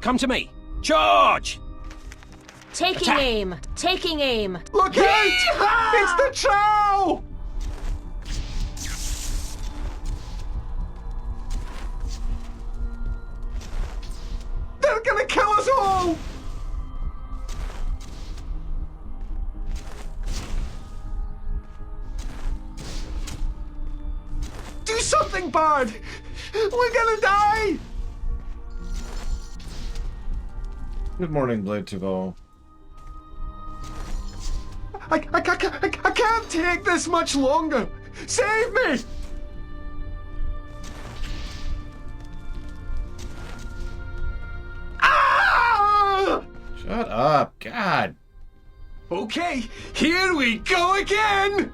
Come to me. Charge! Taking Attack. aim. Taking aim. Look out! It's the Chow! They're gonna kill us all! Do something, Bard! We're gonna die! Good morning, Blade Tuvo. I can't take this much longer! Save me! Ah! Shut up, God. Okay, here we go again!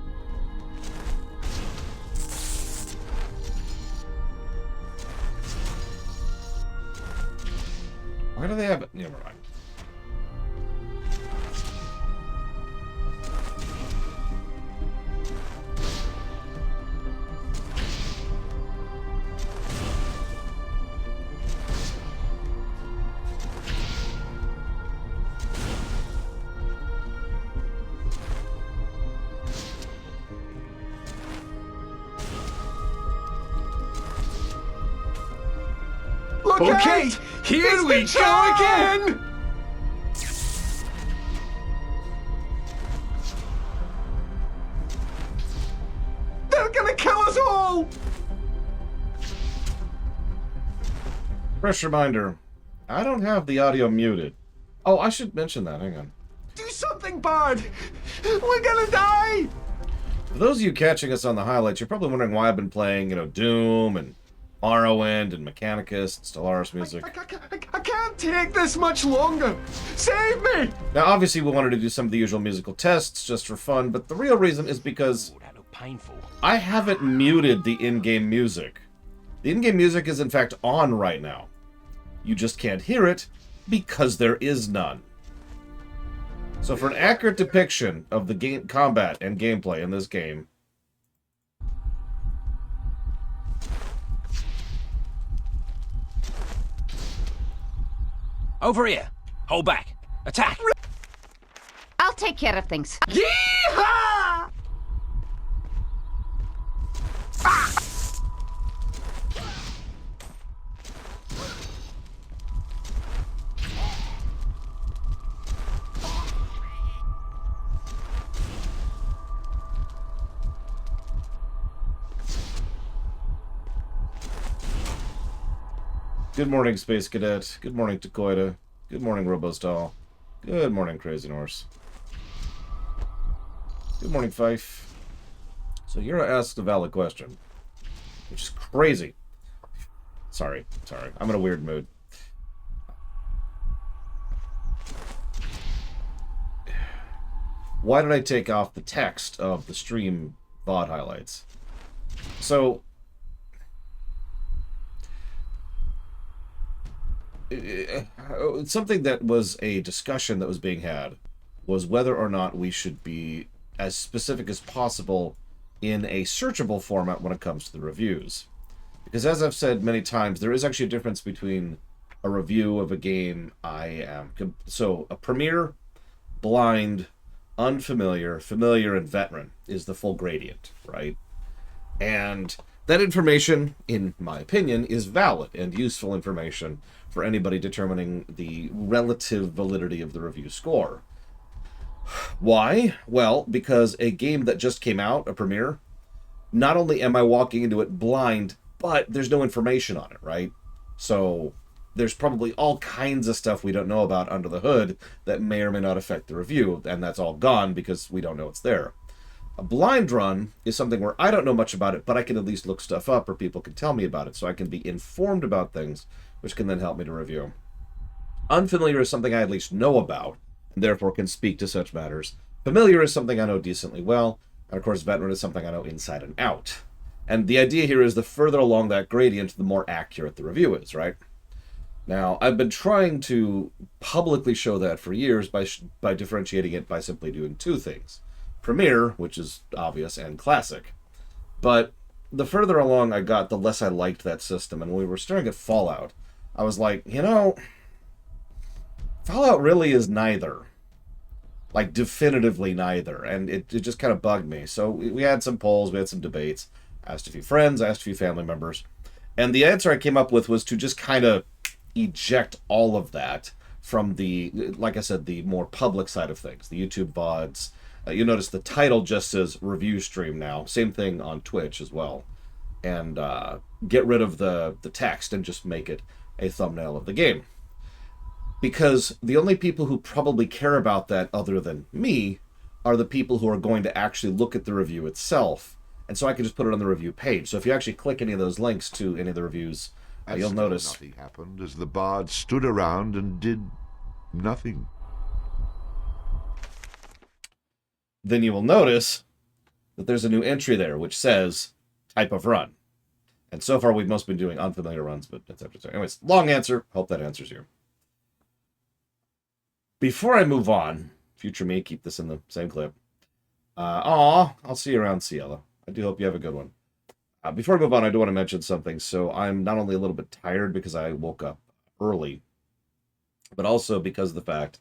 Why do they have... Never mind. Look Okay, out! here It's we the go Chow! again! They're gonna kill us all! Fresh reminder. I don't have the audio muted. Oh, I should mention that. Hang on. Do something, Bard! We're gonna die! For those of you catching us on the highlights, you're probably wondering why I've been playing, Doom and Morrowind and Mechanicus and Stellaris music. I can't take this much longer! Save me! Now, obviously, we wanted to do some of the usual musical tests just for fun, but the real reason is because Oh, that looked painful. I haven't muted the in-game music. The in-game music is, in fact, on right now. You just can't hear it because there is none. So for an accurate depiction of the game combat and gameplay in this game, Over here. Hold back. Attack. I'll take care of things. Yeehaw! good morning, Space Cadet. Good morning, Takoida. Good morning, Robostall. Good morning, Crazy Norse. Good morning, Fife. So Yura asked a valid question, which is crazy. Sorry. I'm in a weird mood. Why did I take off the text of the stream VOD highlights? So, something that was a discussion that was being had was whether or not we should be as specific as possible in a searchable format when it comes to the reviews. Because as I've said many times, there is actually a difference between a review of a game so a premier, blind, unfamiliar, familiar, and veteran is the full gradient, right? And that information, in my opinion, is valid and useful information for anybody determining the relative validity of the review score. Why? Well, because a game that just came out, a premiere, not only am I walking into it blind, but there's no information on it, right? So there's probably all kinds of stuff we don't know about under the hood that may or may not affect the review, and that's all gone because we don't know it's there. A blind run is something where I don't know much about it, but I can at least look stuff up or people can tell me about it, so I can be informed about things, which can then help me to review. Unfamiliar is something I at least know about, and therefore can speak to such matters. Familiar is something I know decently well, and of course veteran is something I know inside and out. And the idea here is the further along that gradient, the more accurate the review is, right? Now, I've been trying to publicly show that for years by differentiating it by simply doing two things. Premier, which is obvious, and classic. But the further along I got, the less I liked that system. And when we were staring at Fallout, I was like, Fallout really is neither. Like, definitively neither. And it just kind of bugged me. So we had some polls, we had some debates. Asked a few friends, asked a few family members. And the answer I came up with was to just kind of eject all of that from the, like I said, the more public side of things. The YouTube VODs. You notice the title just says review stream now. Same thing on Twitch as well. And get rid of the text and just make it a thumbnail of the game. Because the only people who probably care about that other than me are the people who are going to actually look at the review itself. And so I can just put it on the review page. So if you actually click any of those links to any of the reviews, you'll notice... Nothing happened as the bard stood around and did nothing. Then you will notice that there's a new entry there which says type of run. And so far we've mostly been doing unfamiliar runs, but etc. Anyways, long answer. Hope that answers you. Before I move on, future me, keep this in the same clip. I'll see you around, Ciela. I do hope you have a good one. Before I move on, I do want to mention something. So I'm not only a little bit tired because I woke up early, but also because of the fact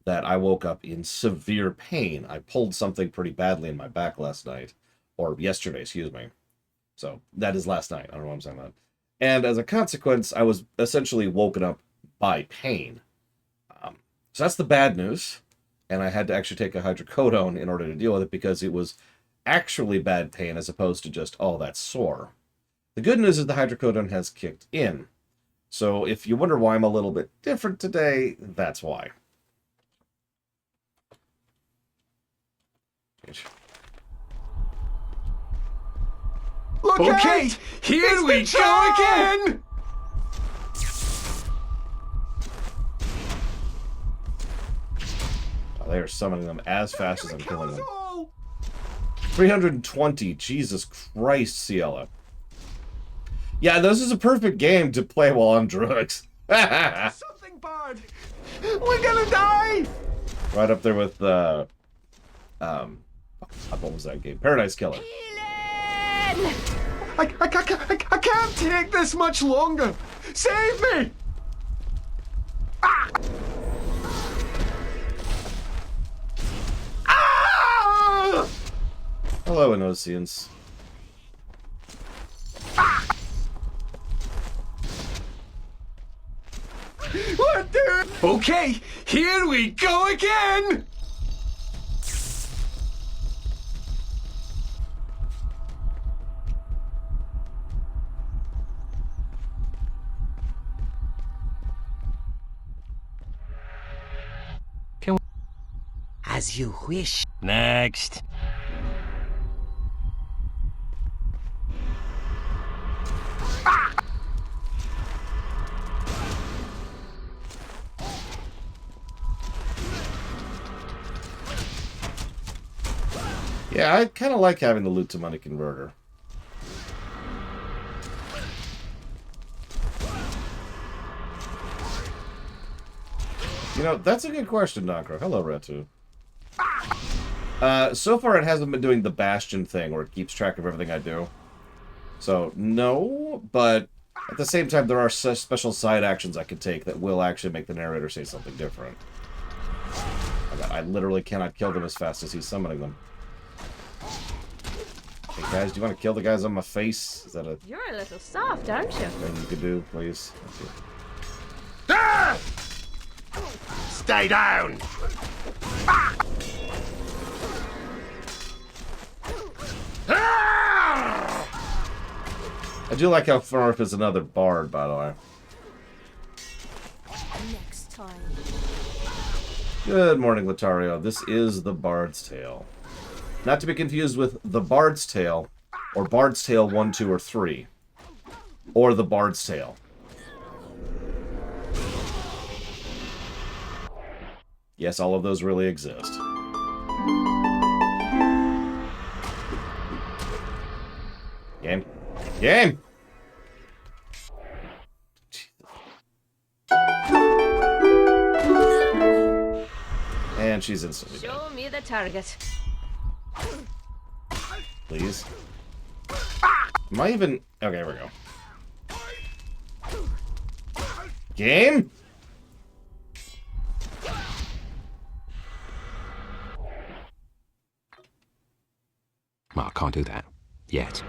that I woke up in severe pain. I pulled something pretty badly in my back last night, or yesterday, excuse me. So that is last night. I don't know what I'm saying about. And as a consequence, I was essentially woken up by pain. So that's the bad news. And I had to actually take a hydrocodone in order to deal with it because it was actually bad pain as opposed to just, oh, that's sore. The good news is the hydrocodone has kicked in. So if you wonder why I'm a little bit different today, that's why. Look Okay, out! here It's we the go jar! again! Oh, they are summoning them as fast as I'm killing them. All. 320. Jesus Christ, Ciela. Yeah, this is a perfect game to play while on drugs. Something bad. We're gonna die. Right up there with, what was that game? Paradise Killer. I can't take this much longer. Save me. Ah! Ah! Hello, Innocents. What the? Okay, here we go again! As you wish. Next. Yeah, I kind of like having the loot to money converter. You know, that's a good question, Doncro. Hello, Retu. So far it hasn't been doing the Bastion thing where it keeps track of everything I do. So, no, but at the same time, there are special side actions I could take that will actually make the narrator say something different. I literally cannot kill them as fast as he's summoning them. Hey guys, do you want to kill the guys on my face? Is that a You're a little soft, aren't you? thing you could do, please? Thank you. Ah! Stay down! Ah! Ah! I do like how Farf is another bard, by the way. Next time. Good morning, Latario. This is the Bard's Tale. Not to be confused with the Bard's Tale, or Bard's Tale 1, 2, or 3. Or the Bard's Tale. Yes, all of those really exist. Game. Game! And she's instantly dead. Show me the target. Please. Am I even... Okay, here we go. Game? do that. Yet.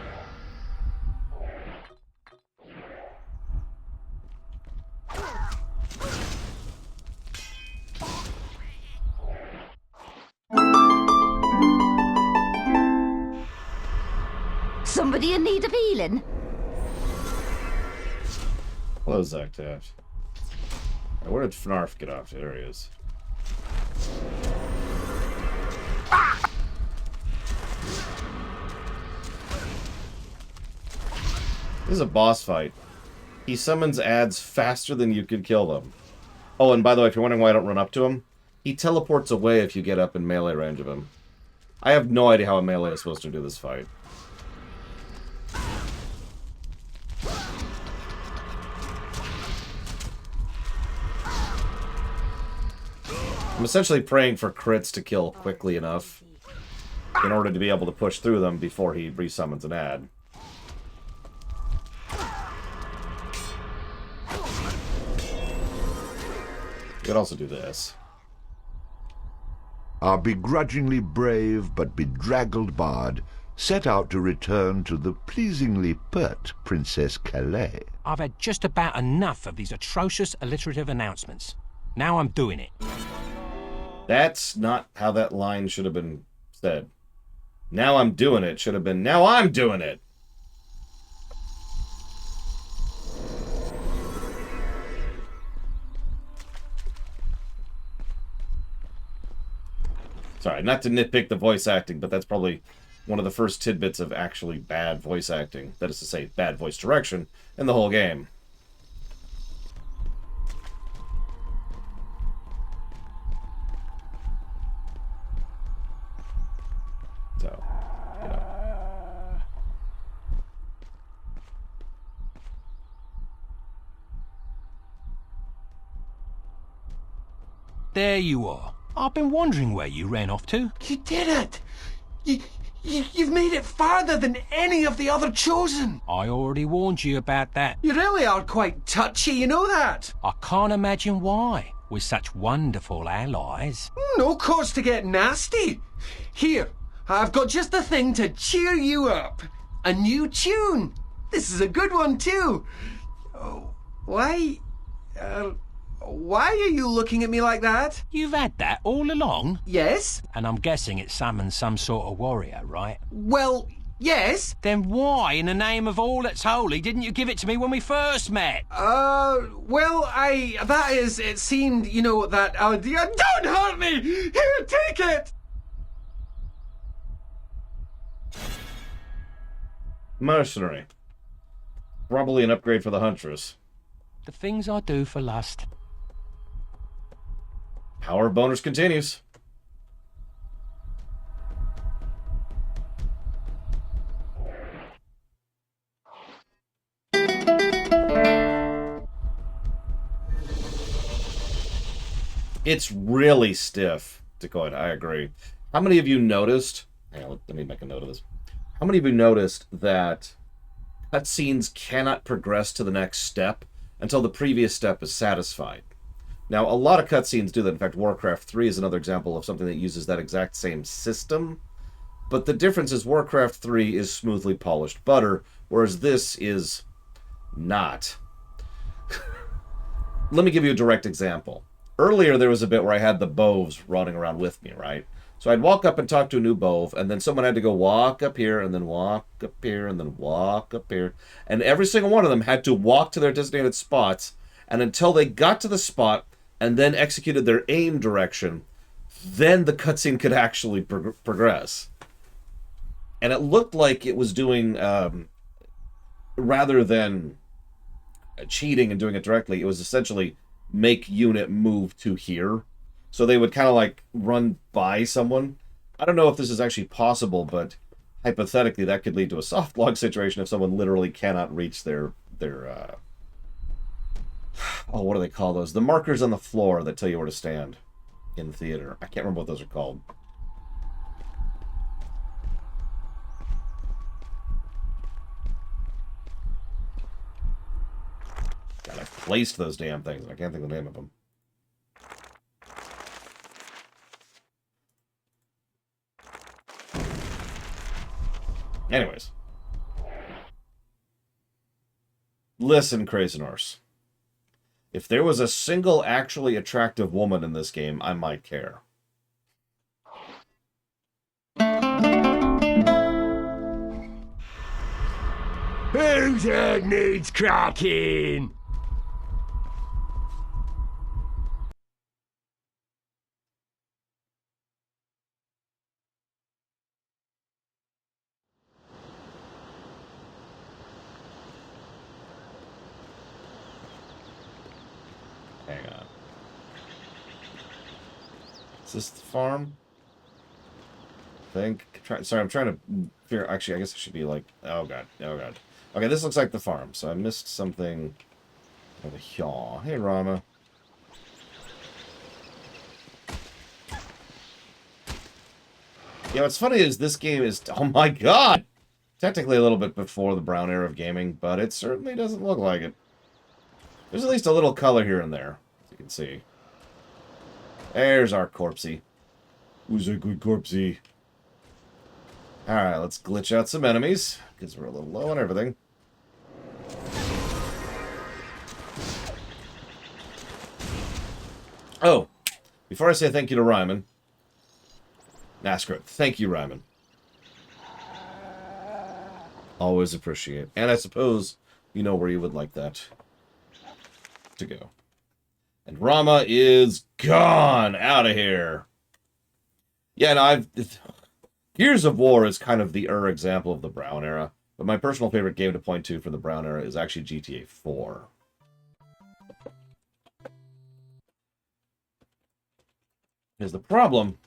Somebody in need of healing? Hello, Zactaft. Where did Fnarf get off to? There he is. This is a boss fight. He summons ads faster than you can kill them. Oh, and by the way, if you're wondering why I don't run up to him, he teleports away if you get up in melee range of him. I have no idea how a melee is supposed to do this fight. I'm essentially praying for crits to kill quickly enough in order to be able to push through them before he resummons an ad. You could also do this. Our begrudgingly brave but bedraggled bard set out to return to the pleasingly pert Princess Calais. I've had just about enough of these atrocious alliterative announcements. Now I'm doing it. That's not how that line should have been said. Now I'm doing it should have been, now I'm doing it. Sorry, not to nitpick the voice acting, but that's probably one of the first tidbits of actually bad voice acting. That is to say, bad voice direction in the whole game. So, you know. There you are. I've been wondering where you ran off to. You did it! You've made it farther than any of the other chosen! I already warned you about that. You really are quite touchy, you know that? I can't imagine why, with such wonderful allies. No cause to get nasty. Here, I've got just the thing to cheer you up. A new tune. This is a good one too. Oh, why are you looking at me like that? You've had that all along? Yes? And I'm guessing it summons some sort of warrior, right? Well, yes. Then why, in the name of all that's holy, didn't you give it to me when we first met? It seemed, you know, that, don't hurt me! Here, take it! Mercenary. Probably an upgrade for the Huntress. The things I do for lust. Power bonus continues. It's really stiff, Dakota. I agree. How many of you noticed... Hang on, let me make a note of this. How many of you noticed that cutscenes cannot progress to the next step until the previous step is satisfied? Now, a lot of cutscenes do that. In fact, Warcraft 3 is another example of something that uses that exact same system. But the difference is Warcraft 3 is smoothly polished butter, whereas this is not. Let me give you a direct example. Earlier, there was a bit where I had the boves running around with me, right? So I'd walk up and talk to a new bove, and then someone had to go walk up here, and then walk up here, and then walk up here. And every single one of them had to walk to their designated spots, and until they got to the spot and then executed their aim direction, then the cutscene could actually progress. And it looked like it was doing, rather than cheating and doing it directly, it was essentially make unit move to here. So they would kind of like run by someone. I don't know if this is actually possible, but hypothetically that could lead to a soft log situation if someone literally cannot reach their oh, what do they call those? The markers on the floor that tell you where to stand in the theater. I can't remember what those are called. God, I've placed those damn things, and I can't think of the name of them. Anyways. Listen, Crazinors. If there was a single actually attractive woman in this game, I might care. Whose head needs cracking? Hang on. Is this the farm? Sorry, I'm trying to figure... Actually, I guess it should be like... Oh, God. Oh, God. Okay, this looks like the farm, so I missed something over here. Hey, Rama. You know, what's funny is this game is... Oh, my God! Technically a little bit before the brown era of gaming, but it certainly doesn't look like it. There's at least a little color here and there, as you can see. There's our corpsey. Who's a good corpsey? Alright, let's glitch out some enemies, because we're a little low on everything. Oh, before I say thank you to Ryman... Nah, screw it. Thank you, Ryman. Always appreciate. And I suppose you know where you would like that to go. And Rama is gone out of here. Yeah, no, Gears of War is kind of the example of the Brown era, but my personal favorite game to point to for the Brown era is actually GTA 4. Because the problem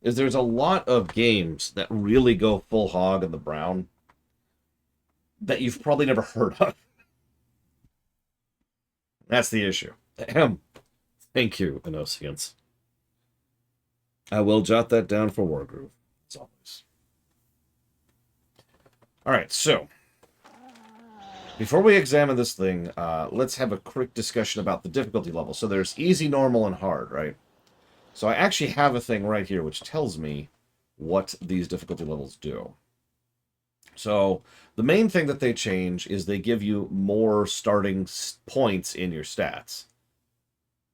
is there's a lot of games that really go full hog in the Brown that you've probably never heard of. That's the issue. Thank you, Inosians. I will jot that down for Wargroove, as always. Alright, so, before we examine this thing, let's have a quick discussion about the difficulty level. So there's easy, normal, and hard, right? So I actually have a thing right here which tells me what these difficulty levels do. So the main thing that they change is they give you more starting points in your stats.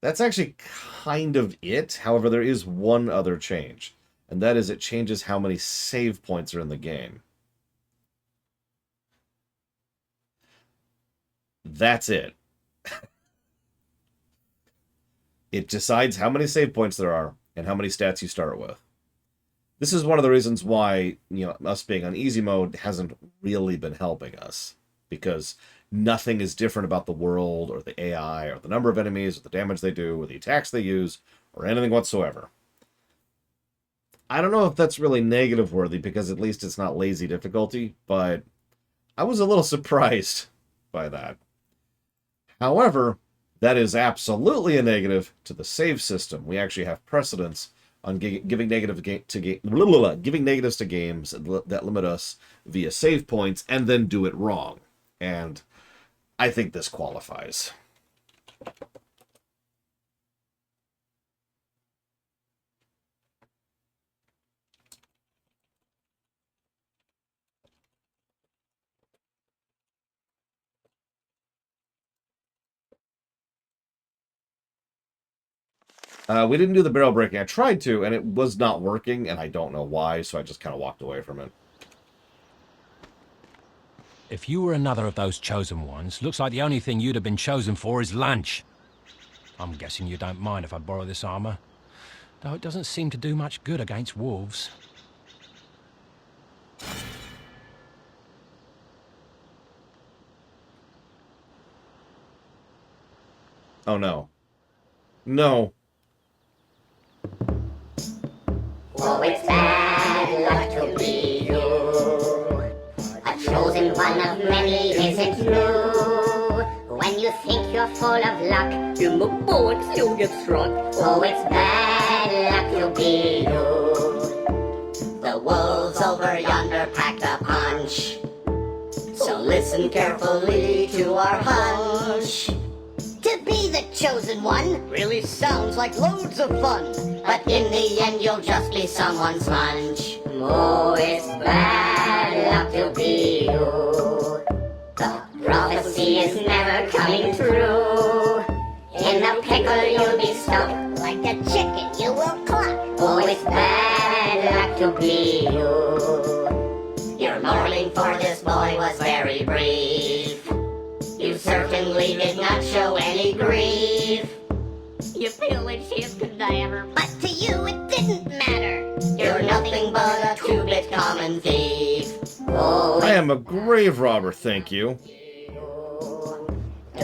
That's actually kind of it. However, there is one other change, and that is it changes how many save points are in the game. That's it. It decides how many save points there are and how many stats you start with. This is one of the reasons why, you know, us being on easy mode hasn't really been helping us, because nothing is different about the world or the AI or the number of enemies or the damage they do or the attacks they use or anything whatsoever. I don't know if that's really negative worthy, because at least it's not lazy difficulty, but I was a little surprised by that. However, that is absolutely a negative to the save system. We actually have precedence on giving negatives to games that limit us via save points and then do it wrong. And I think this qualifies. We didn't do the barrel breaking. I tried to, and it was not working, and I don't know why, so I just kind of walked away from it. If you were another of those chosen ones, looks like the only thing you'd have been chosen for is lunch. I'm guessing you don't mind if I borrow this armor, though it doesn't seem to do much good against wolves. Oh, no. No. Oh, it's bad luck to be you. A chosen one of many isn't new. When you think you're full of luck, in the bullets you'll get struck. Oh, it's bad luck to be you. The wolves over yonder packed a punch, so listen carefully to our hunch. To be the chosen one really sounds like loads of fun. But in the end, you'll just be someone's lunch. Oh, it's bad luck to be you. The prophecy is never coming true. In the pickle, you'll be stuck. Like a chicken, you will cluck. Oh, it's bad luck to be you. Your mourning for this boy was very brief. You certainly did not show any grief. You pillaged his cadaver, but to you it didn't matter. You're nothing but a two-bit common thief. Oh, I am a grave robber, thank you.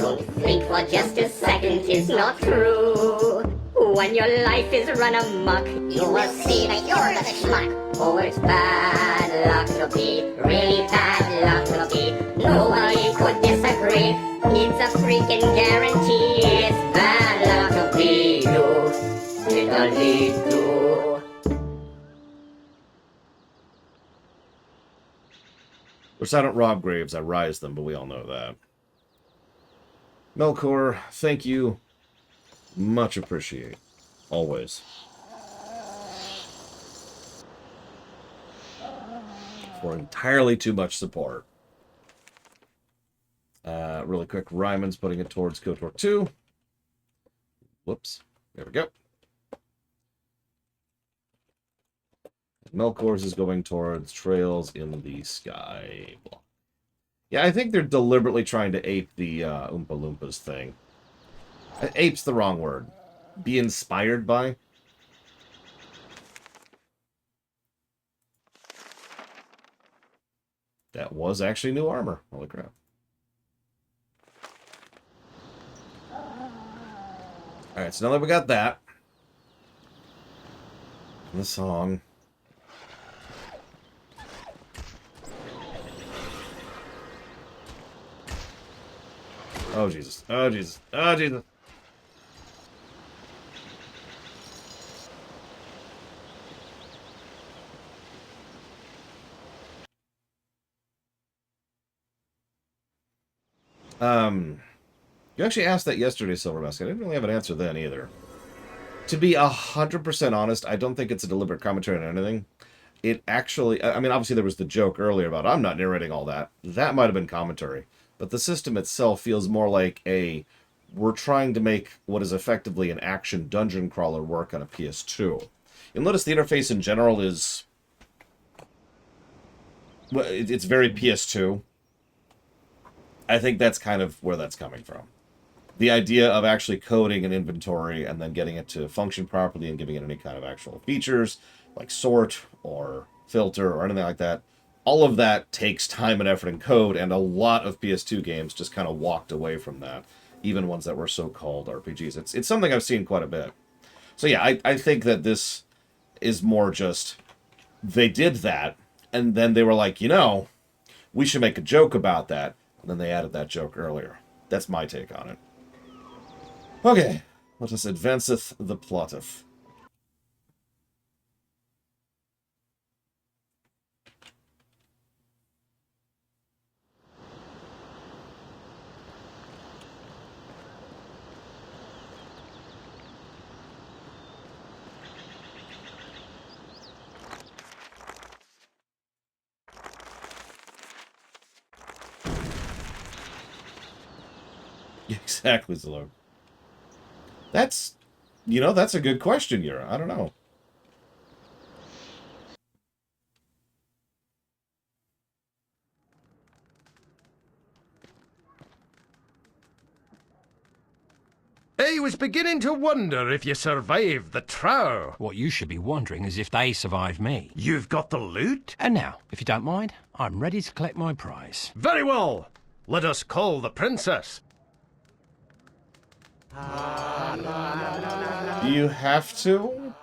don't think for just a second is not true. When your life is run amok, you will see that you're the schmuck. Oh, it's bad luck to be, really bad luck to be. Nobody could disagree. It's a freaking guarantee. It's bad luck to be you. It'll lead to. Of course, I don't rob graves, I rise them, but we all know that. Melkor, thank you. Much appreciate. Always. For entirely too much support. Really quick, Ryman's putting it towards KOTOR 2. Whoops. There we go. Melkor's is going towards Trails in the Sky. Yeah, I think they're deliberately trying to ape the Oompa Loompas thing. Ape's the wrong word. Be inspired by. That was actually new armor. Holy crap. Alright, so now that we got that. And the song. Oh, Jesus. Oh, Jesus. Oh, Jesus. You actually asked that yesterday, Silvermask. I didn't really have an answer then either. To be 100% honest, I don't think it's a deliberate commentary on anything. It actually, I mean, obviously there was the joke earlier about I'm not narrating all that. That might have been commentary. But the system itself feels more like we're trying to make what is effectively an action dungeon crawler work on a PS2. You'll notice the interface in general is, well, it's very PS2. I think that's kind of where that's coming from. The idea of actually coding an inventory and then getting it to function properly and giving it any kind of actual features, like sort or filter or anything like that, all of that takes time and effort and code, and a lot of PS2 games just kind of walked away from that, even ones that were so-called RPGs. It's something I've seen quite a bit. So yeah, I think that this is more just, they did that, and then they were like, you know, we should make a joke about that, and then they added that joke earlier. That's my take on it. Okay, let us advanceth the plotteth. Exactly, Zalog. That's, you know, that's a good question, Yura. I don't know. I was beginning to wonder if you survived the trow. What you should be wondering is if they survived me. You've got the loot? And now, if you don't mind, I'm ready to collect my prize. Very well. Let us call the princess. Do you have to?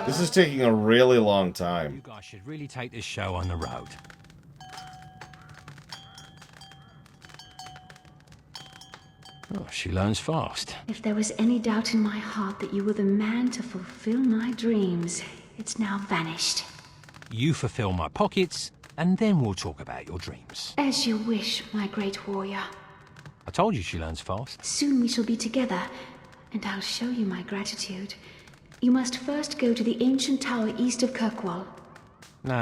This is taking a really long time. You guys should really take this show on the road. Oh, she learns fast. If there was any doubt in my heart that you were the man to fulfill my dreams, it's now vanished. You fulfill my pockets, and then we'll talk about your dreams. As you wish, my great warrior. I told you she learns fast. Soon we shall be together, and I'll show you my gratitude. You must first go to the ancient tower east of Kirkwall. No.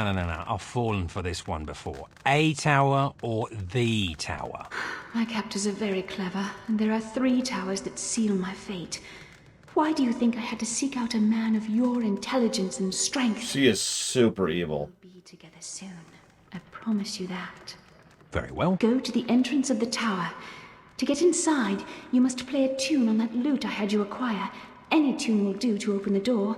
I've fallen for this one before. A tower or the tower? My captors are very clever, and there are 3 towers that seal my fate. Why do you think I had to seek out a man of your intelligence and strength? She is super evil. We'll be together soon. I promise you that. Very well. Go to the entrance of the tower. To get inside, you must play a tune on that lute I had you acquire. Any tune will do to open the door.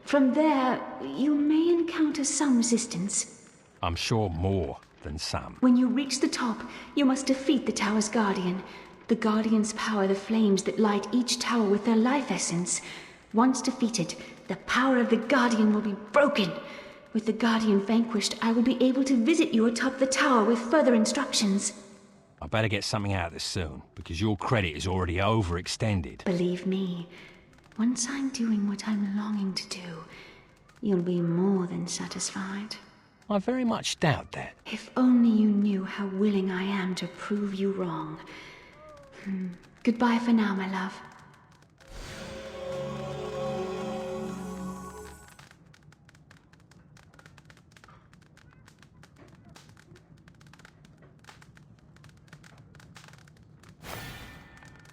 From there, you may encounter some resistance. I'm sure more than some. When you reach the top, you must defeat the tower's guardian. The guardians power the flames that light each tower with their life essence. Once defeated, the power of the guardian will be broken. With the guardian vanquished, I will be able to visit you atop the tower with further instructions. I better get something out of this soon, because your credit is already overextended. Believe me, once I'm doing what I'm longing to do, you'll be more than satisfied. I very much doubt that. If only you knew how willing I am to prove you wrong. Goodbye for now, my love.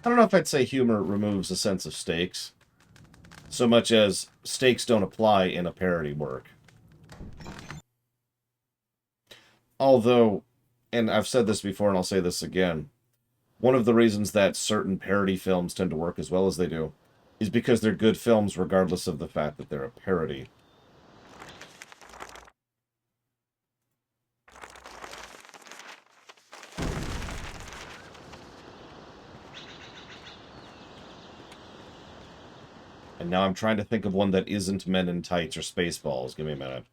I don't know if I'd say humor removes a sense of stakes, so much as stakes don't apply in a parody work. Although, and I've said this before and I'll say this again, one of the reasons that certain parody films tend to work as well as they do is because they're good films regardless of the fact that they're a parody. And now I'm trying to think of one that isn't Men in Tights or Spaceballs. Give me a minute.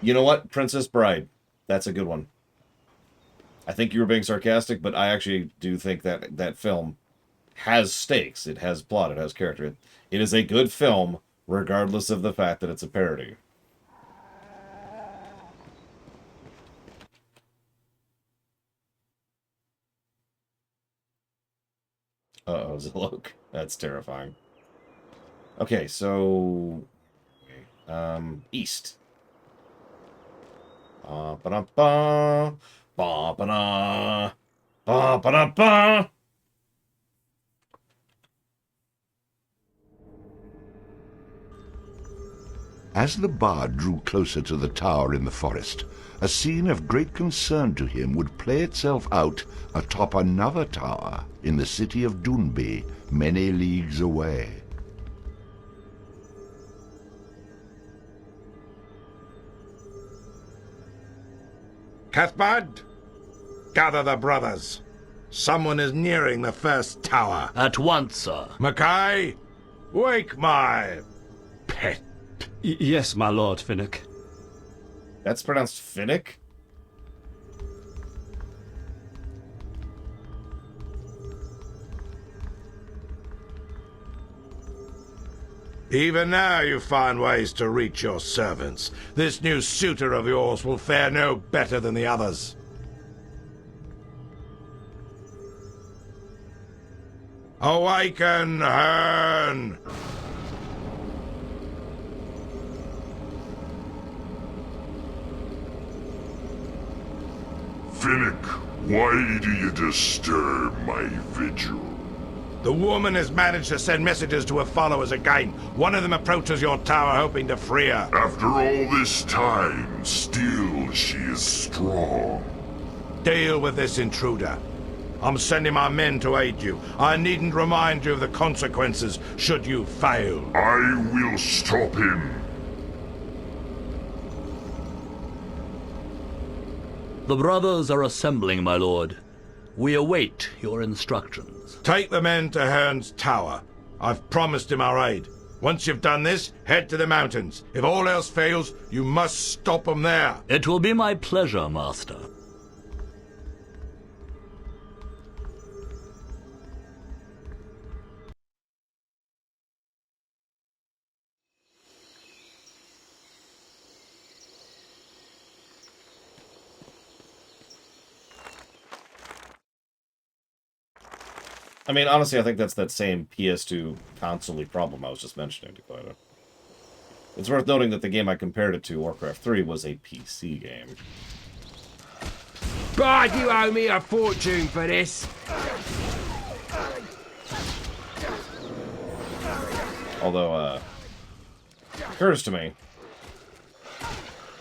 You know what? Princess Bride. That's a good one. I think you were being sarcastic, but I actually do think that that film has stakes. It has plot. It has character. It is a good film, regardless of the fact that it's a parody. Uh-oh, Zilloke. That's terrifying. Okay, so... east. Ba-ba-da-ba. Ba-ba-da. Ba-ba-da-ba. As the bard drew closer to the tower in the forest, a scene of great concern to him would play itself out atop another tower in the city of Dunby, many leagues away. Cathbad, gather the brothers. Someone is nearing the first tower. At once, sir. Mackay, wake my pet. Yes, my lord, Finnick. That's pronounced Finnick? Even now you find ways to reach your servants. This new suitor of yours will fare no better than the others. Awaken, Herne! Finnick, why do you disturb my vigil? The woman has managed to send messages to her followers again. One of them approaches your tower hoping to free her. After all this time, still she is strong. Deal with this intruder. I'm sending my men to aid you. I needn't remind you of the consequences should you fail. I will stop him. The brothers are assembling, my lord. We await your instructions. Take the men to Herne's tower. I've promised him our aid. Once you've done this, head to the mountains. If all else fails, you must stop them there. It will be my pleasure, Master. I mean, honestly, I think that's that same PS2 console problem I was just mentioning to Clyda. It's worth noting that the game I compared it to, Warcraft 3, was a PC game. God, you owe me a fortune for this. Although, it occurs to me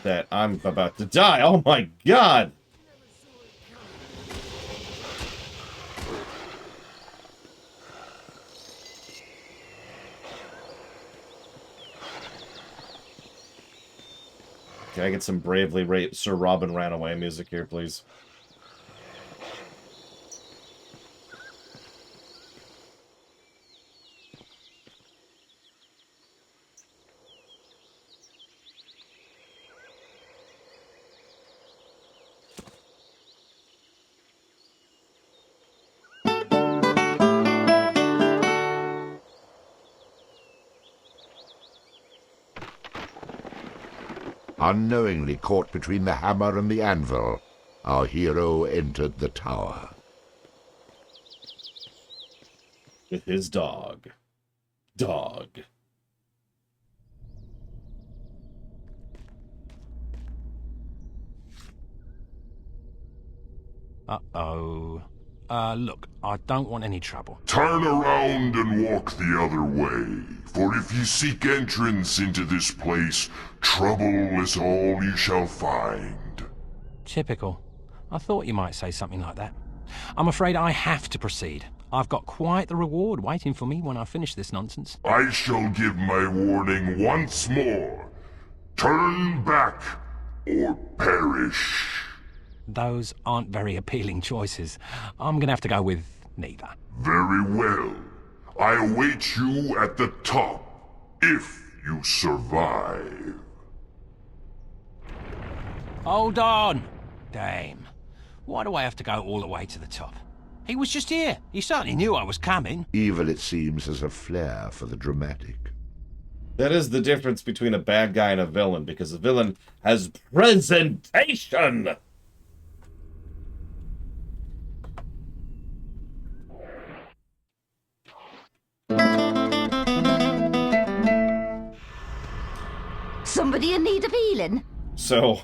that I'm about to die. Oh my god! Can I get some Bravely Sir Robin Ran Away music here, please? Unknowingly caught between the hammer and the anvil, our hero entered the tower. With his dog. Dog. Uh-oh. Look, I don't want any trouble. Turn around and walk the other way, for if you seek entrance into this place, trouble is all you shall find. Typical. I thought you might say something like that. I'm afraid I have to proceed. I've got quite the reward waiting for me when I finish this nonsense. I shall give my warning once more. Turn back, or perish. Those aren't very appealing choices. I'm gonna have to go with neither. Very well. I await you at the top, if you survive. Hold on! Damn. Why do I have to go all the way to the top? He was just here. He certainly knew I was coming. Evil, it seems, has a flair for the dramatic. That is the difference between a bad guy and a villain, because a villain has presentation! Somebody in need of healing? So,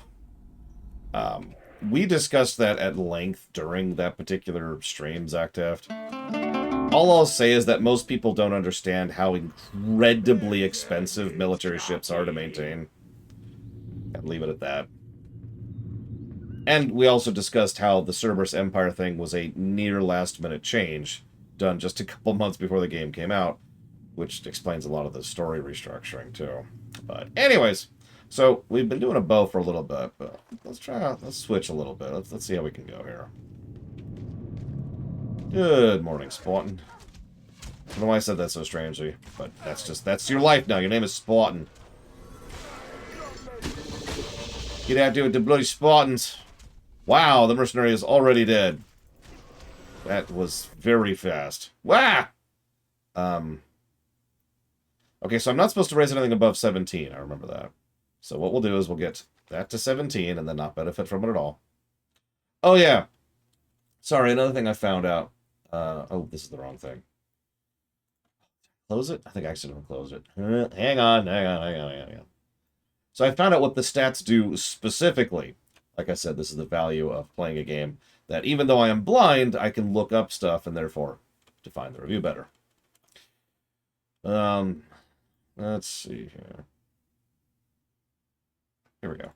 we discussed that at length during that particular stream, Zactaft. All I'll say is that most people don't understand how incredibly expensive military ships are to maintain. I'll leave it at that. And we also discussed how the Cerberus Empire thing was a near last-minute change, done just a couple months before the game came out, which explains a lot of the story restructuring, too. But anyways, so we've been doing a bow for a little bit, but let's switch a little bit. Let's see how we can go here. Good morning, Spawton. I don't know why I said that so strangely, but that's your life now. Your name is Spawton. Get out there with the bloody Spawtons. Wow, the mercenary is already dead. That was very fast. Wah! Okay, so I'm not supposed to raise anything above 17. I remember that. So what we'll do is we'll get that to 17 and then not benefit from it at all. Oh, yeah. Sorry, another thing I found out. Oh, this is the wrong thing. Close it? I think I accidentally closed it. Hang on. So I found out what the stats do specifically. Like I said, this is the value of playing a game that even though I am blind, I can look up stuff and therefore define the review better. Let's see here. Here we go.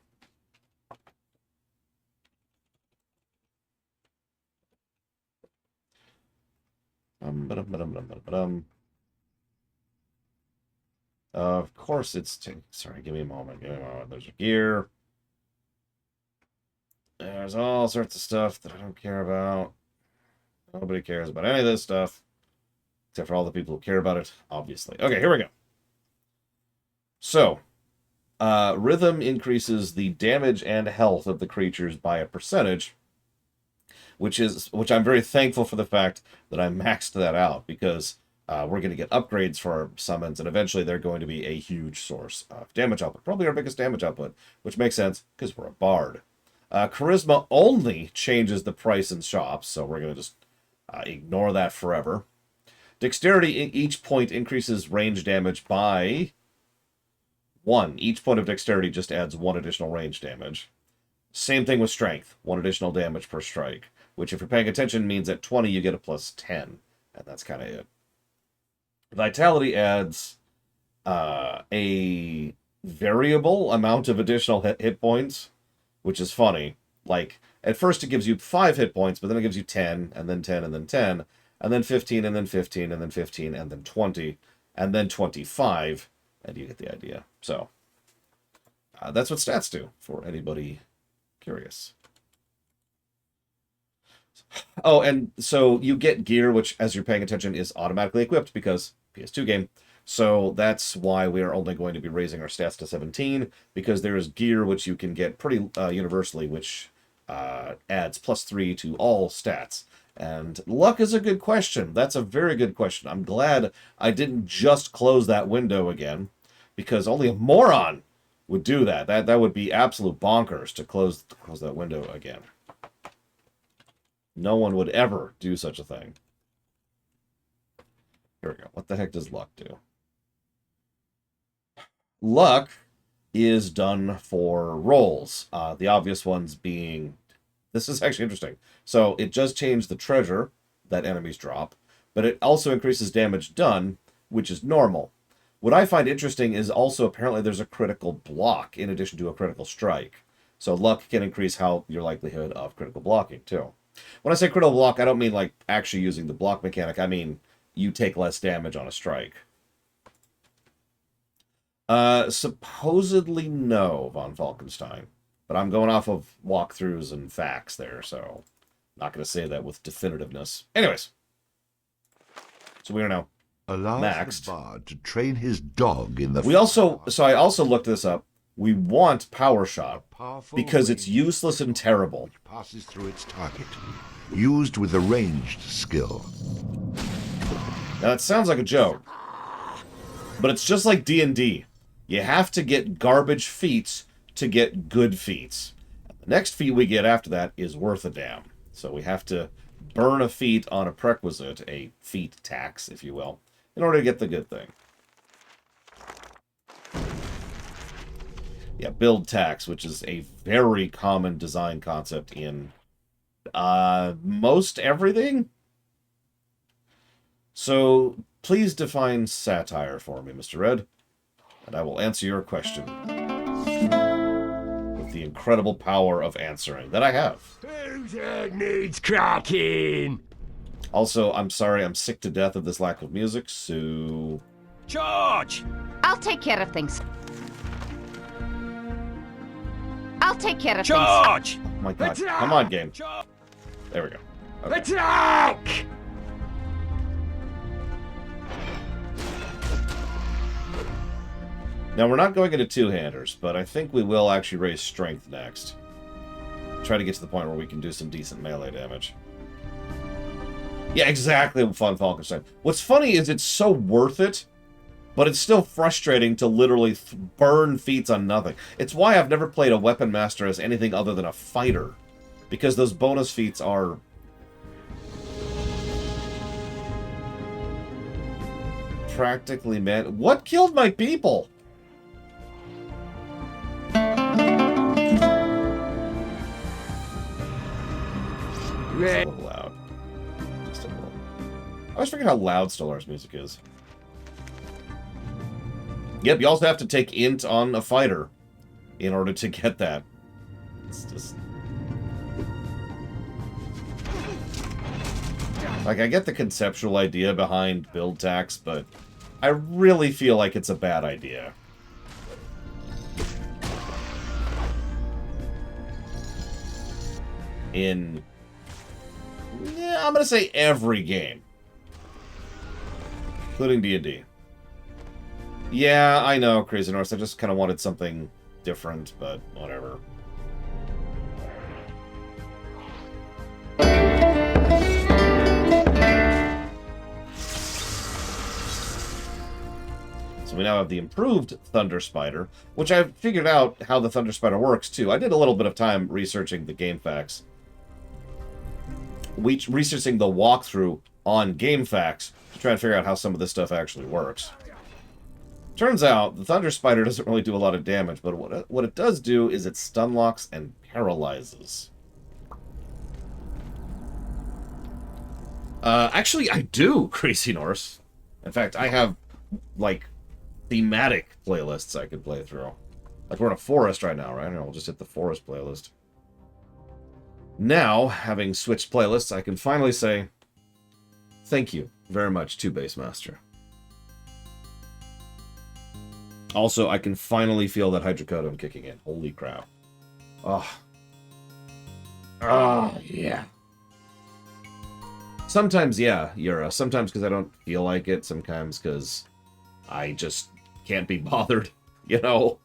Of course it's... Sorry, give me a moment. There's your gear. There's all sorts of stuff that I don't care about. Nobody cares about any of this stuff. Except for all the people who care about it, obviously. Okay, here we go. So, rhythm increases the damage and health of the creatures by a percentage, which I'm very thankful for the fact that I maxed that out, because we're going to get upgrades for our summons, and eventually they're going to be a huge source of damage output. Probably our biggest damage output, which makes sense because we're a bard. Charisma only changes the price in shops, so we're going to just ignore that forever. Dexterity, each point increases range damage by 1. Each point of dexterity just adds 1 additional range damage. Same thing with strength, 1 additional damage per strike, which if you're paying attention means at 20 you get a plus 10, and that's kind of it. Vitality adds a variable amount of additional hit points, which is funny. Like, at first it gives you 5 hit points, but then it gives you 10, and then 10, and then 10, and then 15, and then 15, and then 15, and then 20, and then 25, and you get the idea. So, that's what stats do, for anybody curious. Oh, and so you get gear, which, as you're paying attention, is automatically equipped, because PS2 game. So that's why we are only going to be raising our stats to 17, because there is gear which you can get pretty universally, which adds +3 to all stats. And luck is a good question. That's a very good question. I'm glad I didn't just close that window again, because only a moron would do that. That would be absolute bonkers to close that window again. No one would ever do such a thing. Here we go. What the heck does luck do? Luck is done for rolls. The obvious ones being... This is actually interesting. So it does change the treasure that enemies drop, but it also increases damage done, which is normal. What I find interesting is also apparently there's a critical block in addition to a critical strike. So luck can increase your likelihood of critical blocking, too. When I say critical block, I don't mean like actually using the block mechanic. I mean you take less damage on a strike. Supposedly no, von Falkenstein. But I'm going off of walkthroughs and facts there, so I'm not going to say that with definitiveness. Anyways. So we are now allows maxed. The bard to train his dog in the... So I also looked this up. We want Power Shot because it's useless and terrible. Which passes through its target, used with a ranged skill. Now that sounds like a joke, but it's just like D&D. You have to get garbage feats to get good feats. The next feat we get after that is worth a damn. So we have to burn a feat on a prerequisite, a feat tax, if you will, in order to get the good thing. Yeah, build tax, which is a very common design concept in most everything. So please define satire for me, Mr. Red, and I will answer your question with the incredible power of answering that I have. Whose head needs cracking? Also, I'm sorry, I'm sick to death of this lack of music, so... Charge! I'll take care of things. I'll take care of Charge! things. Oh my god, Attack! come on, game. There we go. Okay. Attack! Now, we're not going into two-handers, but I think we will actually raise strength next. Try to get to the point where we can do some decent melee damage. Yeah, exactly, Von Falkenstein. What's funny is it's so worth it, but it's still frustrating to literally burn feats on nothing. It's why I've never played a Weapon Master as anything other than a fighter, because those bonus feats are... practically meant... What killed my people? It's a little loud. Just a little. I always forget how loud Star Wars music is. Yep, you also have to take int on a fighter in order to get that. It's just... Like, I get the conceptual idea behind build tax, but I really feel like it's a bad idea. In... Yeah, I'm going to say every game. Including D&D. Yeah, I know, Crazy Norse. I just kind of wanted something different, but whatever. So we now have the improved Thunder Spider, which I've figured out how the Thunder Spider works, too. I did a little bit of time researching the game facts. Researching the walkthrough on game facts to try and figure out how some of this stuff actually works. Turns out, the Thunder Spider doesn't really do a lot of damage, but what it does do is it stun locks and paralyzes. Actually, I do, Crazy Norse. In fact, I have, like, thematic playlists I could play through. Like, we're in a forest right now, right? And we'll just hit the forest playlist. Now, having switched playlists, I can finally say, thank you very much to Bassmaster. Also, I can finally feel that hydrocodone kicking in. Holy crap. Oh. Oh, yeah. Sometimes, yeah, Yura. Sometimes because I don't feel like it. Sometimes because I just can't be bothered, you know?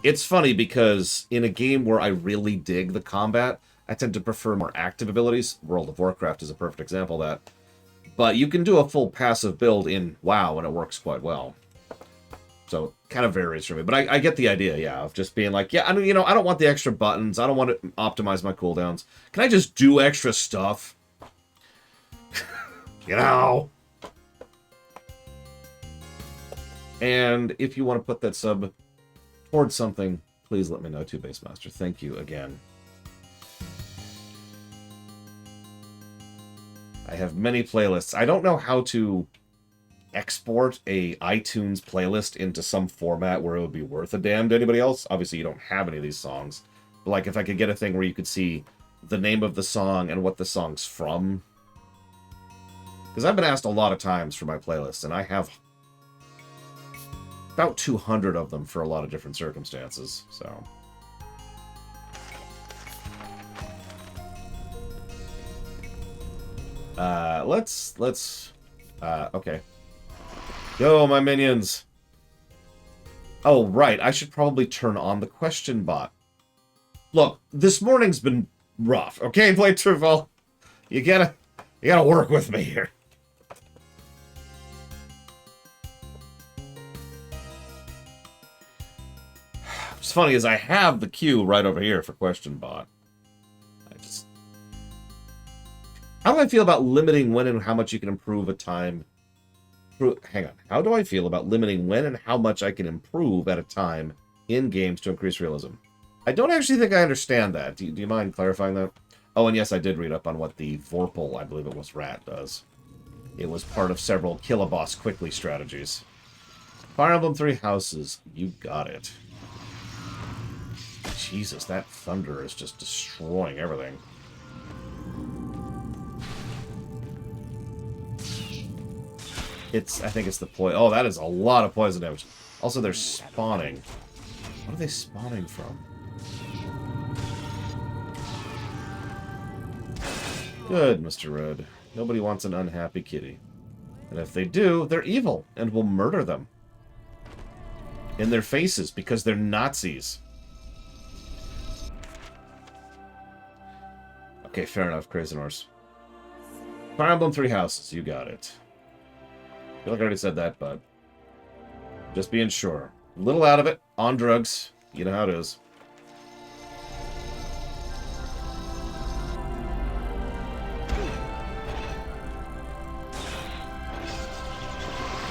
It's funny because in a game where I really dig the combat, I tend to prefer more active abilities. World of Warcraft is a perfect example of that. But you can do a full passive build in WoW, and it works quite well. So it kind of varies for me. But I get the idea, yeah, of just being like, yeah, I mean, you know, I don't want the extra buttons. I don't want to optimize my cooldowns. Can I just do extra stuff? You know? And if you want to put that sub towards something, please let me know too, Bassmaster. Thank you again. I have many playlists. I don't know how to export a iTunes playlist into some format where it would be worth a damn to anybody else. Obviously, you don't have any of these songs. But, like, if I could get a thing where you could see the name of the song and what the song's from. Because I've been asked a lot of times for my playlists, and I have about 200 of them for a lot of different circumstances, so. Okay. Go, my minions! Oh, right, I should probably turn on the question bot. Look, this morning's been rough, okay, Blade Truffle? You gotta work with me here. What's funny is I have the queue right over here for question bot. How do I feel about limiting when and how much you can improve a time? Hang on. How do I feel about limiting when and how much I can improve at a time in games to increase realism? I don't actually think I understand that. Do you mind clarifying that? Oh, and yes, I did read up on what the Vorpal, I believe it was Rat, does. It was part of several kill a boss quickly strategies. Fire Emblem 3 Houses. You got it. Jesus, that thunder is just destroying everything. I think it's the poison. Oh, that is a lot of poison damage. Also, they're spawning. What are they spawning from? Good, Mr. Red. Nobody wants an unhappy kitty. And if they do, they're evil and will murder them. In their faces, because they're Nazis. Okay, fair enough, Crazy Norse. Fire Emblem 3 Houses, you got it. I feel like I already said that, but just being sure. A little out of it, on drugs. You know how it is.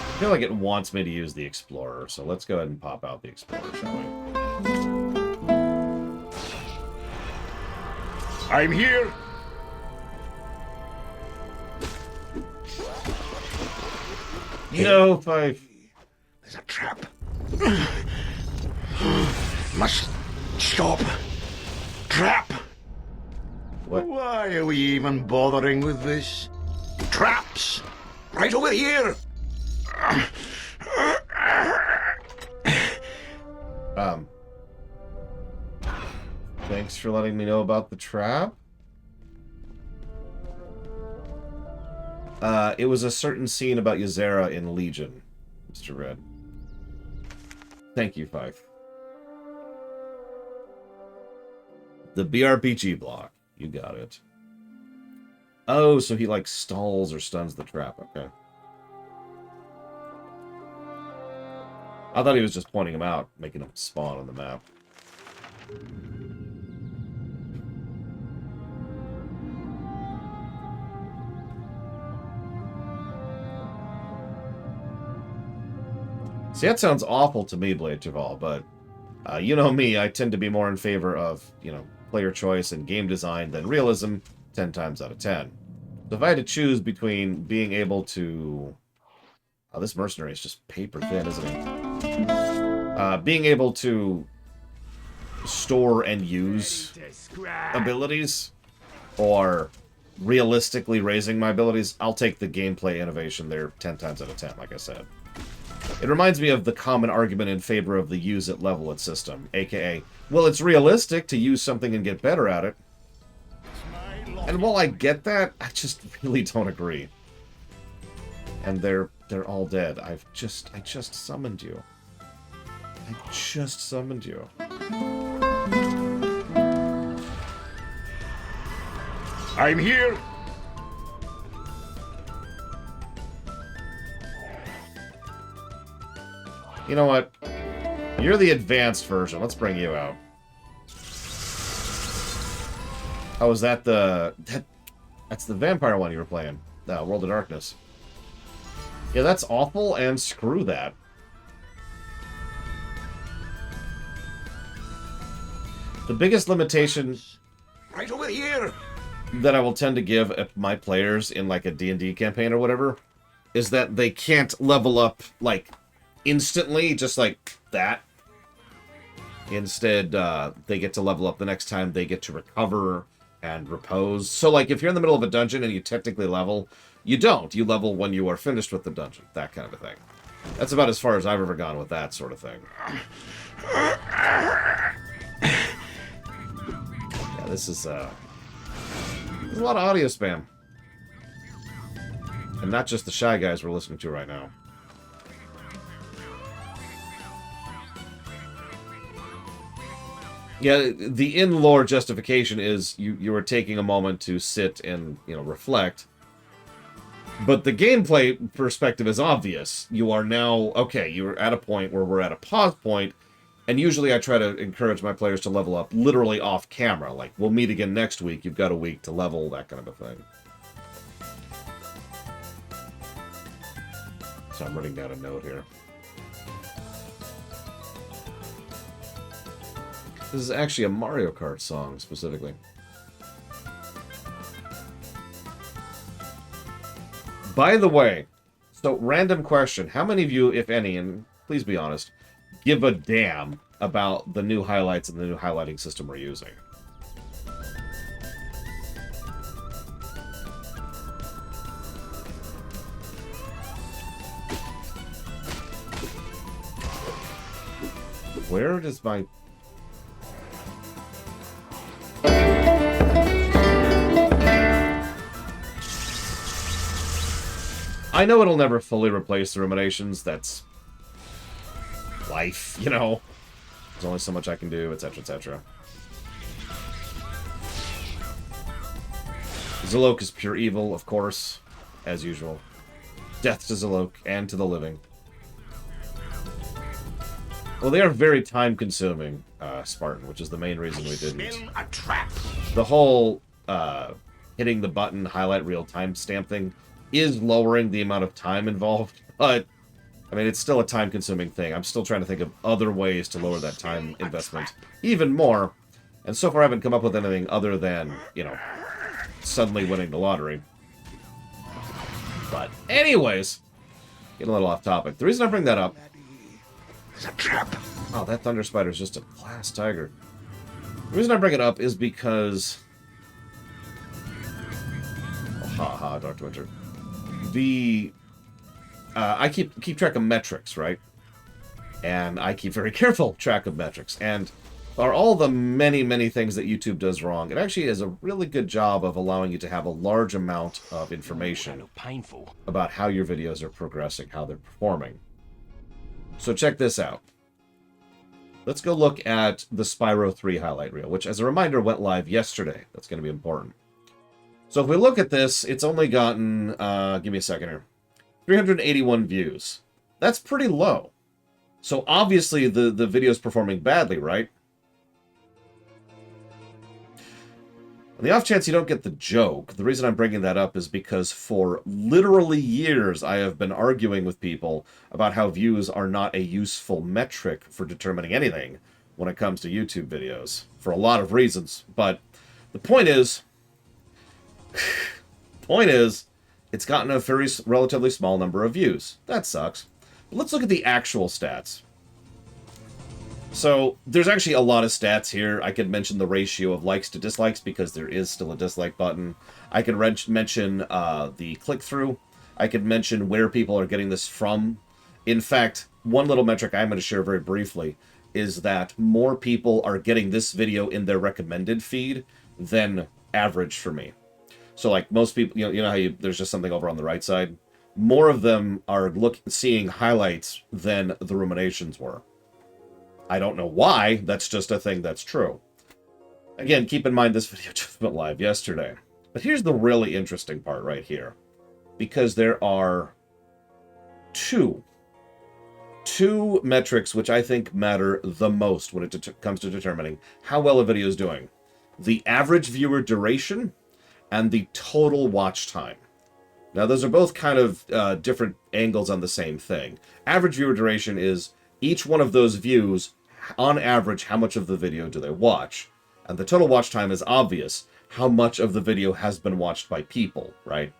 I feel like it wants me to use the Explorer, so let's go ahead and pop out the Explorer, shall we? I'm here! No, Fife. There's a trap. Must stop. Trap! What? Why are we even bothering with this? Traps! Right over here! Thanks for letting me know about the trap. It was a certain scene about Ysera in Legion. Mr. Red. Thank you, Fife. The BRPG block. You got it. Oh, so he, like, stalls or stuns the trap. Okay. I thought he was just pointing him out, making him spawn on the map. See, that sounds awful to me, Blade Traval, but you know me, I tend to be more in favor of, you know, player choice and game design than realism 10 times out of 10. So if I had to choose between being able to... Oh, this mercenary is just paper thin, isn't he? Being able to store and use abilities, or realistically raising my abilities, I'll take the gameplay innovation there 10 times out of 10, like I said. It reminds me of the common argument in favor of the use it, level it system, aka, well, it's realistic to use something and get better at it. And while I get that, I just really don't agree. And they're all dead. I just summoned you. I just summoned you. I'm here. You know what? You're the advanced version. Let's bring you out. Oh, is that the... That's the vampire one you were playing. World of Darkness. Yeah, that's awful, and screw that. The biggest limitation... Right over here. ...that I will tend to give my players in, like, a D&D campaign or whatever, is that they can't level up, like, instantly, just like that. Instead, they get to level up the next time they get to recover and repose. So, like, if you're in the middle of a dungeon and you technically level, you don't. You level when you are finished with the dungeon. That kind of a thing. That's about as far as I've ever gone with that sort of thing. Yeah, this is, there's a lot of audio spam. And not just the Shy Guys we're listening to right now. Yeah, the in-lore justification is you are taking a moment to sit and, you know, reflect. But the gameplay perspective is obvious. You are now, okay, you're at a point where we're at a pause point, and usually I try to encourage my players to level up literally off camera. Like, we'll meet again next week, you've got a week to level, that kind of a thing. So I'm writing down a note here. This is actually a Mario Kart song, specifically. By the way, so random question. How many of you, if any, and please be honest, give a damn about the new highlights and the new highlighting system we're using? Where does my... I know it'll never fully replace the ruminations. That's life, you know. There's only so much I can do, etc., etc. Zalok is pure evil, of course, as usual. Death to Zalok and to the living. Well, they are very time-consuming, Spartan, which is the main reason we didn't. A trap. The whole hitting the button, highlight reel timestamp thing is lowering the amount of time involved, but, I mean, it's still a time-consuming thing. I'm still trying to think of other ways to lower that time investment even more, and so far I haven't come up with anything other than, you know, suddenly winning the lottery. But anyways, getting a little off topic. The reason I bring that up... It's a trap. Oh, that Thunder Spider is just a class tiger. The reason I bring it up is because... Oh, ha, Dr. Winter. I keep track of metrics, right? And I keep very careful track of metrics. And are all the many things that YouTube does wrong, it actually is a really good job of allowing you to have a large amount of information about how your videos are progressing, how they're performing. So check this out. Let's go look at the Spyro 3 highlight reel, which, as a reminder, went live yesterday. That's going to be important. So if we look at this, it's only gotten, give me a second here, 381 views. That's pretty low. So obviously the video's performing badly, right? On the off chance you don't get the joke, the reason I'm bringing that up is because for literally years I have been arguing with people about how views are not a useful metric for determining anything when it comes to YouTube videos, for a lot of reasons. But the point is, it's gotten a very relatively small number of views. That sucks. But let's look at the actual stats. So, there's actually a lot of stats here. I could mention the ratio of likes to dislikes because there is still a dislike button. I could mention the click-through. I could mention where people are getting this from. In fact, one little metric I'm going to share very briefly is that more people are getting this video in their recommended feed than average for me. So, like, most people, you know how there's just something over on the right side? More of them are seeing highlights than the ruminations were. I don't know why, that's just a thing that's true. Again, keep in mind this video just went live yesterday. But here's the really interesting part right here. Because there are two metrics which I think matter the most when it comes to determining how well a video is doing. The average viewer duration and the total watch time. Now, those are both kind of different angles on the same thing. Average viewer duration is each one of those views, on average, how much of the video do they watch? And the total watch time is obvious. How much of the video has been watched by people, right?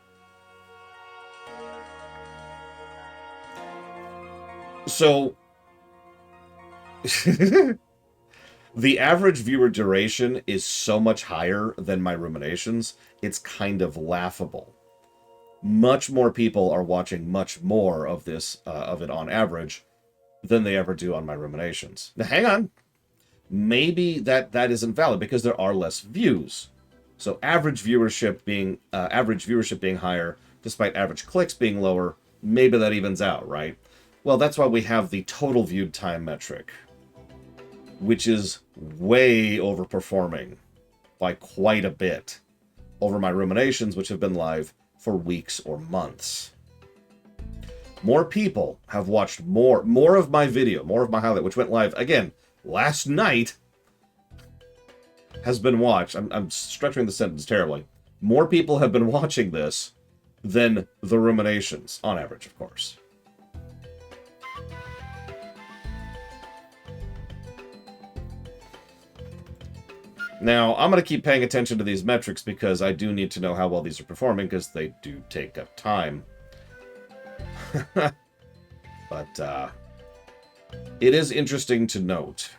So, the average viewer duration is so much higher than my ruminations, it's kind of laughable. Much more people are watching much more of this, of it on average, than they ever do on my ruminations. Now, hang on. Maybe that isn't valid because there are less views. So average viewership being higher, despite average clicks being lower, maybe that evens out, right? Well, that's why we have the total viewed time metric, which is way overperforming by quite a bit over my ruminations, which have been live for weeks or months. More people have watched more of my video, more of my highlight, which went live, again, last night, has been watched. I'm structuring the sentence terribly. More people have been watching this than the ruminations, on average, of course. Now, I'm going to keep paying attention to these metrics because I do need to know how well these are performing because they do take up time. But it is interesting to note.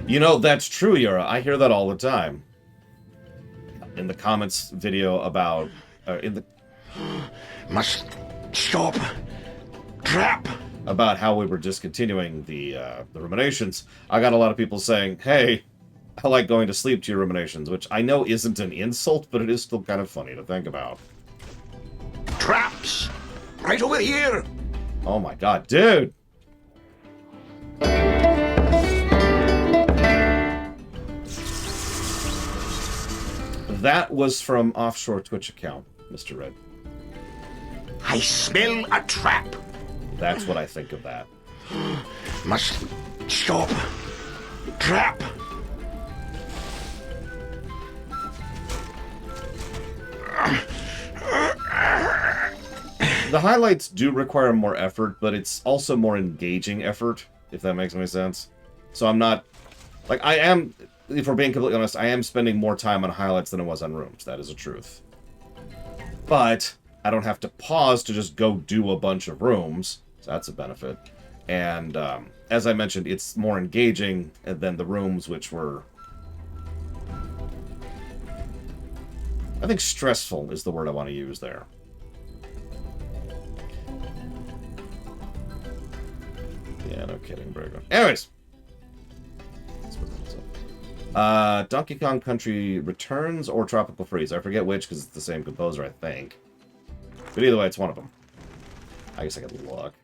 You know, that's true, Yura. I hear that all the time. In the comments video about... Must stop. Trap. About how we were discontinuing the ruminations, I got a lot of people saying, hey, I like going to sleep to your ruminations, which I know isn't an insult, but it is still kind of funny to think about. Traps! Right over here! Oh my god, dude! That was from offshore Twitch account, Mr. Red. I smell a trap! That's what I think of that. Must stop. Trap! The highlights do require more effort, but it's also more engaging effort, if that makes any sense. So I'm not... Like, I am, if we're being completely honest, I am spending more time on highlights than I was on rooms. That is a truth. But I don't have to pause to just go do a bunch of rooms. So that's a benefit. And as I mentioned, it's more engaging than the rooms, which were... I think stressful is the word I want to use there. Yeah, no kidding, very good. Anyways. Donkey Kong Country Returns or Tropical Freeze. I forget which because it's the same composer, I think. But either way, it's one of them. I guess I could look.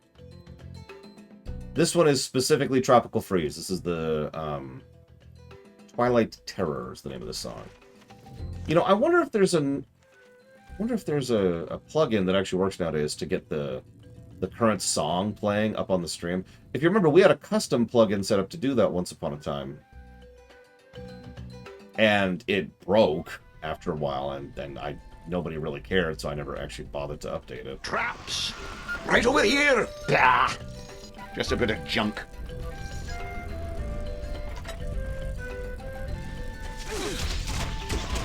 This one is specifically Tropical Freeze. This is the Twilight Terror is the name of this song. You know, I wonder if there's a plugin that actually works nowadays to get the current song playing up on the stream. If you remember, we had a custom plugin set up to do that once upon a time. And it broke after a while, and then nobody really cared, so I never actually bothered to update it. Traps! Right over here! Blah! Just a bit of junk.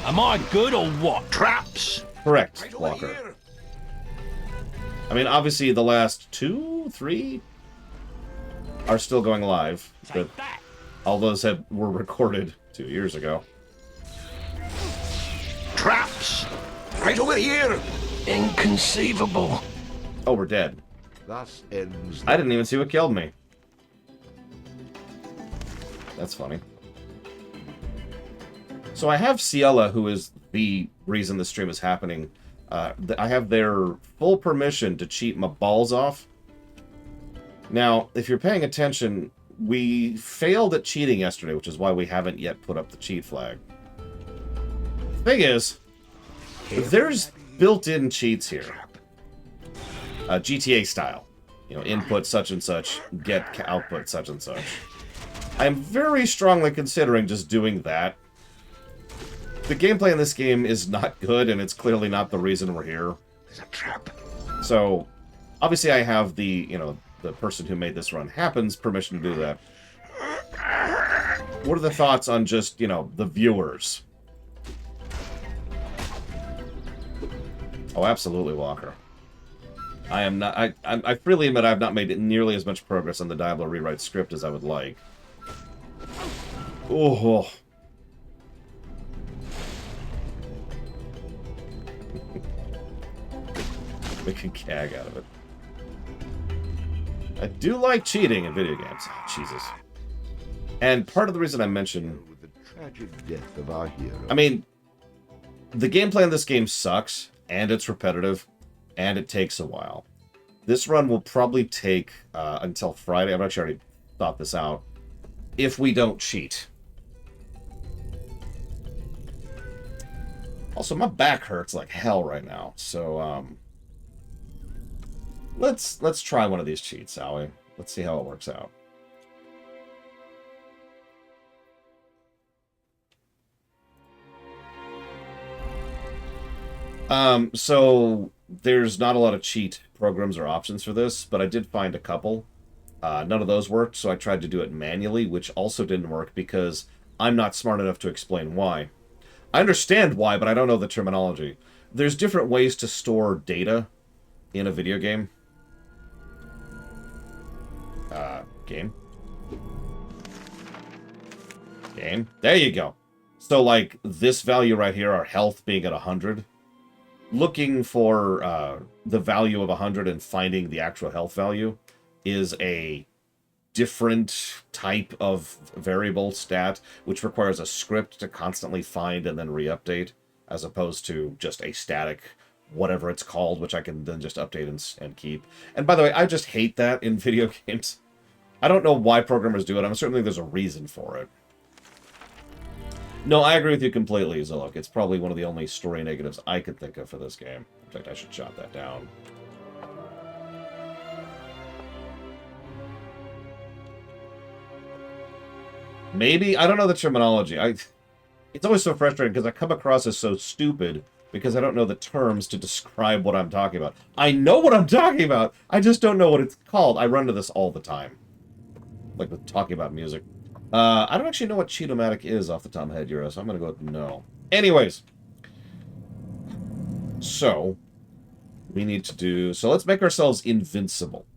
Am I good or what? Traps! Correct, Right Walker. here. I mean, obviously the last 2, 3 are still going live, but all those were recorded 2 years ago. Traps! Right over here! Inconceivable. Oh, we're dead. Thus ends. I didn't even see what killed me. That's funny. So I have Ciela, who is the reason the stream is happening. I have their full permission to cheat my balls off. Now, if you're paying attention, we failed at cheating yesterday, which is why we haven't yet put up the cheat flag. The thing is, there's built-in cheats here. GTA style. You know, input such and such, get output such and such. I'm very strongly considering just doing that. The gameplay in this game is not good, and it's clearly not the reason we're here. There's a trap. So, obviously I have the, you know, the person who made this run happens permission to do that. What are the thoughts on just, you know, the viewers? Oh, absolutely, Walker. I am not... I freely admit I have not made nearly as much progress on the Diablo rewrite script as I would like. Oh. Make a gag out of it. I do like cheating in video games. Oh, Jesus. And part of the reason I mention... With the tragic death of our hero. I mean, the gameplay in this game sucks, and it's repetitive, and it takes a while. This run will probably take until Friday. I've actually already thought this out. If we don't cheat. Also, my back hurts like hell right now, so let's try one of these cheats, shall we? Let's see how it works out. So there's not a lot of cheat programs or options for this, but I did find a couple. None of those worked, so I tried to do it manually, which also didn't work because I'm not smart enough to explain why. I understand why, but I don't know the terminology. There's different ways to store data in a video game. Game. There you go. So, like, this value right here, our health being at 100. Looking for the value of 100 and finding the actual health value is a different type of variable stat, which requires a script to constantly find and then re-update, as opposed to just a static whatever it's called, which I can then just update and keep. And by the way, I just hate that in video games. I don't know why programmers do it. I'm certainly there's a reason for it. No, I agree with you completely, Zilok. It's probably one of the only story negatives I could think of for this game. In fact, I should jot that down. Maybe? I don't know the terminology. It's always so frustrating because I come across as so stupid because I don't know the terms to describe what I'm talking about. I know what I'm talking about! I just don't know what it's called. I run into this all the time. Like with talking about music. I don't actually know what Cheatomatic is off the top of my head, Euro, so I'm going to go with no. Anyways. So, we need to do... So let's make ourselves invincible.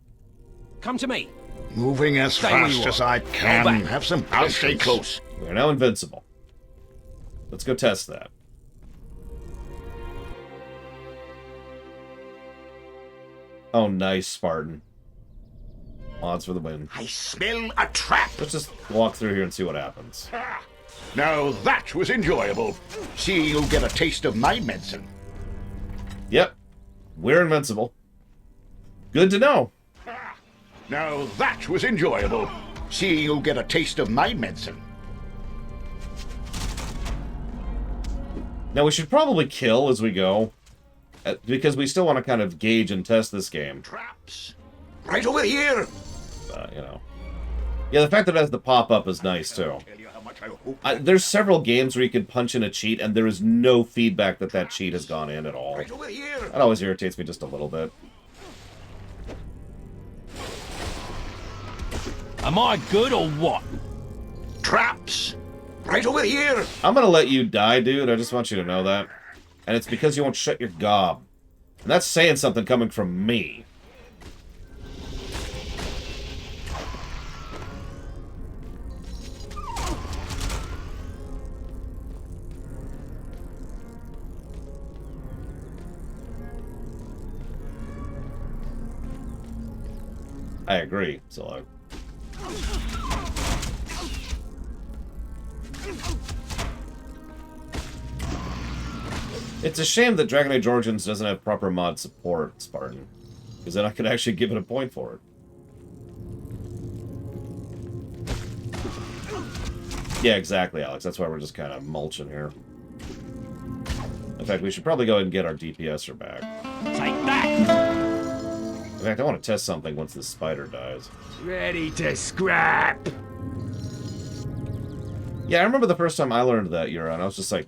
Come to me. Moving as fast as I can. Have some patience. I'll stay close. We're now invincible. Let's go test that. Oh, nice, Spartan. Odds for the win. I smell a trap. Let's just walk through here and see what happens. Now that was enjoyable. See you get a taste of my medicine. Yep. We're invincible. Good to know. Now that was enjoyable. See you get a taste of my medicine. Now we should probably kill as we go, because we still want to kind of gauge and test this game. Traps. Right over here. You know. Yeah, the fact that it has the pop-up is nice, too. There's several games where you can punch in a cheat, and there is no feedback that that cheat has gone in at all. Right over here. That always irritates me just a little bit. Am I good or what? Traps. Right over here. I'm gonna let you die, dude. I just want you to know that. And it's because you won't shut your gob. And that's saying something coming from me. I agree, Zillow. It's a shame that Dragon Age Origins doesn't have proper mod support, Spartan. Because then I could actually give it a point for it. Yeah, exactly, Alex. That's why we're just kind of mulching here. In fact, we should probably go ahead and get our DPSer back. Take that! In fact, I want to test something once this spider dies. Ready to scrap! Yeah, I remember the first time I learned that, Euro, and I was just like...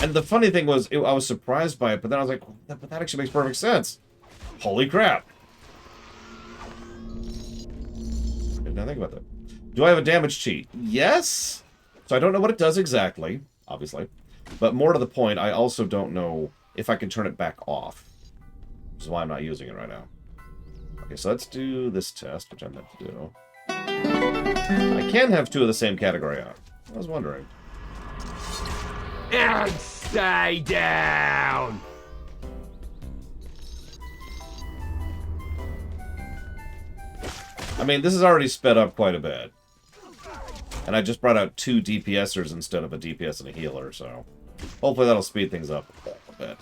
And the funny thing was, I was surprised by it, but then I was like, but that actually makes perfect sense. Holy crap. Did not think about that. Do I have a damage cheat? Yes! So I don't know what it does exactly, obviously. But more to the point, I also don't know if I can turn it back off. Which is why I'm not using it right now. Okay, so let's do this test, which I meant to do. I can have two of the same category on. I was wondering. And stay down! I mean, this is already sped up quite a bit. And I just brought out 2 DPSers instead of a DPS and a healer, so... Hopefully that'll speed things up a bit.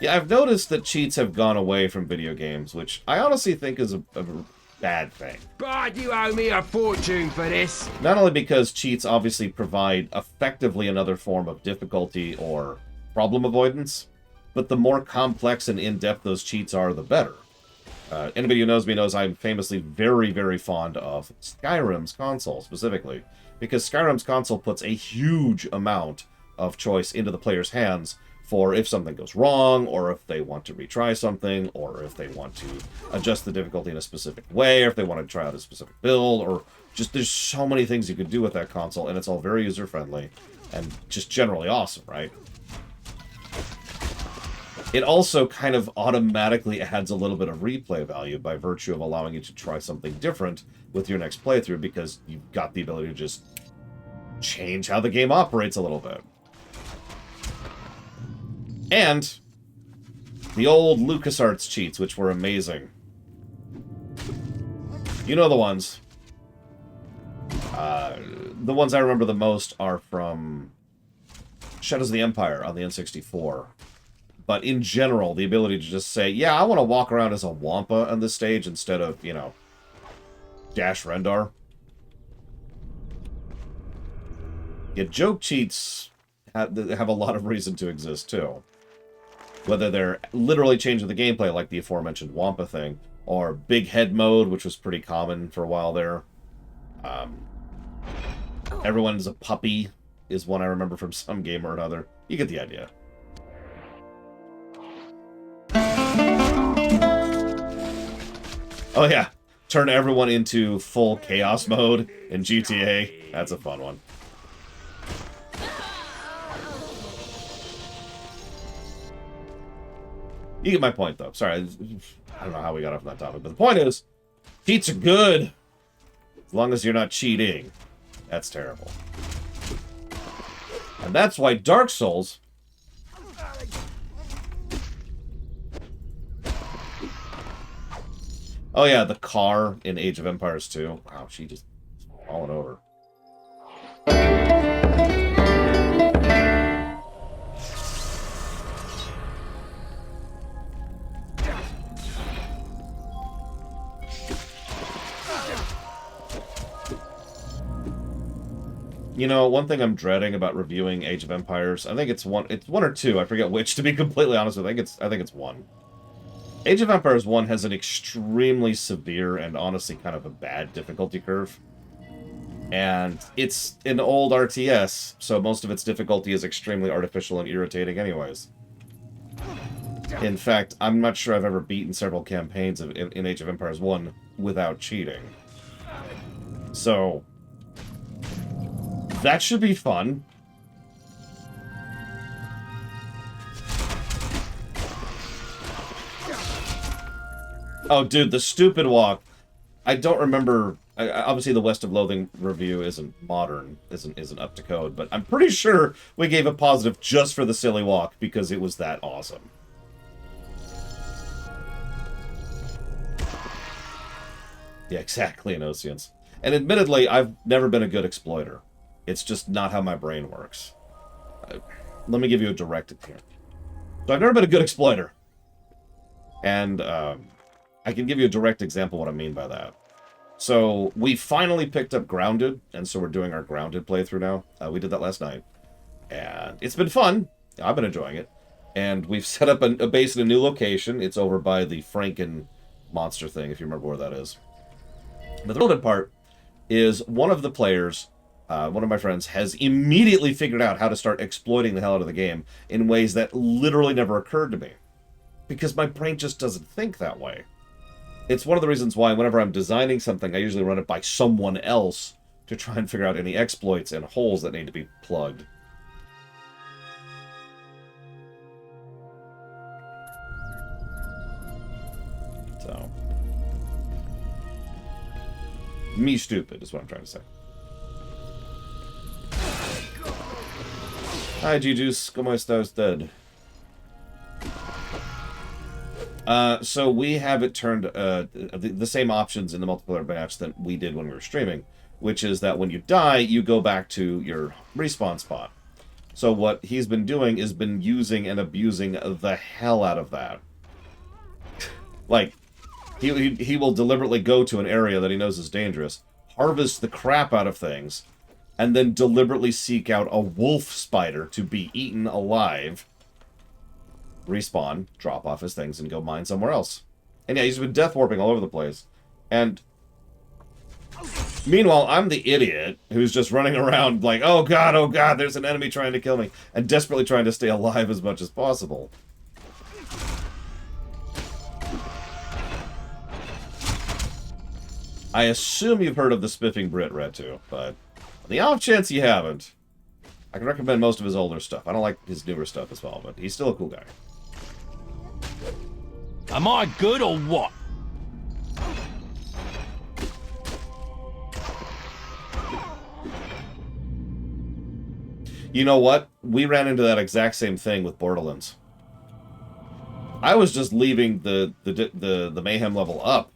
Yeah, I've noticed that cheats have gone away from video games, which I honestly think is a bad thing. But you owe me a fortune for this. Not only because cheats obviously provide effectively another form of difficulty or problem avoidance, but the more complex and in-depth those cheats are, the better. Anybody who knows me knows I'm famously very, very fond of Skyrim's console, specifically, because Skyrim's console puts a huge amount of choice into the player's hands for if something goes wrong, or if they want to retry something, or if they want to adjust the difficulty in a specific way, or if they want to try out a specific build, or just there's so many things you could do with that console, and it's all very user-friendly, and just generally awesome, right? It also kind of automatically adds a little bit of replay value by virtue of allowing you to try something different with your next playthrough, because you've got the ability to just change how the game operates a little bit. And the old LucasArts cheats, which were amazing. You know the ones. The ones I remember the most are from Shadows of the Empire on the N64. But in general, the ability to just say, yeah, I want to walk around as a Wampa on this stage instead of, you know, Dash Rendar. Yeah, joke cheats have a lot of reason to exist, too. Whether they're literally changing the gameplay, like the aforementioned Wampa thing, or big head mode, which was pretty common for a while there. Everyone's a puppy is one I remember from some game or another. You get the idea. Oh yeah, turn everyone into full chaos mode in GTA. That's a fun one. You get my point, though. Sorry, I don't know how we got off on that topic, but the point is, cheats are good, as long as you're not cheating. That's terrible. And that's why Dark Souls... Oh yeah, the car in Age of Empires 2. Wow, she just falling over. You know, one thing I'm dreading about reviewing Age of Empires, I think it's one or two, I forget which, to be completely honest with you. I think it's one. Age of Empires 1 has an extremely severe and honestly kind of a bad difficulty curve. And it's an old RTS, so most of its difficulty is extremely artificial and irritating anyways. In fact, I'm not sure I've ever beaten several campaigns in Age of Empires 1 without cheating. So that should be fun. Oh, dude, the stupid walk. I don't remember. Obviously, the West of Loathing review isn't modern, isn't up to code, but I'm pretty sure we gave a positive just for the silly walk because it was that awesome. Yeah, exactly, Inocians. And admittedly, I've never been a good exploiter. It's just not how my brain works. Let me give you a direct here. So I've never been a good exploiter. And I can give you a direct example of what I mean by that. So we finally picked up Grounded, and so we're doing our Grounded playthrough now. We did that last night. And it's been fun. I've been enjoying it. And we've set up a base in a new location. It's over by the Franken monster thing, if you remember where that is. But the relevant part is one of the players... one of my friends has immediately figured out how to start exploiting the hell out of the game in ways that literally never occurred to me. Because my brain just doesn't think that way. It's one of the reasons why whenever I'm designing something, I usually run it by someone else to try and figure out any exploits and holes that need to be plugged. So. Me stupid is what I'm trying to say. Hi, Jujus. ¿Cómo está usted? So we have it turned the same options in the multiplayer match that we did when we were streaming, which is that when you die, you go back to your respawn spot. So what he's been doing is been using and abusing the hell out of that. Like, he will deliberately go to an area that he knows is dangerous, harvest the crap out of things, and then deliberately seek out a wolf spider to be eaten alive, respawn, drop off his things, and go mine somewhere else. And yeah, he's been death warping all over the place. And meanwhile, I'm the idiot who's just running around like, oh god, there's an enemy trying to kill me, and desperately trying to stay alive as much as possible. I assume you've heard of the Spiffing Brit Retu, but on the off chance you haven't, I can recommend most of his older stuff. I don't like his newer stuff as well, but he's still a cool guy. Am I good or what? You know what? We ran into that exact same thing with Borderlands. I was just leaving the mayhem level up,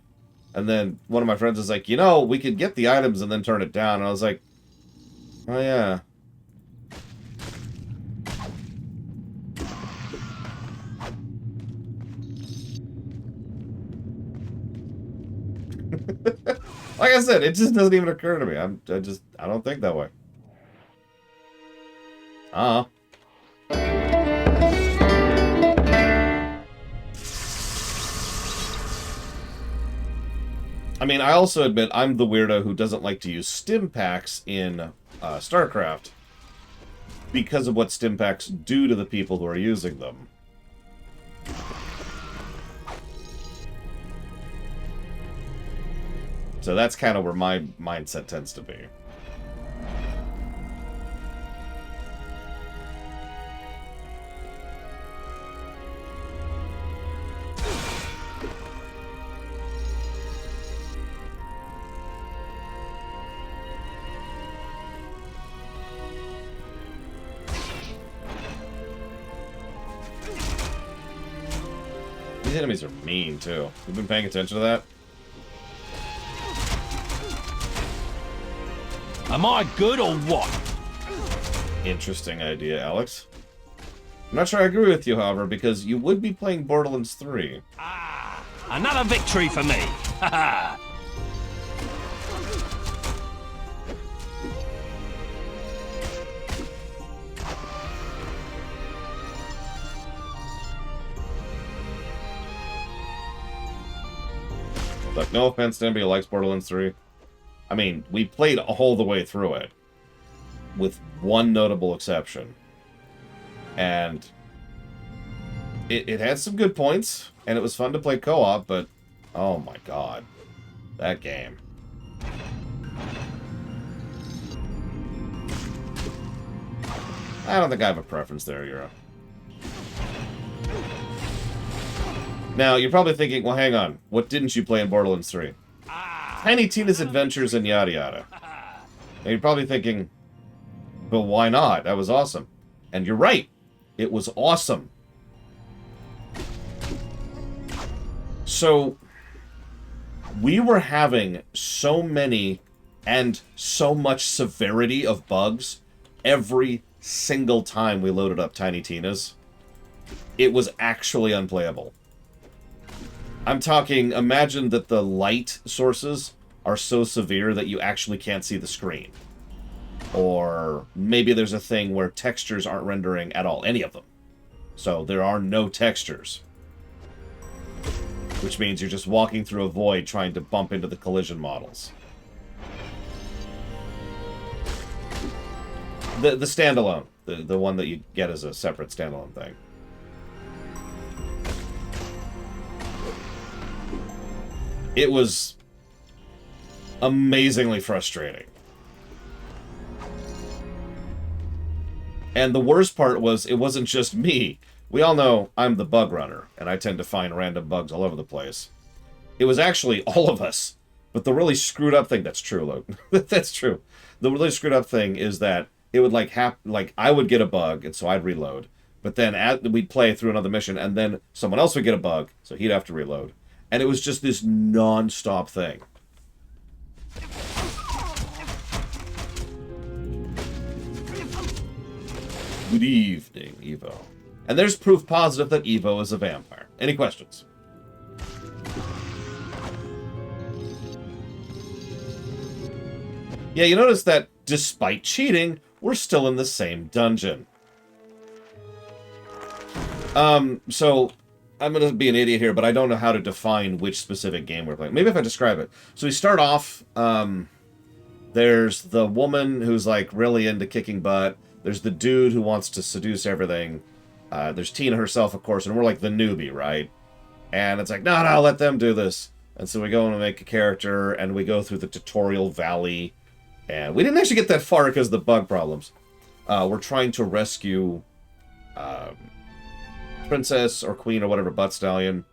and then one of my friends was like, you know, we could get the items and then turn it down. And I was like, oh yeah. Like I said, it just doesn't even occur to me. I don't think that way. I mean, I also admit I'm the weirdo who doesn't like to use stim packs in StarCraft because of what stim packs do to the people who are using them. So that's kind of where my mindset tends to be. These enemies are mean, too. You've been paying attention to that? Am I good or what? Interesting idea, Alex. I'm not sure I agree with you, however, because you would be playing Borderlands 3. Another victory for me! Haha! Look, no offense to anybody who likes Borderlands 3. I mean, we played all the way through it, with one notable exception. And it had some good points, and it was fun to play co-op, but oh my god, that game. I don't think I have a preference there, Euro. Now, you're probably thinking, well, hang on, what didn't you play in Borderlands 3? Tiny Tina's Adventures and yada yada. And you're probably thinking, but why not? That was awesome. And you're right. It was awesome. So, we were having so many and so much severity of bugs every single time we loaded up Tiny Tina's. It was actually unplayable. I'm talking, imagine that the light sources are so severe that you actually can't see the screen. Or maybe there's a thing where textures aren't rendering at all, any of them. So there are no textures. Which means you're just walking through a void trying to bump into the collision models. The standalone. The one that you get as a separate standalone thing. It was amazingly frustrating. And the worst part was, it wasn't just me. We all know I'm the bug runner, and I tend to find random bugs all over the place. It was actually all of us. But the really screwed up thing, that's true, Luke. That's true. The really screwed up thing is that it would like I would get a bug, and so I'd reload. But then we'd play through another mission, and then someone else would get a bug, so he'd have to reload. And it was just this non-stop thing. Good evening, Evo. And there's proof positive that Evo is a vampire. Any questions? Yeah, you notice that despite cheating, we're still in the same dungeon. So I'm going to be an idiot here, but I don't know how to define which specific game we're playing. Maybe if I describe it. So we start off, there's the woman who's like really into kicking butt. There's the dude who wants to seduce everything. There's Tina herself, of course, and we're like the newbie, right? And it's like, no, let them do this. And so we go and make a character, and we go through the tutorial valley. And we didn't actually get that far because of the bug problems. We're trying to rescue princess or queen or whatever, butt stallion,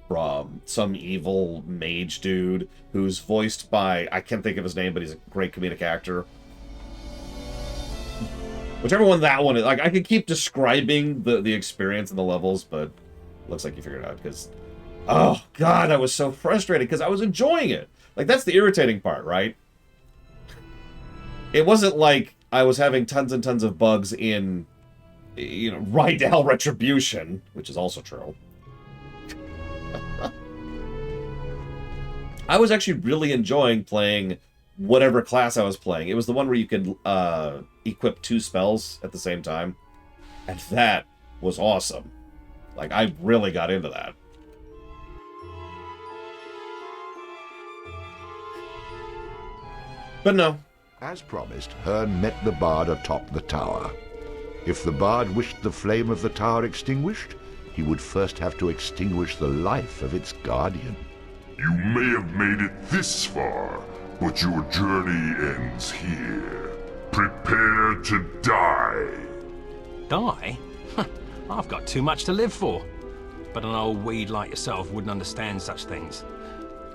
from some evil mage dude who's voiced by, I can't think of his name, but he's a great comedic actor. Whichever one that one is, like, I could keep describing the experience and the levels, but looks like you figured it out, because, oh god, I was so frustrated, because I was enjoying it. Like, that's the irritating part, right? It wasn't like I was having tons and tons of bugs in, you know, Rydell Retribution, which is also true. I was actually really enjoying playing whatever class I was playing. It was the one where you could equip 2 spells at the same time. And that was awesome. Like, I really got into that. But no. As promised, Hearn met the bard atop the tower. If the bard wished the flame of the tower extinguished, he would first have to extinguish the life of its guardian. You may have made it this far, but your journey ends here. Prepare to die. Die? I've got too much to live for. But an old weed like yourself wouldn't understand such things.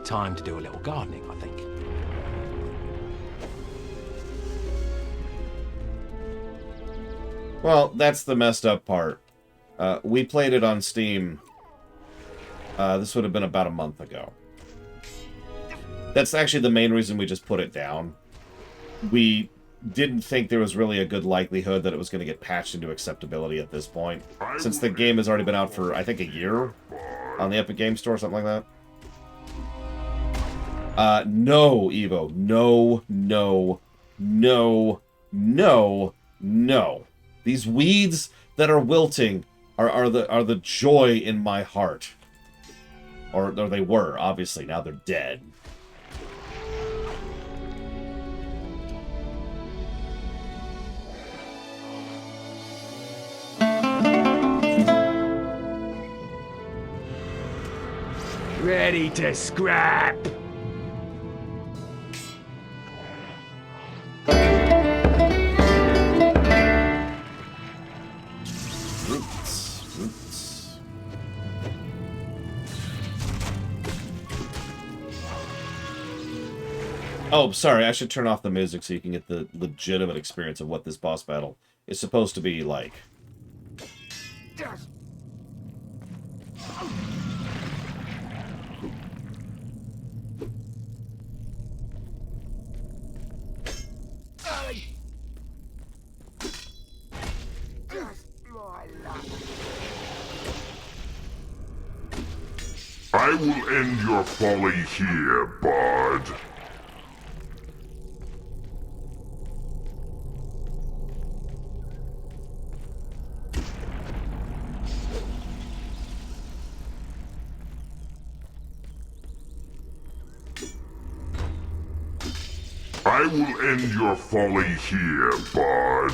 Time to do a little gardening, I think. Well, that's the messed up part. We played it on Steam. This would have been about a month ago. That's actually the main reason we just put it down. we didn't think there was really a good likelihood that it was going to get patched into acceptability at this point, since the game has already been out for, I think, a year on the Epic Game Store, something like that. No, Evo. No, no, no, no, no. These weeds that are wilting are the joy in my heart. Or they were, obviously. Now they're dead. Ready to scrap! Roots. Oh, sorry, I should turn off the music so you can get the legitimate experience of what this boss battle is supposed to be like. I will end your folly here, bard. I will end your folly here, bard.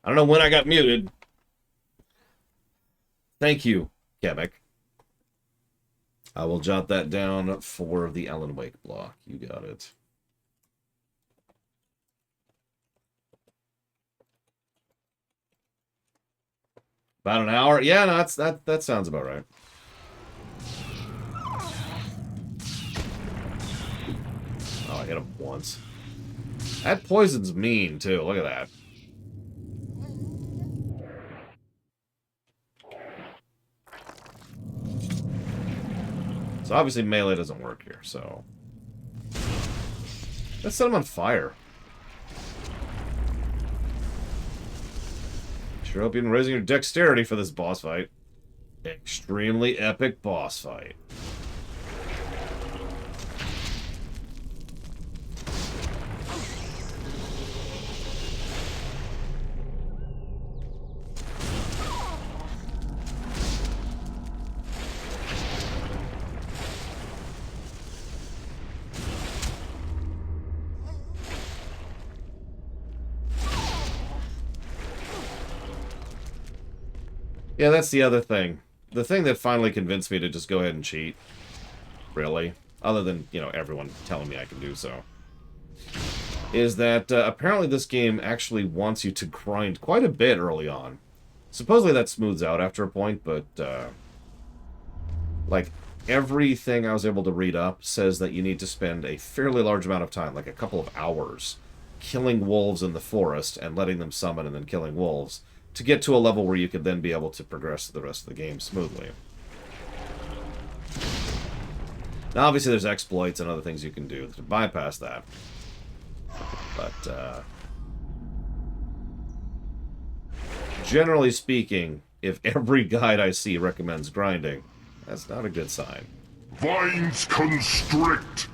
I don't know when I got muted. Thank you, Comedic. I will jot that down for the Alan Wake block. You got it. About an hour? Yeah, no, that sounds about right. Oh, I hit him once. That poison's mean, too. Look at that. So obviously melee doesn't work here, so... Let's set him on fire. Sure hope you've been raising your dexterity for this boss fight. Extremely epic boss fight. Yeah, that's the other thing. The thing that finally convinced me to just go ahead and cheat, really, other than, you know, everyone telling me I can do so, is that apparently this game actually wants you to grind quite a bit early on. Supposedly that smooths out after a point, but, like, everything I was able to read up says that you need to spend a fairly large amount of time, like a couple of hours, killing wolves in the forest and letting them summon and then killing wolves, to get to a level where you could then be able to progress the rest of the game smoothly. Now, obviously, there's exploits and other things you can do to bypass that. But, generally speaking, if every guide I see recommends grinding, that's not a good sign. Vines constrict!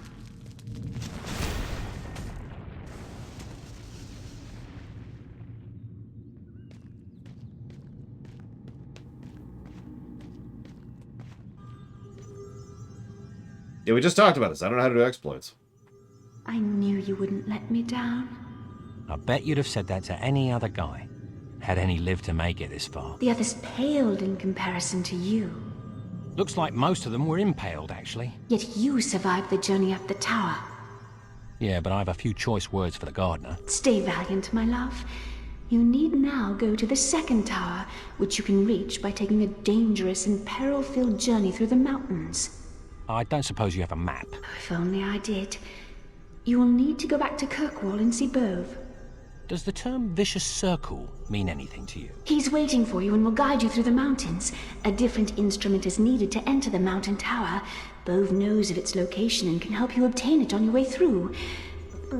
Yeah, we just talked about this. I don't know how to do exploits. I knew you wouldn't let me down. I bet you'd have said that to any other guy, had any lived to make it this far. The others paled in comparison to you. Looks like most of them were impaled, actually. Yet you survived the journey up the tower. Yeah, but I have a few choice words for the gardener. Stay valiant, my love. You need now go to the second tower, which you can reach by taking a dangerous and peril-filled journey through the mountains. I don't suppose you have a map. If only I did. You will need to go back to Kirkwall and see Bove. Does the term vicious circle mean anything to you? He's waiting for you and will guide you through the mountains. A different instrument is needed to enter the mountain tower. Bove knows of its location and can help you obtain it on your way through.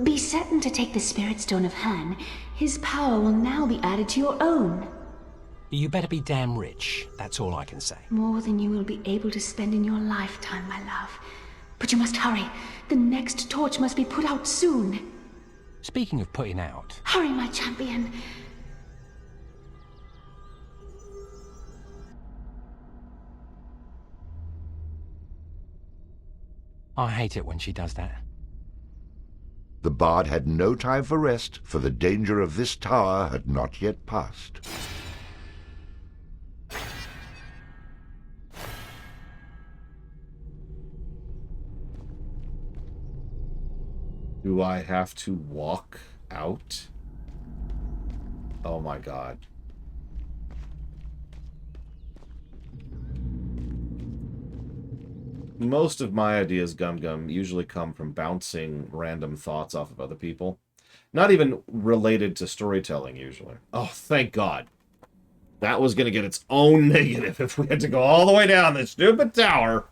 Be certain to take the Spirit Stone of Han. His power will now be added to your own. You better be damn rich. That's all I can say. More than you will be able to spend in your lifetime, my love. But you must hurry. The next torch must be put out soon. Speaking of putting out... Hurry, my champion. I hate it when she does that. The bard had no time for rest, for the danger of this tower had not yet passed. Do I have to walk out? Oh my god. Most of my ideas, Gum usually come from bouncing random thoughts off of other people. Not even related to storytelling, usually. Oh, thank God. That was going to get its own negative if we had to go all the way down this stupid tower.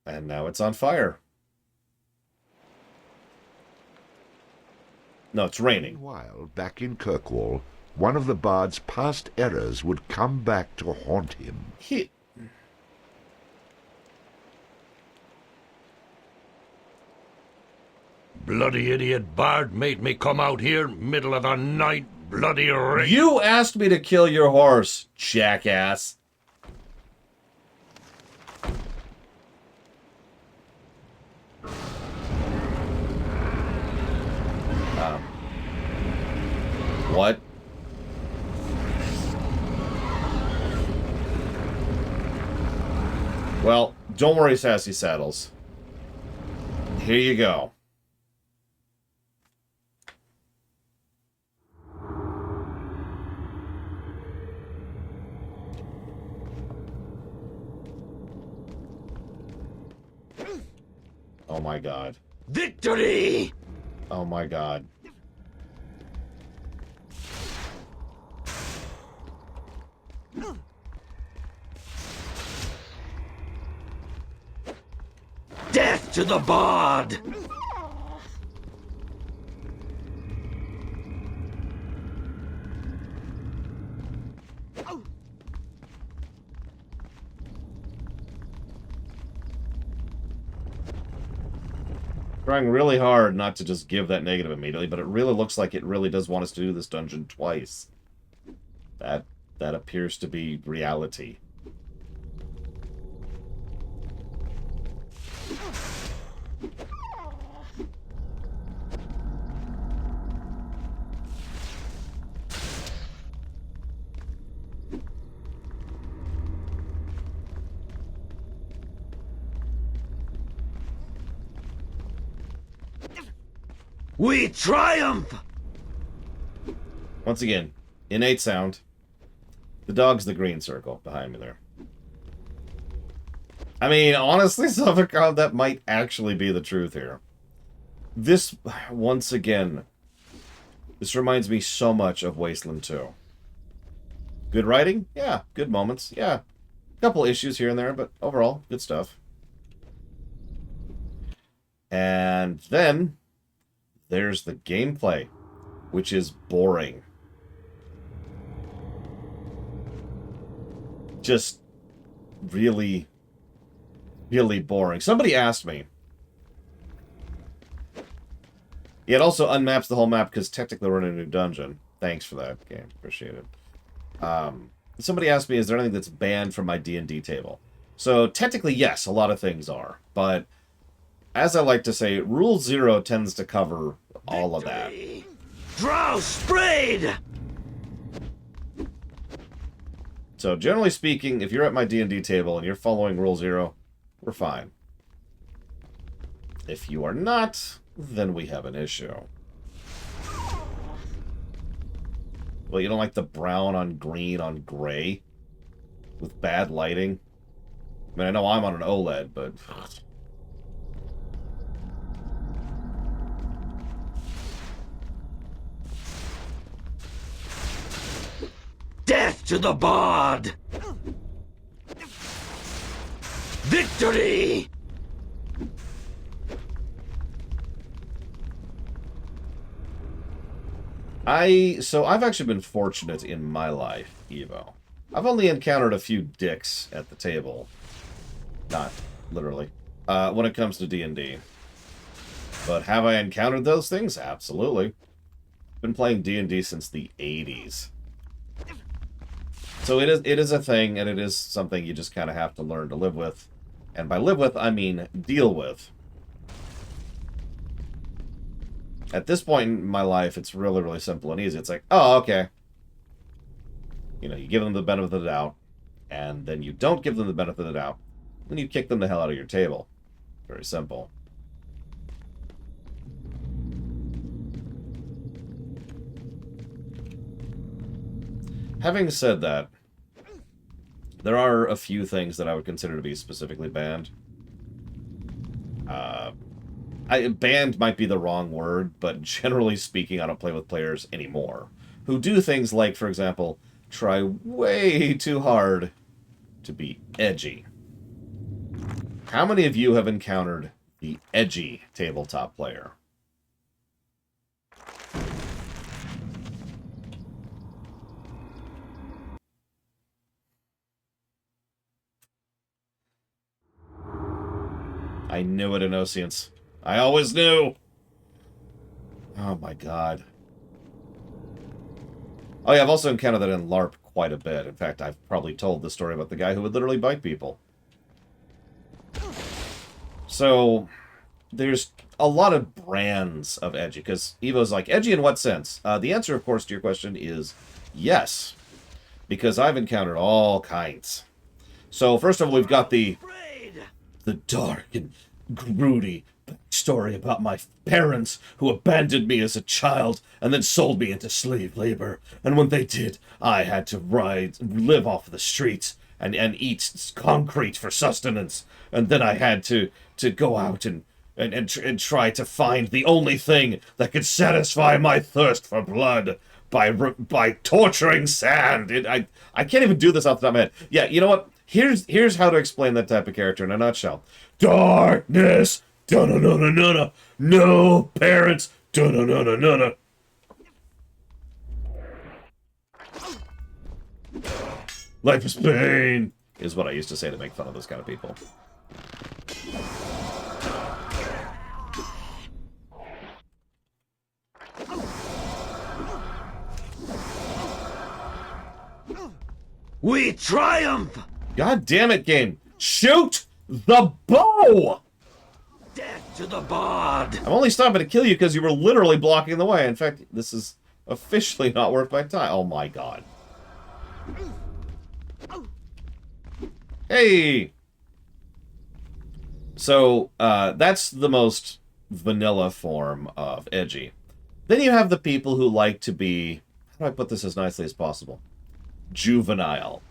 And now it's on fire. No, it's raining. Meanwhile, back in Kirkwall, one of the bard's past errors would come back to haunt him. Bloody idiot bard made me come out here, middle of the night, bloody rain. You asked me to kill your horse, jackass. What? Well, don't worry, Sassy Saddles. Here you go. Oh my god. Victory! Oh my god. Death to the bard! Trying really hard not to just give that negative immediately, but it really looks like it really does want us to do this dungeon twice. That appears to be reality. We triumph! Once again, innate sound. The dog's the green circle behind me there. I mean, honestly, Suffolk, that might actually be the truth here. This, once again, this reminds me so much of Wasteland 2. Good writing? Yeah. Good moments? Yeah. A couple issues here and there, but overall, good stuff. And then there's the gameplay, which is boring. Just really, really boring. Somebody asked me Yeah, it also unmaps the whole map because technically we're in a new dungeon. Thanks for that, game. Appreciate it. Somebody asked me, is there anything that's banned from my D&D table? So technically, yes, a lot of things are. But as I like to say, Rule 0 tends to cover all of that. Drow sprayed! So generally speaking, if you're at my D&D table and you're following Rule 0, we're fine. If you are not, then we have an issue. Well, you don't like the brown on green on gray? With bad lighting? I mean, I know I'm on an OLED, but... Death to the bard! Victory! So I've actually been fortunate in my life, Evo. I've only encountered a few dicks at the table. Not literally. When it comes to D&D. But have I encountered those things? Absolutely. Been playing D&D since the 80s. So it is a thing, and it is something you just kind of have to learn to live with. And by live with, I mean deal with. At this point in my life, it's really, really simple and easy. It's like, oh, okay. You know, you give them the benefit of the doubt, and then you don't give them the benefit of the doubt, then you kick them the hell out of your table. Very simple. Having said that, there are a few things that I would consider to be specifically banned. Banned might be the wrong word, but generally speaking, I don't play with players anymore who do things like, for example, try way too hard to be edgy. How many of you have encountered the edgy tabletop player? I knew it, Innocence. I always knew! Oh my god. Oh yeah, I've also encountered that in LARP quite a bit. In fact, I've probably told the story about the guy who would literally bite people. So, there's a lot of brands of edgy, because Evo's like, edgy in what sense? The answer, of course, to your question is yes. Because I've encountered all kinds. So, first of all, we've got the dark and broody story about my parents who abandoned me as a child and then sold me into slave labor. And when they did, I had to live off the streets and eat concrete for sustenance. And then I had to go out and try to find the only thing that could satisfy my thirst for blood by torturing sand. I can't even do this off the top of my head. Yeah, you know what? Here's how to explain that type of character in a nutshell. Darkness! Da-na-na-na-na-na! No parents! Da-na-na-na-na-na! Life is pain! Is what I used to say to make fun of those kind of people. We triumph! God damn it, game! Shoot the bow! Death to the bard! I'm only stopping to kill you because you were literally blocking the way. In fact, this is officially not worth my time. Oh my god. Hey! So, that's the most vanilla form of edgy. Then you have the people who like to be, how do I put this as nicely as possible? Juvenile.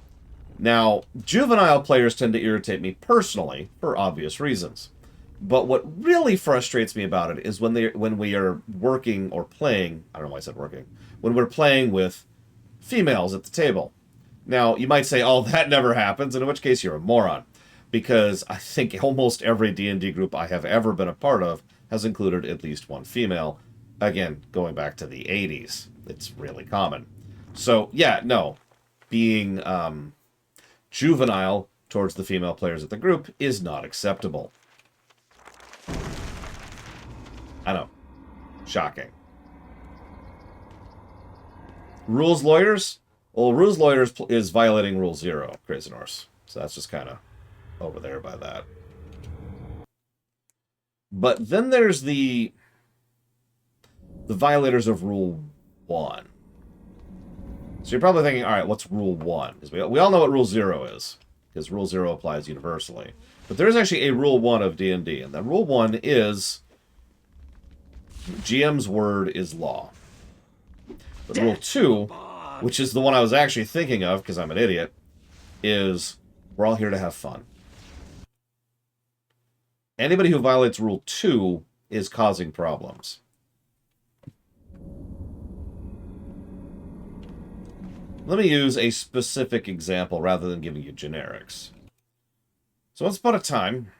Now, juvenile players tend to irritate me personally, for obvious reasons. But what really frustrates me about it is when we are working or playing, I don't know why I said working, when we're playing with females at the table. Now, you might say, oh, that never happens, and in which case you're a moron. Because I think almost every D&D group I have ever been a part of has included at least one female. Again, going back to the 80s, it's really common. So, yeah, no. Being juvenile towards the female players of the group is not acceptable. I know. Shocking. Rules lawyers? Well, rules lawyers is violating Rule 0, Crazy Norse. So that's just kind of over there by that. But then there's the violators of Rule 1. So you're probably thinking, all right, what's Rule 1? Because we all know what Rule 0 is, because Rule 0 applies universally. But there is actually a Rule 1 of D&D, and that Rule 1 is GM's word is law. But Rule 2, which is the one I was actually thinking of, because I'm an idiot, is we're all here to have fun. Anybody who violates Rule 2 is causing problems. Let me use a specific example rather than giving you generics. So once upon a time,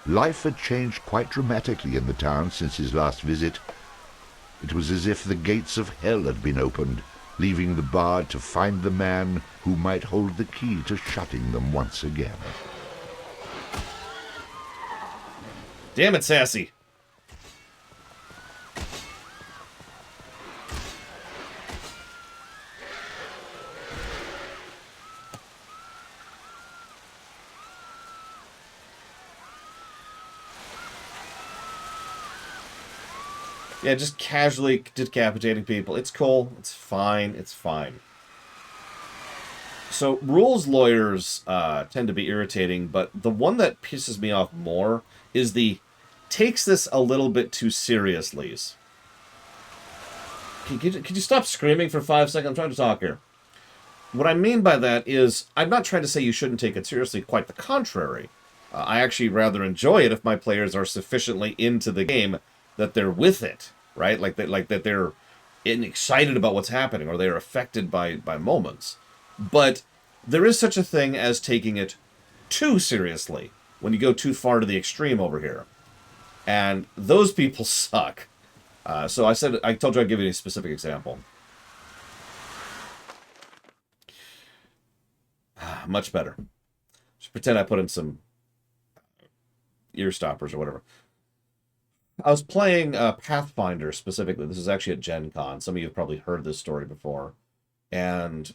Life had changed quite dramatically in the town since his last visit. It was as if the gates of hell had been opened, leaving the bard to find the man who might hold the key to shutting them once again. Damn it, Sassy. Yeah, just casually decapitating people. It's cool. It's fine. It's fine. So, rules lawyers tend to be irritating, but the one that pisses me off more is the takes this a little bit too seriously. Could you stop screaming for 5 seconds? I'm trying to talk here. What I mean by that is, I'm not trying to say you shouldn't take it seriously, quite the contrary. I actually rather enjoy it if my players are sufficiently into the game that they're with it, right? Like that they're excited about what's happening, or they're affected by moments. But there is such a thing as taking it too seriously, when you go too far to the extreme over here. And those people suck. So I told you I'd give you a specific example. Much better. Just pretend I put in some ear stoppers or whatever. I was playing Pathfinder specifically. This is actually at Gen Con. Some of you have probably heard this story before. And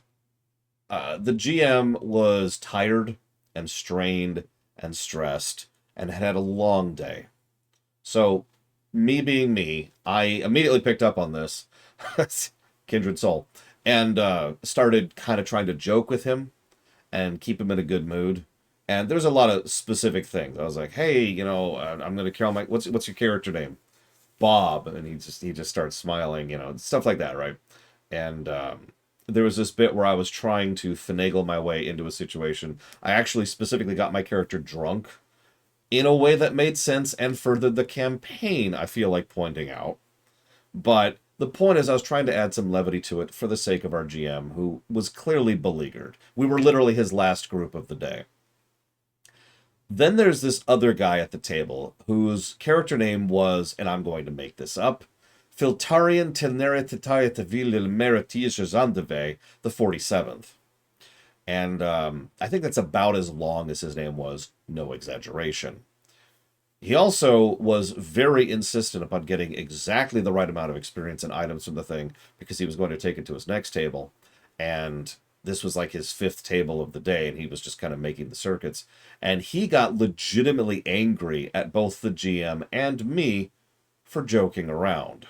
the GM was tired and strained and stressed and had a long day. So, me being me, I immediately picked up on this, kindred soul, and started kind of trying to joke with him and keep him in a good mood. And there's a lot of specific things. I was like, hey, you know, I'm going to kill my... What's your character name? Bob. And he just starts smiling, you know, stuff like that, right? And there was this bit where I was trying to finagle my way into a situation. I actually specifically got my character drunk in a way that made sense and furthered the campaign, I feel like pointing out. But the point is I was trying to add some levity to it for the sake of our GM, who was clearly beleaguered. We were literally his last group of the day. Then there's this other guy at the table whose character name was, and I'm going to make this up, Filtarian Teneretitayatavil Meritish Zandave, the 47th. And I think that's about as long as his name was, no exaggeration. He also was very insistent upon getting exactly the right amount of experience and items from the thing, because he was going to take it to his next table. And this was like his 5th table of the day, and he was just kind of making the circuits. And he got legitimately angry at both the GM and me for joking around.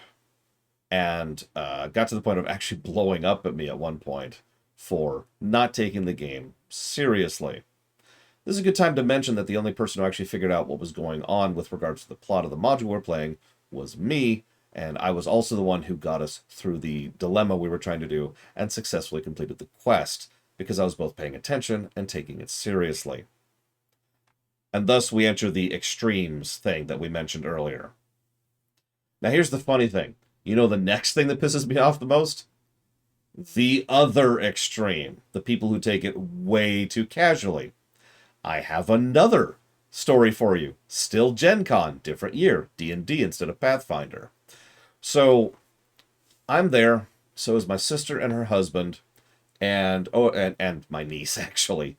And got to the point of actually blowing up at me at one point for not taking the game seriously. This is a good time to mention that the only person who actually figured out what was going on with regards to the plot of the module we're playing was me, and I was also the one who got us through the dilemma we were trying to do and successfully completed the quest, because I was both paying attention and taking it seriously. And thus we enter the extremes thing that we mentioned earlier. Now here's the funny thing. You know the next thing that pisses me off the most? The other extreme. The people who take it way too casually. I have another story for you. Still Gen Con, different year. D&D instead of Pathfinder. So, I'm there. So is my sister and her husband. And my niece, actually.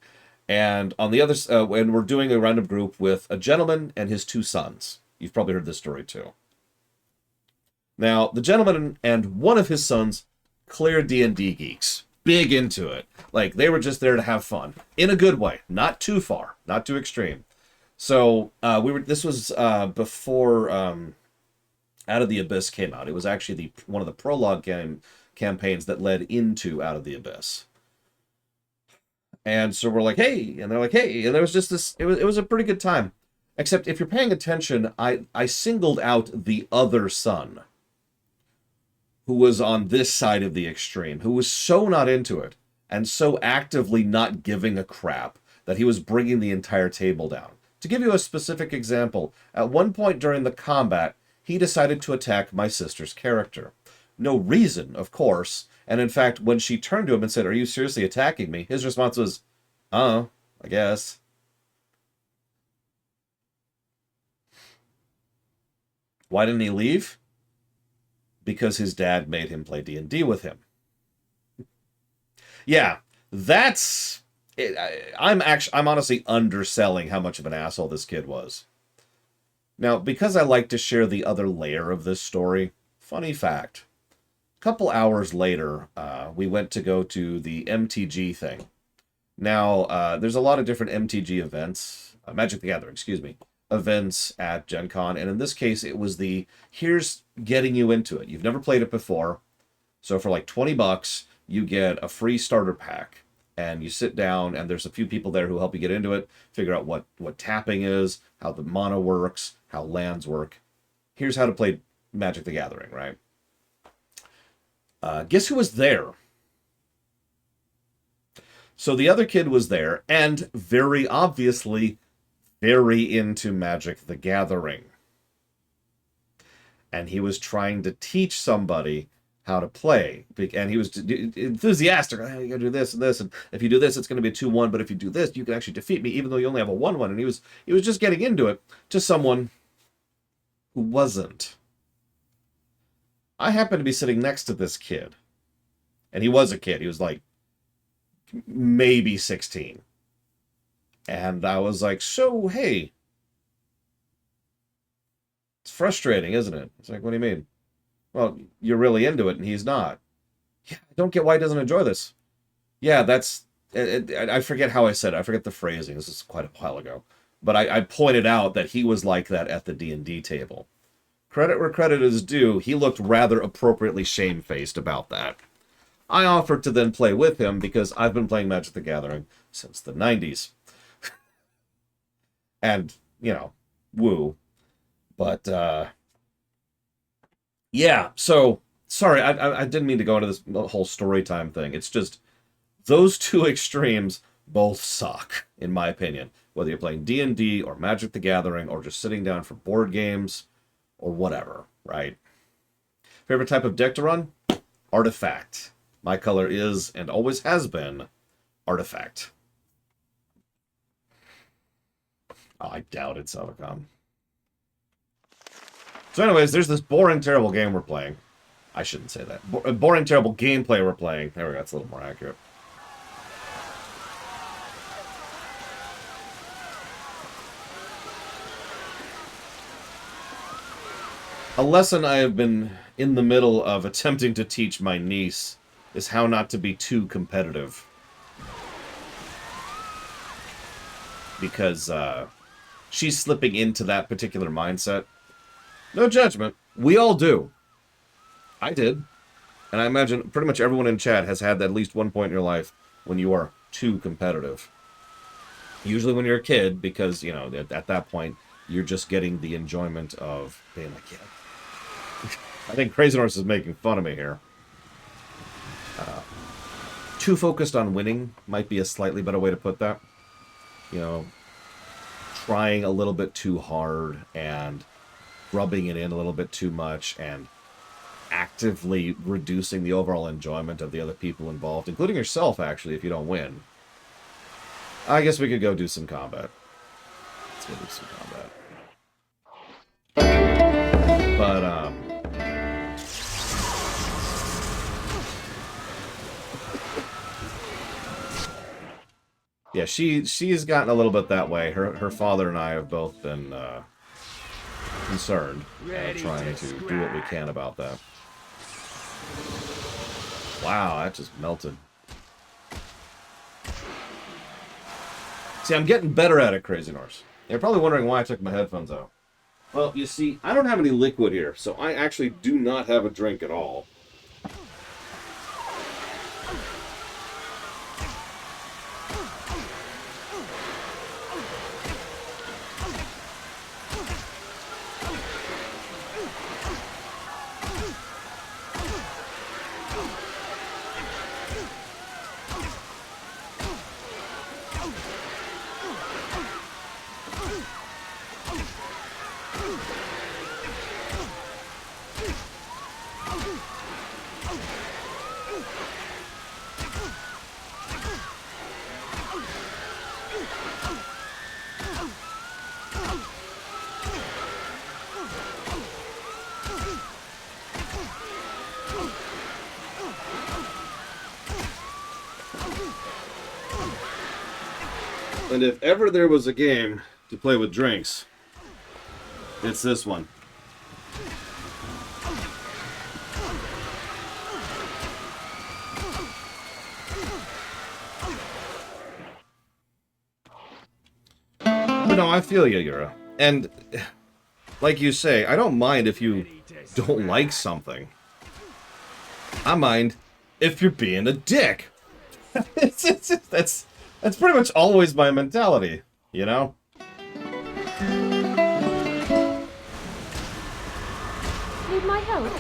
And on the other, and we're doing a random group with a gentleman and his 2 sons. You've probably heard this story too. Now, the gentleman and one of his sons, clear D&D geeks, big into it. Like, they were just there to have fun in a good way, not too far, not too extreme. So this was before Out of the Abyss came out. It was actually one of the prologue campaigns that led into Out of the Abyss. And so we're like, hey, and they're like, hey, and there was just this. It was a pretty good time, except if you're paying attention, I singled out the other son, who was on this side of the extreme, who was so not into it and so actively not giving a crap that he was bringing the entire table down. To give you a specific example, at one point during the combat, he decided to attack my sister's character. No reason, of course, and in fact, when she turned to him and said, "Are you seriously attacking me?" his response was, I guess. Why didn't he leave? Because his dad made him play D&D with him. Yeah, that's... I'm honestly underselling how much of an asshole this kid was. Now, because I like to share the other layer of this story, funny fact. A couple hours later, we went to go to the MTG thing. Now, there's a lot of different MTG events, Magic the Gathering, excuse me, events at Gen Con, and in this case, it was here's getting you into it. You've never played it before, so for like $20, you get a free starter pack. And you sit down, and there's a few people there who help you get into it, figure out what tapping is, how the mana works, how lands work. Here's how to play Magic the Gathering, right? Guess who was there? So the other kid was there, and very obviously very into Magic the Gathering. And he was trying to teach somebody how to play, and he was enthusiastic. Oh, you gotta do this and this, and if you do this, it's going to be a 2-1. But if you do this, you can actually defeat me, even though you only have a 1-1. And he was just getting into it to someone who wasn't. I happened to be sitting next to this kid, and he was a kid. He was like maybe 16, and I was like, "So hey, it's frustrating, isn't it?" It's like, "What do you mean?" "Well, you're really into it, and he's not." "Yeah, I don't get why he doesn't enjoy this." "Yeah, that's..." I forget how I said it. I forget the phrasing. This is quite a while ago. But I pointed out that he was like that at the D&D table. Credit where credit is due, he looked rather appropriately shamefaced about that. I offered to then play with him because I've been playing Magic the Gathering since the 90s. And, woo. But, yeah, so, sorry, I didn't mean to go into this whole story time thing. It's just, those two extremes both suck, in my opinion. Whether you're playing D&D or Magic the Gathering or just sitting down for board games or whatever, right? Favorite type of deck to run? Artifact. My color is, and always has been, Artifact. Oh, I doubted Savacom. So anyways, there's this boring, terrible game we're playing. I shouldn't say that. Boring, terrible gameplay we're playing. There we go, that's a little more accurate. A lesson I have been in the middle of attempting to teach my niece is how not to be too competitive. Because she's slipping into that particular mindset. No judgment. We all do. I did. And I imagine pretty much everyone in chat has had at least one point in your life when you are too competitive. Usually when you're a kid, because, at that point, you're just getting the enjoyment of being like, yeah. I think Crazy Horse is making fun of me here. Too focused on winning might be a slightly better way to put that. Trying a little bit too hard and rubbing it in a little bit too much and actively reducing the overall enjoyment of the other people involved, including yourself, actually, if you don't win. I guess we could go do some combat. Let's go do some combat. But, Yeah, she's gotten a little bit that way. Her father and I have both been concerned and trying to do what we can about that. Wow, that just melted. See, I'm getting better at it, Crazy Norse. You're probably wondering why I took my headphones out. Well, you see, I don't have any liquid here, so I actually do not have a drink at all. And if ever there was a game to play with drinks, it's this one. But no, I feel you, Yura. And like you say, I don't mind if you don't like something. I mind if you're being a dick. That's pretty much always my mentality, you know? Need my help?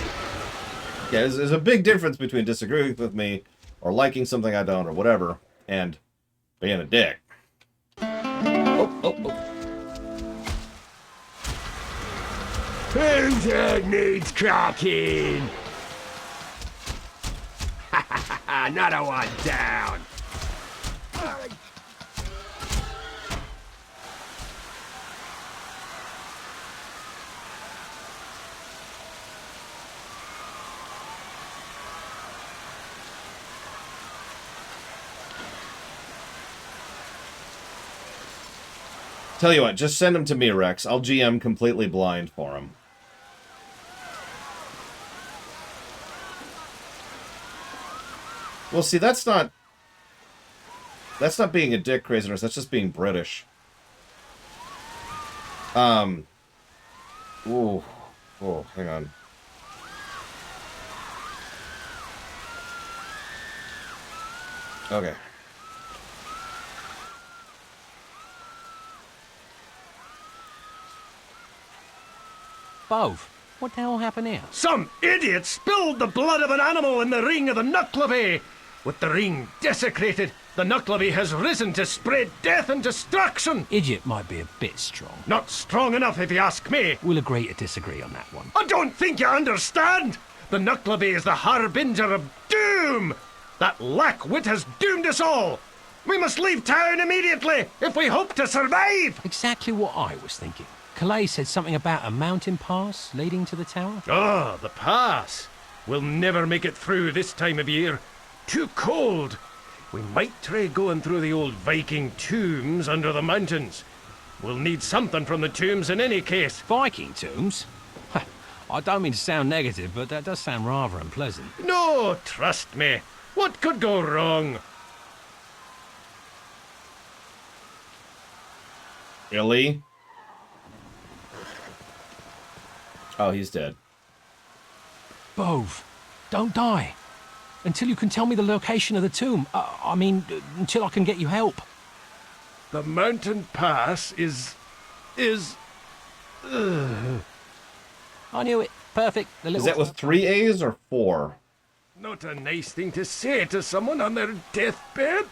Yeah, there's a big difference between disagreeing with me, or liking something I don't, or whatever, and being a dick. Oh. Whose head needs cracking? Another one down. Tell you what, just send him to me, Rex. I'll GM completely blind for him. Well, see, that's not being a dick, Crazy Norse. That's just being British. Ooh, hang on. Okay. Bove, what the hell happened here? Some idiot spilled the blood of an animal in the ring of the Nuckleby. With the ring desecrated, the Nuckleby has risen to spread death and destruction. Idiot might be a bit strong. Not strong enough, if you ask me. We'll agree to disagree on that one. I don't think you understand. The Nuckleby is the harbinger of doom. That lack-wit has doomed us all. We must leave town immediately if we hope to survive. Exactly what I was thinking. Calais said something about a mountain pass leading to the tower. Ah, the pass. We'll never make it through this time of year. Too cold. We might try going through the old Viking tombs under the mountains. We'll need something from the tombs in any case. Viking tombs? I don't mean to sound negative, but that does sound rather unpleasant. No, trust me. What could go wrong? Illy? Oh, he's dead. Bove, don't die. Until you can tell me the location of the tomb. I mean, until I can get you help. The mountain pass is... I knew it. Perfect. Is that with 3 A's or 4? Not a nice thing to say to someone on their deathbed.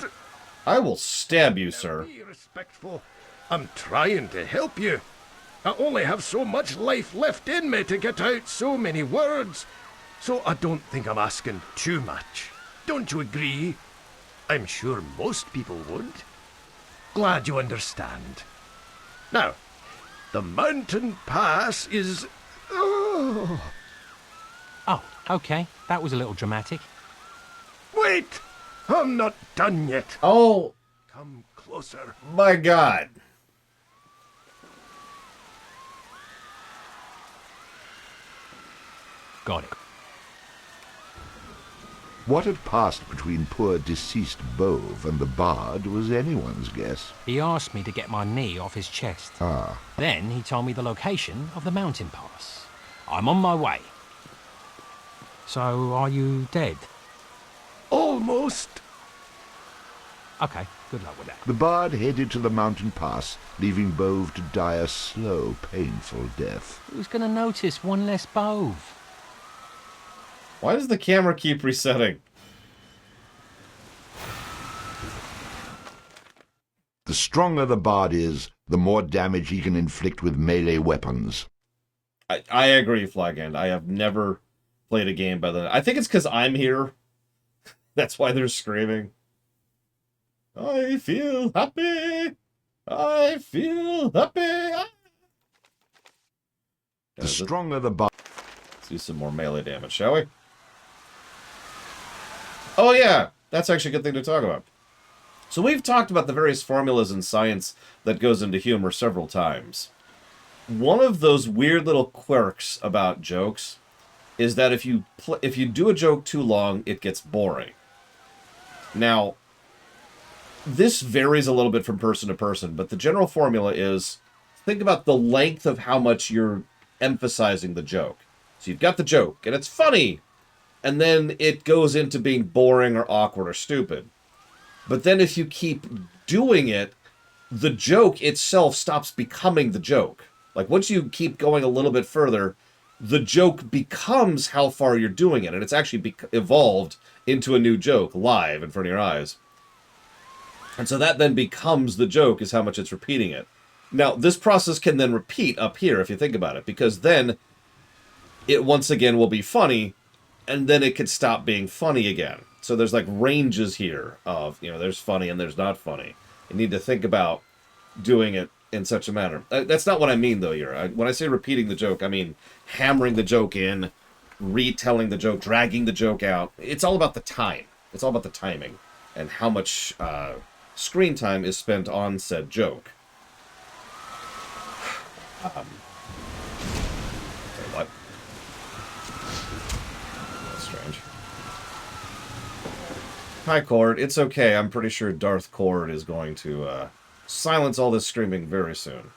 I will stab you, sir. Be respectful. I'm trying to help you. I only have so much life left in me to get out so many words. So I don't think I'm asking too much. Don't you agree? I'm sure most people would. Glad you understand. Now, the mountain pass is... Oh, okay. That was a little dramatic. Wait! I'm not done yet. Oh, Come closer. My God. Got it. What had passed between poor deceased Bove and the bard was anyone's guess. He asked me to get my knee off his chest. Ah. Then he told me the location of the mountain pass. I'm on my way. So, are you dead? Almost. Okay, good luck with that. The bard headed to the mountain pass, leaving Bove to die a slow, painful death. Who's gonna notice one less Bove? Why does the camera keep resetting? The stronger the bard is, the more damage he can inflict with melee weapons. I agree, Flagend. I have never played a game by the... I think it's because I'm here. That's why they're screaming. I feel happy. I feel happy. The stronger the bard... Let's do some more melee damage, shall we? Oh yeah, that's actually a good thing to talk about. So we've talked about the various formulas in science that goes into humor several times. One of those weird little quirks about jokes is that if you do a joke too long, it gets boring. Now, this varies a little bit from person to person, but the general formula is, think about the length of how much you're emphasizing the joke. So you've got the joke, and it's funny, and then it goes into being boring or awkward or stupid. But then if you keep doing it, the joke itself stops becoming the joke. Like, once you keep going a little bit further, the joke becomes how far you're doing it, and it's actually evolved into a new joke, live in front of your eyes. And so that then becomes the joke, is how much it's repeating it. Now, this process can then repeat up here, if you think about it, because then it once again will be funny, and then it could stop being funny again. So there's like ranges here of, there's funny and there's not funny. You need to think about doing it in such a manner. That's not what I mean, though, here. When I say repeating the joke, I mean hammering the joke in, retelling the joke, dragging the joke out. It's all about the time. It's all about the timing and how much screen time is spent on said joke. What? That's strange. Hi, Cord. It's okay. I'm pretty sure Darth Cord is going to silence all this screaming very soon.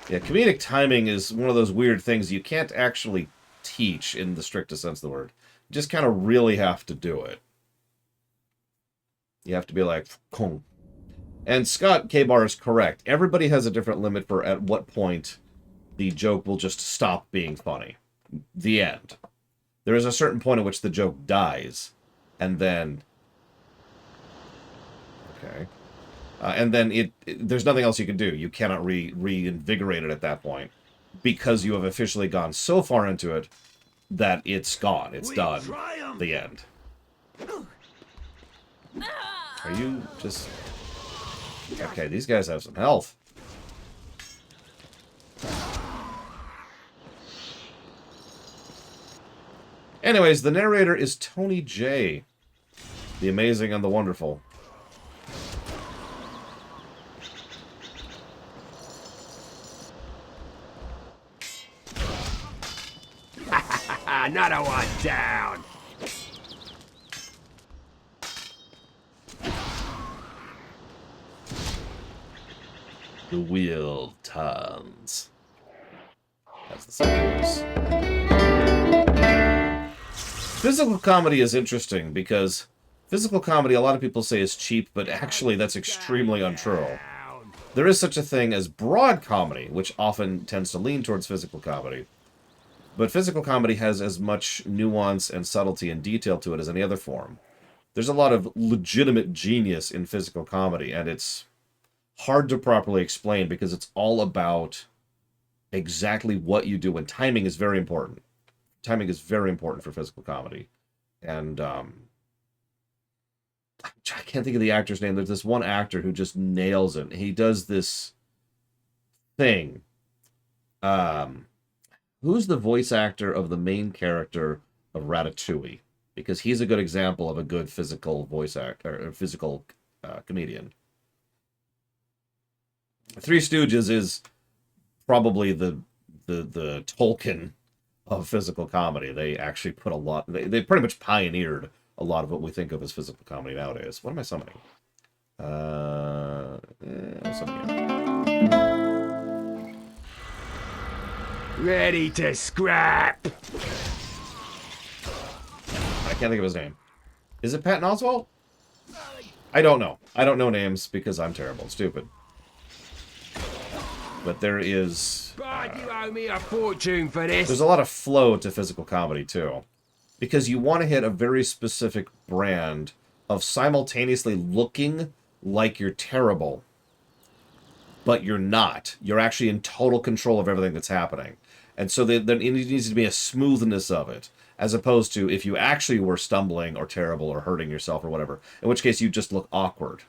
Yeah, comedic timing is one of those weird things you can't actually teach in the strictest sense of the word. You just kind of really have to do it. You have to be like, Kong. And Scott K-Bar is correct. Everybody has a different limit for at what point the joke will just stop being funny. The end. There is a certain point at which the joke dies, and then... Okay. And then there's nothing else you can do. You cannot reinvigorate it at that point, because you have officially gone so far into it that it's gone. It's done. The end. Are you just... Okay, these guys have some health. Anyways, the narrator is Tony J. The amazing and the wonderful. Another one down. The wheel turns. That's the song goes. Physical comedy is interesting because physical comedy, a lot of people say, is cheap, but actually that's extremely untrue. There is such a thing as broad comedy, which often tends to lean towards physical comedy. But physical comedy has as much nuance and subtlety and detail to it as any other form. There's a lot of legitimate genius in physical comedy, and it's hard to properly explain because it's all about exactly what you do, and timing is very important. Timing is very important for physical comedy. And I can't think of the actor's name. There's this one actor who just nails it. He does this thing. Who's the voice actor of the main character of Ratatouille? Because he's a good example of a good physical voice actor, or physical comedian. Three Stooges is probably the Tolkien of physical comedy. They actually put a lot... They pretty much pioneered a lot of what we think of as physical comedy nowadays. What am I summoning? I'll summon you. Ready to scrap! I can't think of his name. Is it Patton Oswalt? I don't know. I don't know names because I'm terrible and stupid. But there is... But you owe me a fortune for this. There's a lot of flow to physical comedy, too. Because you want to hit a very specific brand of simultaneously looking like you're terrible, but you're not. You're actually in total control of everything that's happening. And so there needs to be a smoothness of it, as opposed to if you actually were stumbling or terrible or hurting yourself or whatever, in which case you just look awkward.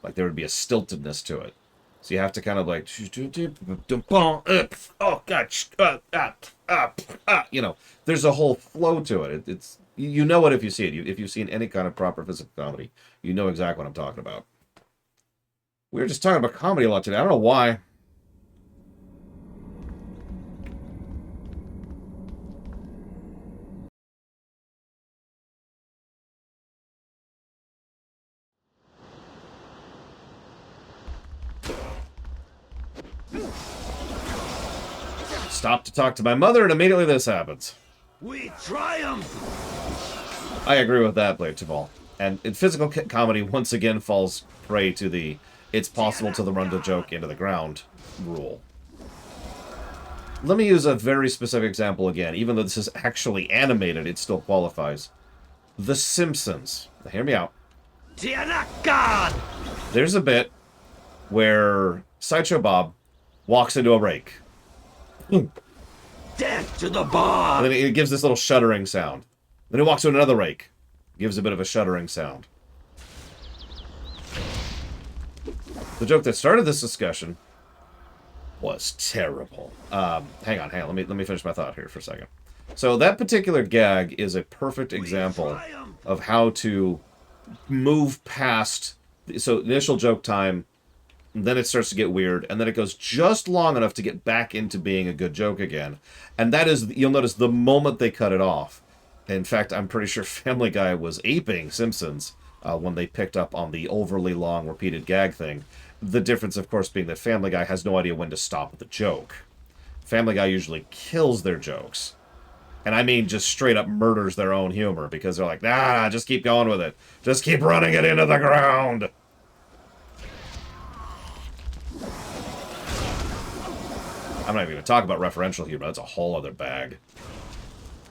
Like there would be a stiltedness to it. So you have to kind of like, oh God, you know, there's a whole flow to it. It's you know it if you see it. If you've seen any kind of proper physical comedy, you know exactly what I'm talking about. We were just talking about comedy a lot today. I don't know why. Stop to talk to my mother, and immediately this happens. We triumph! I agree with that, Blade Chaval. And physical comedy once again falls prey to the it's possible to run the joke into the ground rule. Let me use a very specific example again. Even though this is actually animated, it still qualifies. The Simpsons. Now, hear me out. There's a bit where Sideshow Bob walks into a rake. Death to the bar! And then it gives this little shuddering sound. Then he walks to another rake. Gives a bit of a shuddering sound. The joke that started this discussion was terrible. Hang on. Let me finish my thought here for a second. So that particular gag is a perfect example of how to move past... So initial joke time, then it starts to get weird, and then it goes just long enough to get back into being a good joke again. And that is, you'll notice, the moment they cut it off. In fact, I'm pretty sure Family Guy was aping Simpsons when they picked up on the overly long repeated gag thing. The difference, of course, being that Family Guy has no idea when to stop the joke. Family Guy usually kills their jokes. And I mean just straight up murders their own humor, because they're like, nah, just keep going with it. Just keep running it into the ground. I'm not even going to talk about referential humor. That's a whole other bag.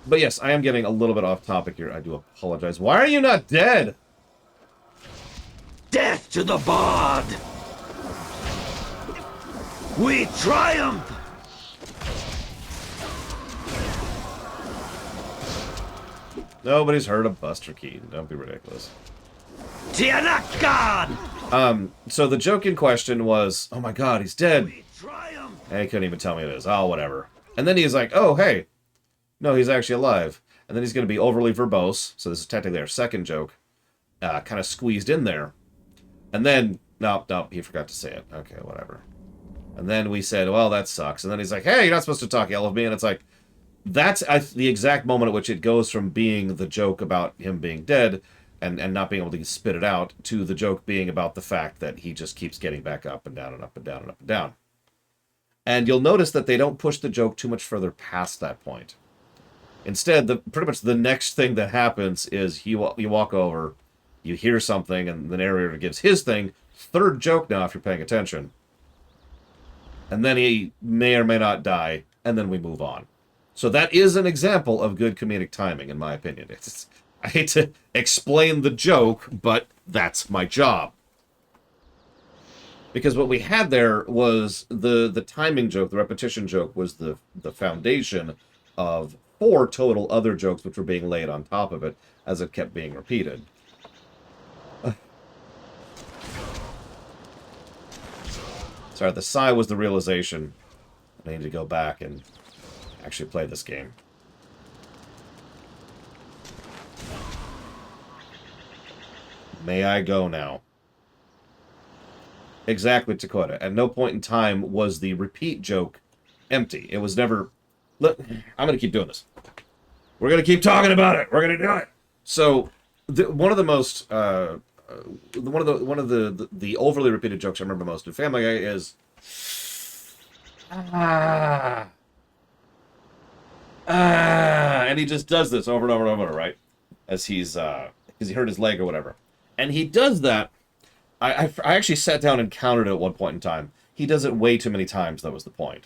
But yes, I am getting a little bit off topic here. I do apologize. Why are you not dead? Death to the bard! We triumph! Nobody's heard of Buster Keaton. Don't be ridiculous. Tianakan! So the joke in question was, oh my god, he's dead. And he couldn't even tell me it is. Oh, whatever. And then he's like, oh, hey. No, he's actually alive. And then he's going to be overly verbose. So this is technically our second joke. Kind of squeezed in there. And then, no, he forgot to say it. Okay, whatever. And then we said, well, that sucks. And then he's like, hey, you're not supposed to talk ill of me. And it's like, that's the exact moment at which it goes from being the joke about him being dead and not being able to spit it out to the joke being about the fact that he just keeps getting back up and down and up and down and up and down. And you'll notice that they don't push the joke too much further past that point. Instead, pretty much the next thing that happens is you walk over, you hear something, and the narrator gives his thing. Third joke now, if you're paying attention. And then he may or may not die, and then we move on. So that is an example of good comedic timing, in my opinion. I hate to explain the joke, but that's my job. Because what we had there was the timing joke, the repetition joke, was the foundation of 4 total other jokes which were being laid on top of it as it kept being repeated. Sorry, the sigh was the realization. I need to go back and actually play this game. May I go now? Exactly, Dakota. At no point in time was the repeat joke empty. It was never... Look, I'm going to keep doing this. We're going to keep talking about it. We're going to do it. So, one of the most... one of the overly repeated jokes I remember most in Family Guy is... and he just does this over and over and over, right? As he's, because he hurt his leg or whatever. And he does that. I actually sat down and counted it at one point in time. He does it way too many times, that was the point.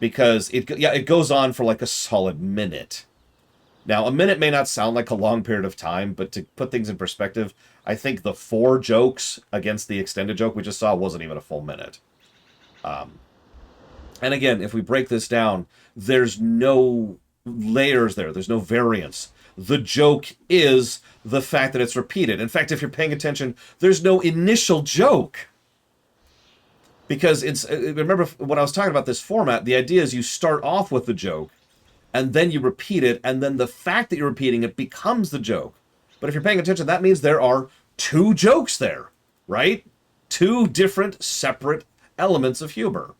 Because, it goes on for like a solid minute. Now, a minute may not sound like a long period of time, but to put things in perspective, I think the 4 jokes against the extended joke we just saw wasn't even a full minute. And again, if we break this down, there's no layers there. There's no variance. The joke is the fact that it's repeated. In fact, if you're paying attention, there's no initial joke. Because remember when I was talking about this format, the idea is you start off with the joke, and then you repeat it, and then the fact that you're repeating it becomes the joke. But if you're paying attention, that means there are 2 jokes there, right? 2 different, separate elements of humor.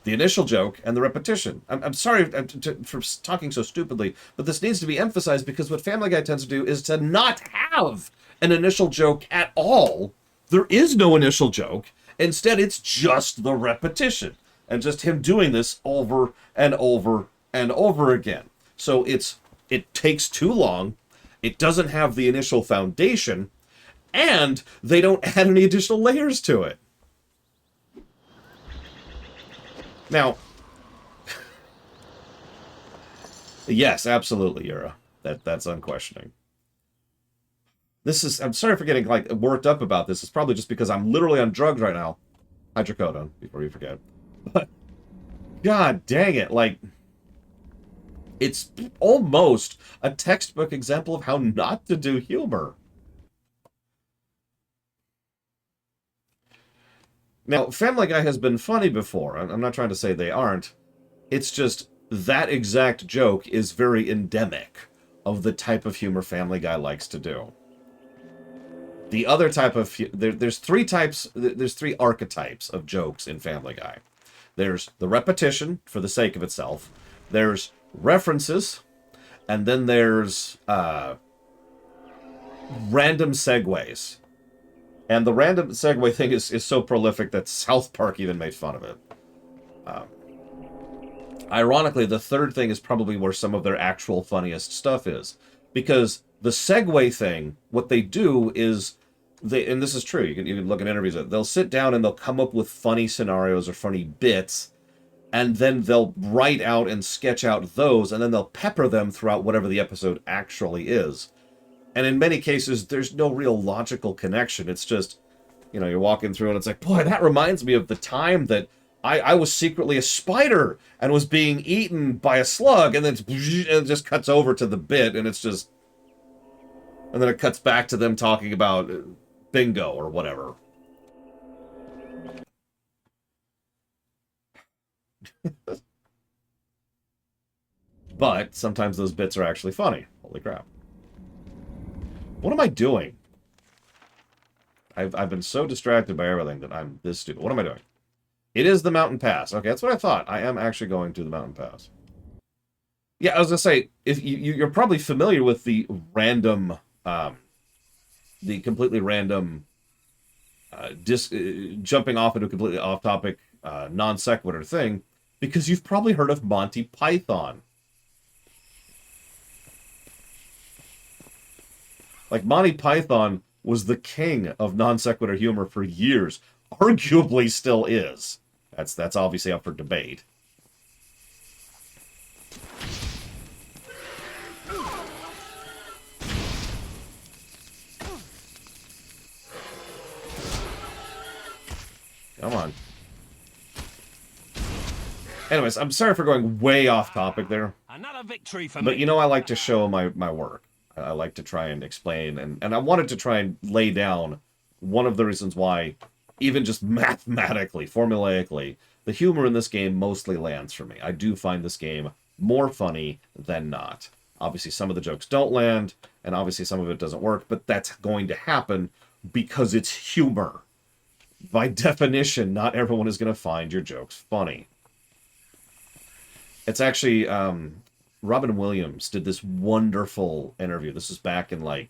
The initial joke and the repetition. I'm sorry for talking so stupidly, but this needs to be emphasized because what Family Guy tends to do is to not have an initial joke at all. There is no initial joke. Instead, it's just the repetition. And just him doing this over and over and over again. So it takes too long. It doesn't have the initial foundation. And they don't add any additional layers to it. Now, yes, absolutely, Yura. That's unquestioning. I'm sorry for getting, like, worked up about this. It's probably just because I'm literally on drugs right now. Hydrocodone, before you forget. But, god dang it, like, it's almost a textbook example of how not to do humor. Now, Family Guy has been funny before. I'm not trying to say they aren't. It's just that exact joke is very endemic of the type of humor Family Guy likes to do. The other type of... There's 3 types... There's 3 archetypes of jokes in Family Guy. There's the repetition, for the sake of itself. There's references. And then there's random segues. And the random segue thing is so prolific that South Park even made fun of it. Ironically, the third thing is probably where some of their actual funniest stuff is. Because the segue thing, what they do is, and this is true, you can look at interviews, they'll sit down and they'll come up with funny scenarios or funny bits, and then they'll write out and sketch out those, and then they'll pepper them throughout whatever the episode actually is. And in many cases, there's no real logical connection. It's just, you're walking through and it's like, boy, that reminds me of the time that I was secretly a spider and was being eaten by a slug, and then it just cuts over to the bit, and it's just... And then it cuts back to them talking about bingo or whatever. But sometimes those bits are actually funny. Holy crap. What am I doing? I've been so distracted by everything that I'm this stupid. What am I doing? It is the mountain pass. Okay, that's what I thought. I am actually going to the mountain pass. Yeah, I was gonna say, if you're probably familiar with the random, the completely random, jumping off into a completely off-topic, non sequitur thing, because you've probably heard of Monty Python. Like, Monty Python was the king of non sequitur humor for years. Arguably still is. That's obviously up for debate. Come on. Anyways, I'm sorry for going way off topic there. Another victory for me. But I like to show my work. I like to try and explain, and I wanted to try and lay down one of the reasons why, even just mathematically, formulaically, the humor in this game mostly lands for me. I do find this game more funny than not. Obviously, some of the jokes don't land, and obviously some of it doesn't work, but that's going to happen because it's humor. By definition, not everyone is going to find your jokes funny. It's actually, Robin Williams did this wonderful interview. This was back in, like,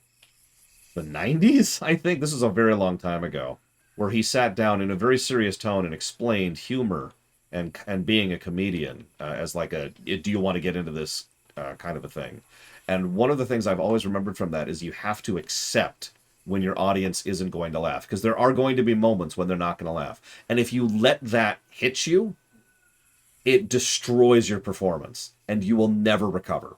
the 90s, I think. This was a very long time ago, where he sat down in a very serious tone and explained humor and being a comedian as like a, do you want to get into this kind of a thing. And one of the things I've always remembered from that is you have to accept when your audience isn't going to laugh, because there are going to be moments when they're not going to laugh. And if you let that hit you, it destroys your performance and you will never recover.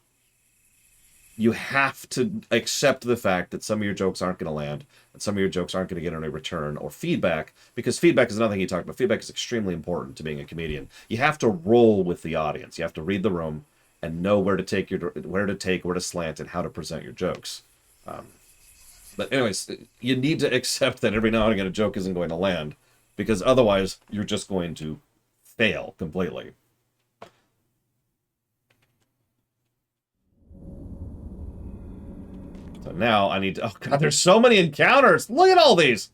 You have to accept the fact that some of your jokes aren't going to land and some of your jokes aren't going to get any return or feedback, because feedback is another thing you talked about. Feedback is extremely important to being a comedian. You have to roll with the audience. You have to read the room and know where to slant, and how to present your jokes. But anyways, you need to accept that every now and again a joke isn't going to land, because otherwise you're just going to fail completely. So now I need to... Oh, God, there's so many encounters! Look at all these!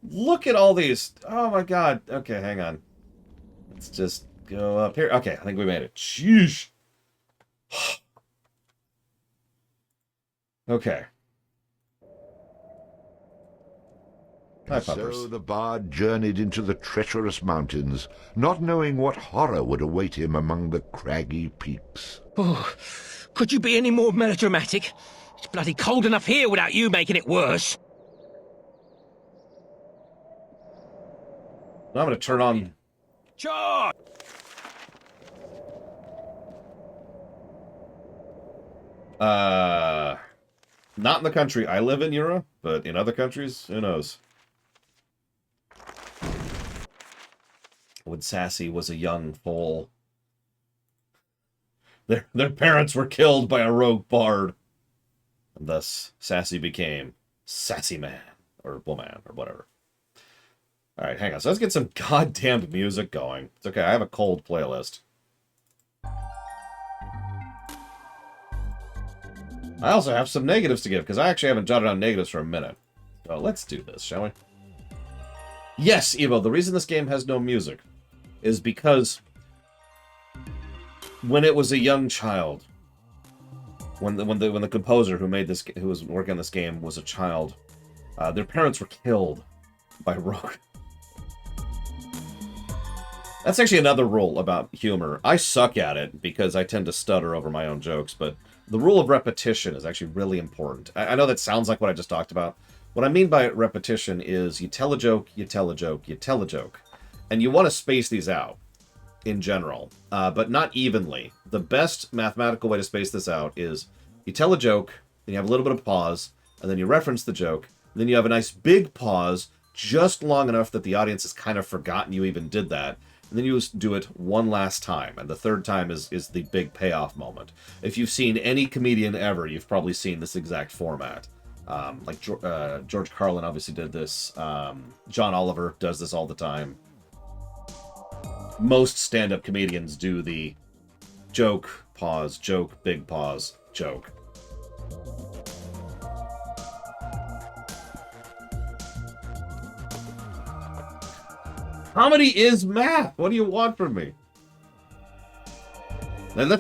Look at all these! Oh, my God. Okay, hang on. Let's just go up here. Okay, I think we made it. Sheesh! Okay. Hi, puppers. So the bard journeyed into the treacherous mountains, not knowing what horror would await him among the craggy peaks. Oh, could you be any more melodramatic? It's bloody cold enough here without you making it worse. I'm going to turn on... Charge! Not in the country I live in, Europe, but in other countries, who knows? When Sassy was a young foal, their parents were killed by a rogue bard, and thus Sassy became Sassy Man, or Woman, or whatever. Alright, hang on. So let's get some goddamn music going. It's okay, I have a cold playlist. I also have some negatives to give, because I actually haven't jotted down negatives for a minute. So let's do this, shall we? Yes, Evo, the reason this game has no music is because when it was a young child, when the composer who was working on this game was a child, their parents were killed by rogue. That's actually another rule about humor. I suck at it because I tend to stutter over my own jokes, but the rule of repetition is actually really important. I know that sounds like what I just talked about. What I mean by repetition is you tell a joke, you tell a joke, you tell a joke. And you want to space these out in general, but not evenly. The best mathematical way to space this out is you tell a joke, then you have a little bit of pause, and then you reference the joke, and then you have a nice big pause, just long enough that the audience has kind of forgotten you even did that. And then you just do it one last time, and the third time is the big payoff moment. If you've seen any comedian ever, you've probably seen this exact format. Like George Carlin obviously did this. John Oliver does this all the time. Most stand-up comedians do the joke, pause, joke, big pause, joke. Comedy is math. What do you want from me? Now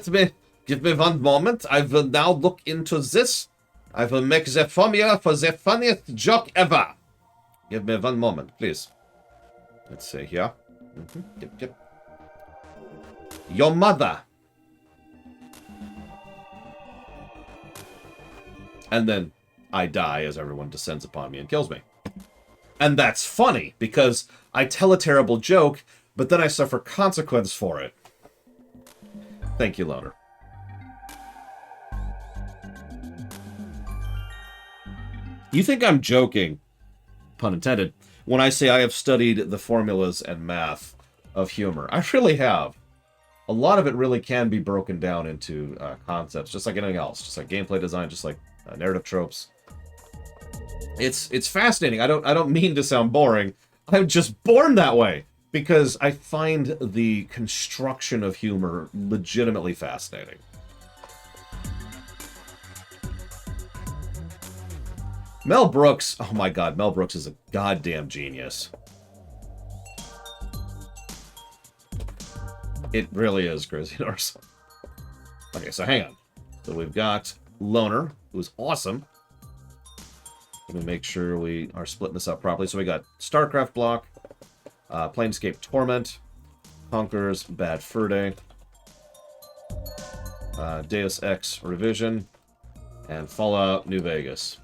give me one moment. I will now look into this. I will make the formula for the funniest joke ever. Give me one moment, please. Let's see here. Yep. Your mother. And then I die as everyone descends upon me and kills me. And that's funny, because I tell a terrible joke, but then I suffer consequence for it. Thank you, Loner. You think I'm joking, pun intended, when I say I have studied the formulas and math of humor. I really have. A lot of it really can be broken down into concepts, just like anything else. Just like gameplay design, just like narrative tropes. It's fascinating. I don't mean to sound boring. I'm just born that way. because I find the construction of humor legitimately fascinating. Mel Brooks, oh my god, Mel Brooks is a goddamn genius. It really is, Crazy Norse. Okay, so hang on. So we've got Loner, who's awesome. Let me make sure we are splitting this up properly. So we got StarCraft block, Planescape Torment, Conquerors Bad Fur Day, Deus Ex Revision, and Fallout New Vegas.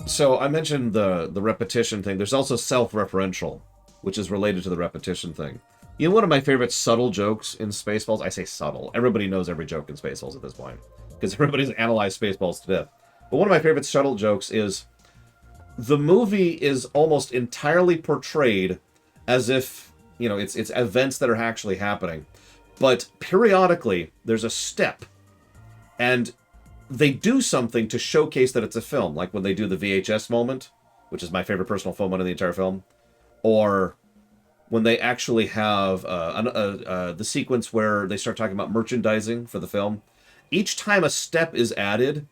So I mentioned the repetition thing. There's also self-referential, which is related to the repetition thing. You know, one of my favorite subtle jokes in Spaceballs, I say subtle. Everybody knows every joke in Spaceballs at this point, because everybody's analyzed Spaceballs to death. But one of my favorite subtle jokes is the movie is almost entirely portrayed as if, you know, it's events that are actually happening. But periodically, there's a step, and they do something to showcase that it's a film, like when they do the VHS moment, which is my favorite personal film moment in the entire film, or when they actually have the sequence where they start talking about merchandising for the film. Each time a step is added,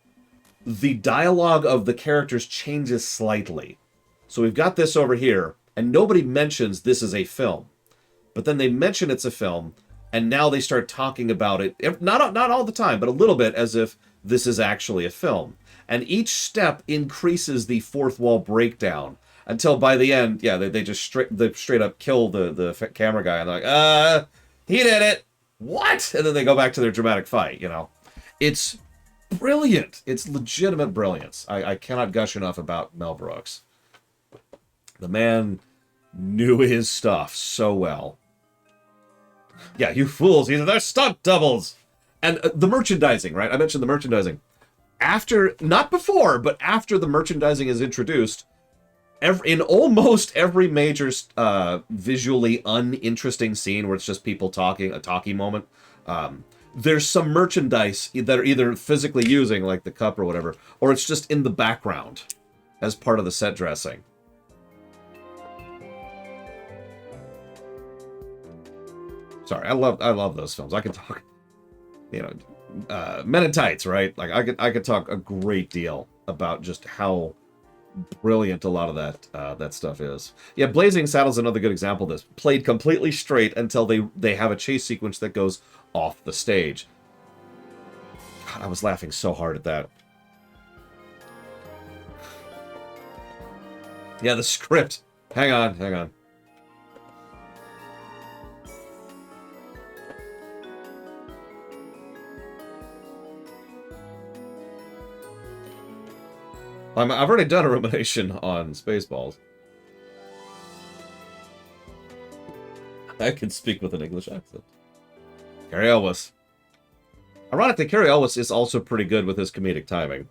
the dialogue of the characters changes slightly. So we've got this over here, and nobody mentions this is a film. But then they mention it's a film, and now they start talking about it, not all the time, but a little bit, as if this is actually a film. And each step increases the fourth wall breakdown until by the end, yeah, they just straight up kill the camera guy, and they're like, he did it! What? And then they go back to their dramatic fight, you know? It's brilliant. It's legitimate brilliance. I cannot gush enough about Mel Brooks. The man knew his stuff so well. Yeah, you fools, they're stunt doubles! And the merchandising, right? I mentioned the merchandising. After, not before, but after the merchandising is introduced, in almost every major visually uninteresting scene where it's just people talking, a talkie moment, there's some merchandise that are either physically using, like the cup or whatever, or it's just in the background as part of the set dressing. Sorry, I love those films. I could talk, you know, Men in Tights, right? Like I could talk a great deal about just how brilliant a lot of that stuff is. Yeah, Blazing Saddle's another good example of this. Played completely straight until they have a chase sequence that goes off the stage. God, I was laughing so hard at that. Yeah, the script. Hang on. I've already done a rumination on Spaceballs. I can speak with an English accent. Cary Elwes. Ironically, Cary Elwes is also pretty good with his comedic timing.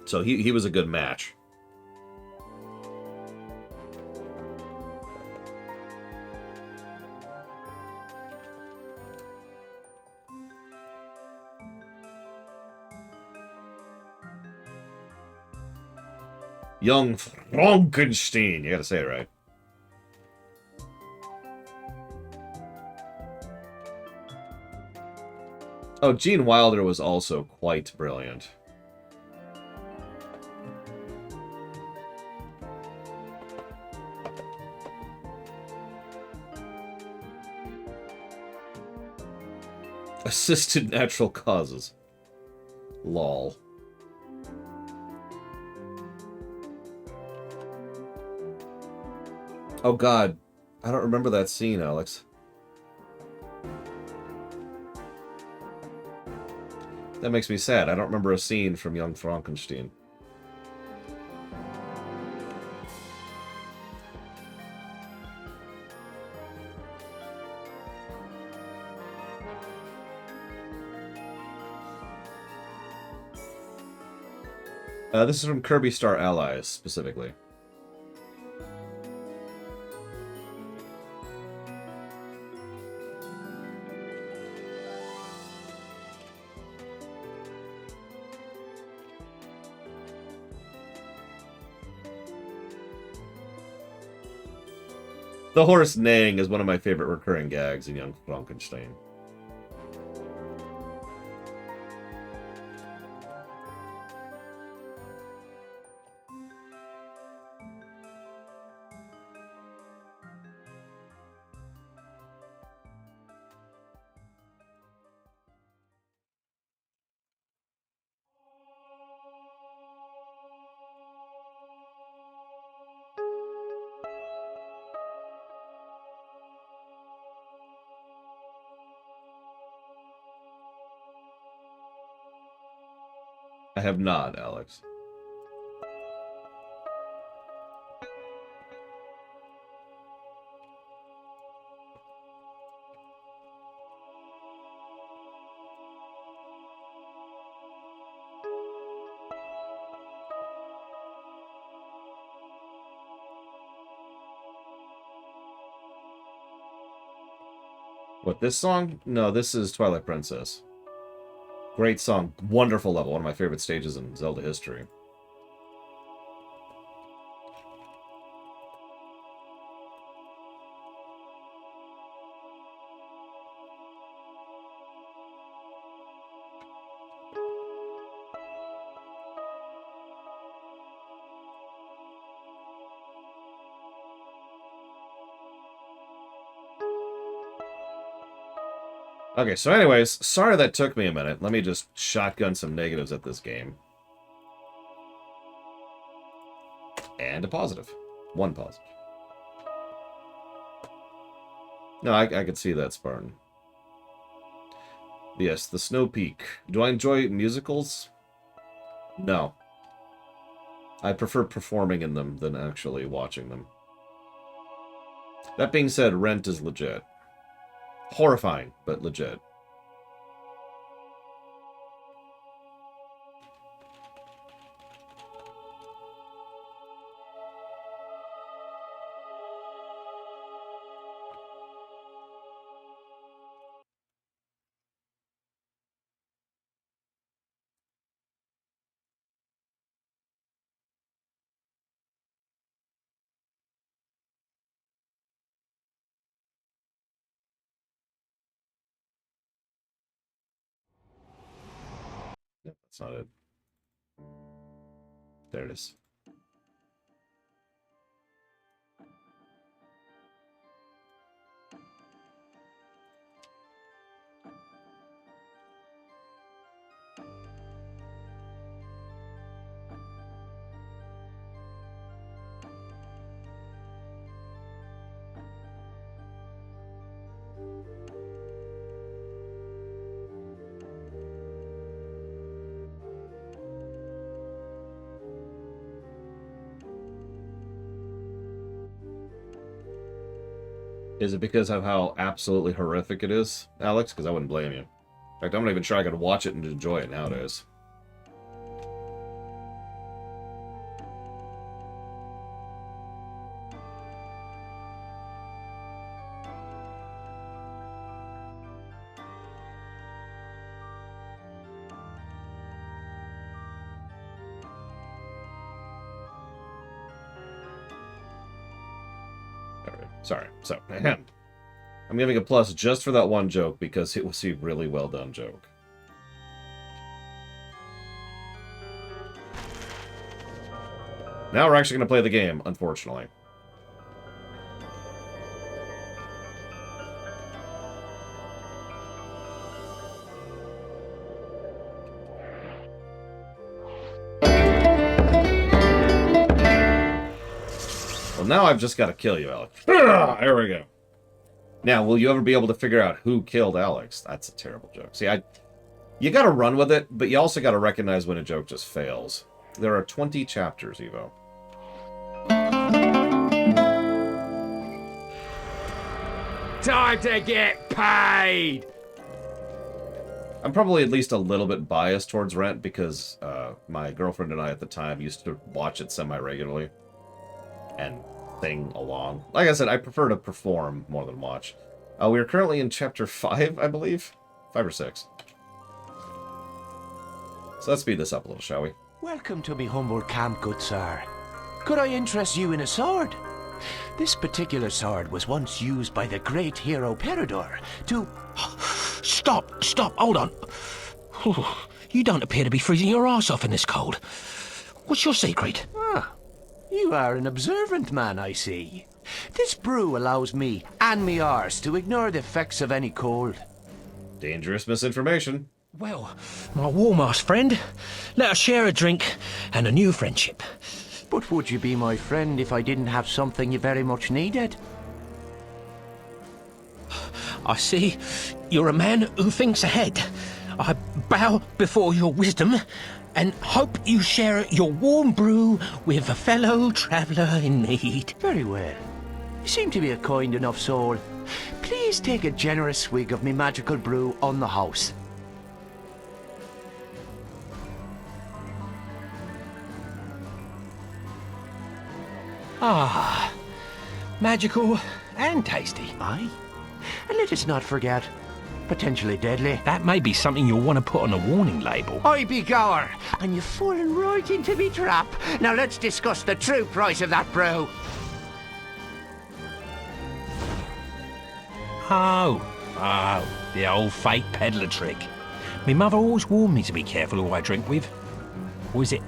So he was a good match. Young Frankenstein. You gotta say it right. Oh, Gene Wilder was also quite brilliant. Assisted natural causes. Lol. Oh god, I don't remember that scene, Alex. That makes me sad. I don't remember a scene from Young Frankenstein. This is from Kirby Star Allies, specifically. The horse neighing is one of my favorite recurring gags in Young Frankenstein. I have not, Alex. What, this song? No, this is Twilight Princess. Great song. Wonderful level. One of my favorite stages in Zelda history. Okay, so anyways, sorry that took me a minute. Let me just shotgun some negatives at this game. And a positive. One positive. No, I could see that, Spartan. Yes, the Snow Peak. Do I enjoy musicals? No. I prefer performing in them than actually watching them. That being said, Rent is legit. Horrifying, but legit. No, that's not it. There it is. Is it because of how absolutely horrific it is, Alex? Because I wouldn't blame you. In fact, I'm not even sure I could watch it and enjoy it nowadays. Sorry. So, I'm giving a plus just for that one joke because it was a really well done joke. Now we're actually going to play the game, unfortunately. Well, now I've just got to kill you, Alex. There we go. Now, will you ever be able to figure out who killed Alex? That's a terrible joke. See, you got to run with it, but you also got to recognize when a joke just fails. There are 20 chapters, Evo. Time to get paid! I'm probably at least a little bit biased towards Rent because my girlfriend and I at the time used to watch it semi-regularly and sing along. Like I said, I prefer to perform more than watch. We are currently in chapter 5, I believe. 5 or 6. So let's speed this up a little, shall we? Welcome to me humble camp, good sir. Could I interest you in a sword? This particular sword was once used by the great hero Peridor to... Stop, hold on. You don't appear to be freezing your arse off in this cold. What's your secret? Ah, you are an observant man, I see. This brew allows me and me arse to ignore the effects of any cold. Dangerous misinformation. Well, my warm-ass friend, let us share a drink and a new friendship. But would you be my friend if I didn't have something you very much needed? I see you're a man who thinks ahead. I bow before your wisdom and hope you share your warm brew with a fellow traveller in need. Very well. You seem to be a kind enough soul. Please take a generous swig of me magical brew on the house. Ah, magical and tasty. Aye. And let us not forget, potentially deadly. That may be something you'll want to put on a warning label. I be Gower, and you've fallen right into me trap. Now let's discuss the true price of that brew. Oh, the old fake peddler trick. Me mother always warned me to be careful who I drink with. Or is it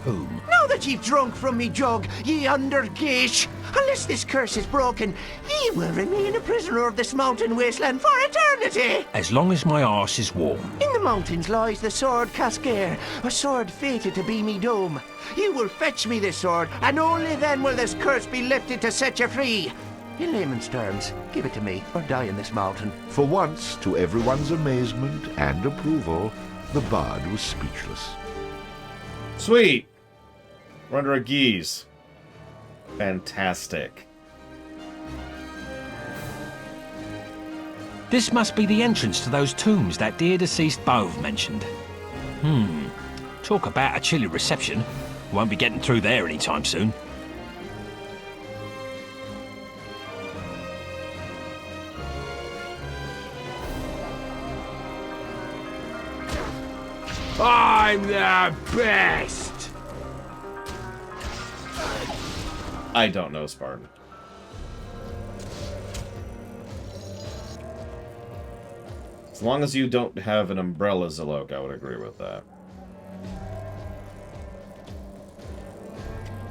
whom? Now that you've drunk from me jug, ye undergeesh, unless this curse is broken, ye will remain a prisoner of this mountain wasteland for eternity. As long as my arse is warm. In the mountains lies the sword Cascare, a sword fated to be me doom. You will fetch me this sword, and only then will this curse be lifted to set you free. In layman's terms, give it to me, or die in this mountain. For once, to everyone's amazement and approval, the bard was speechless. Sweet! We're under a geese. Fantastic. This must be the entrance to those tombs that dear deceased Bove mentioned. Talk about a chilly reception. Won't be getting through there anytime soon. I'm the best! I don't know, Spartan. As long as you don't have an umbrella, Zalok, I would agree with that.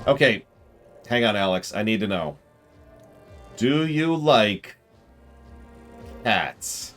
Okay, hang on, Alex. I need to know. Do you like cats?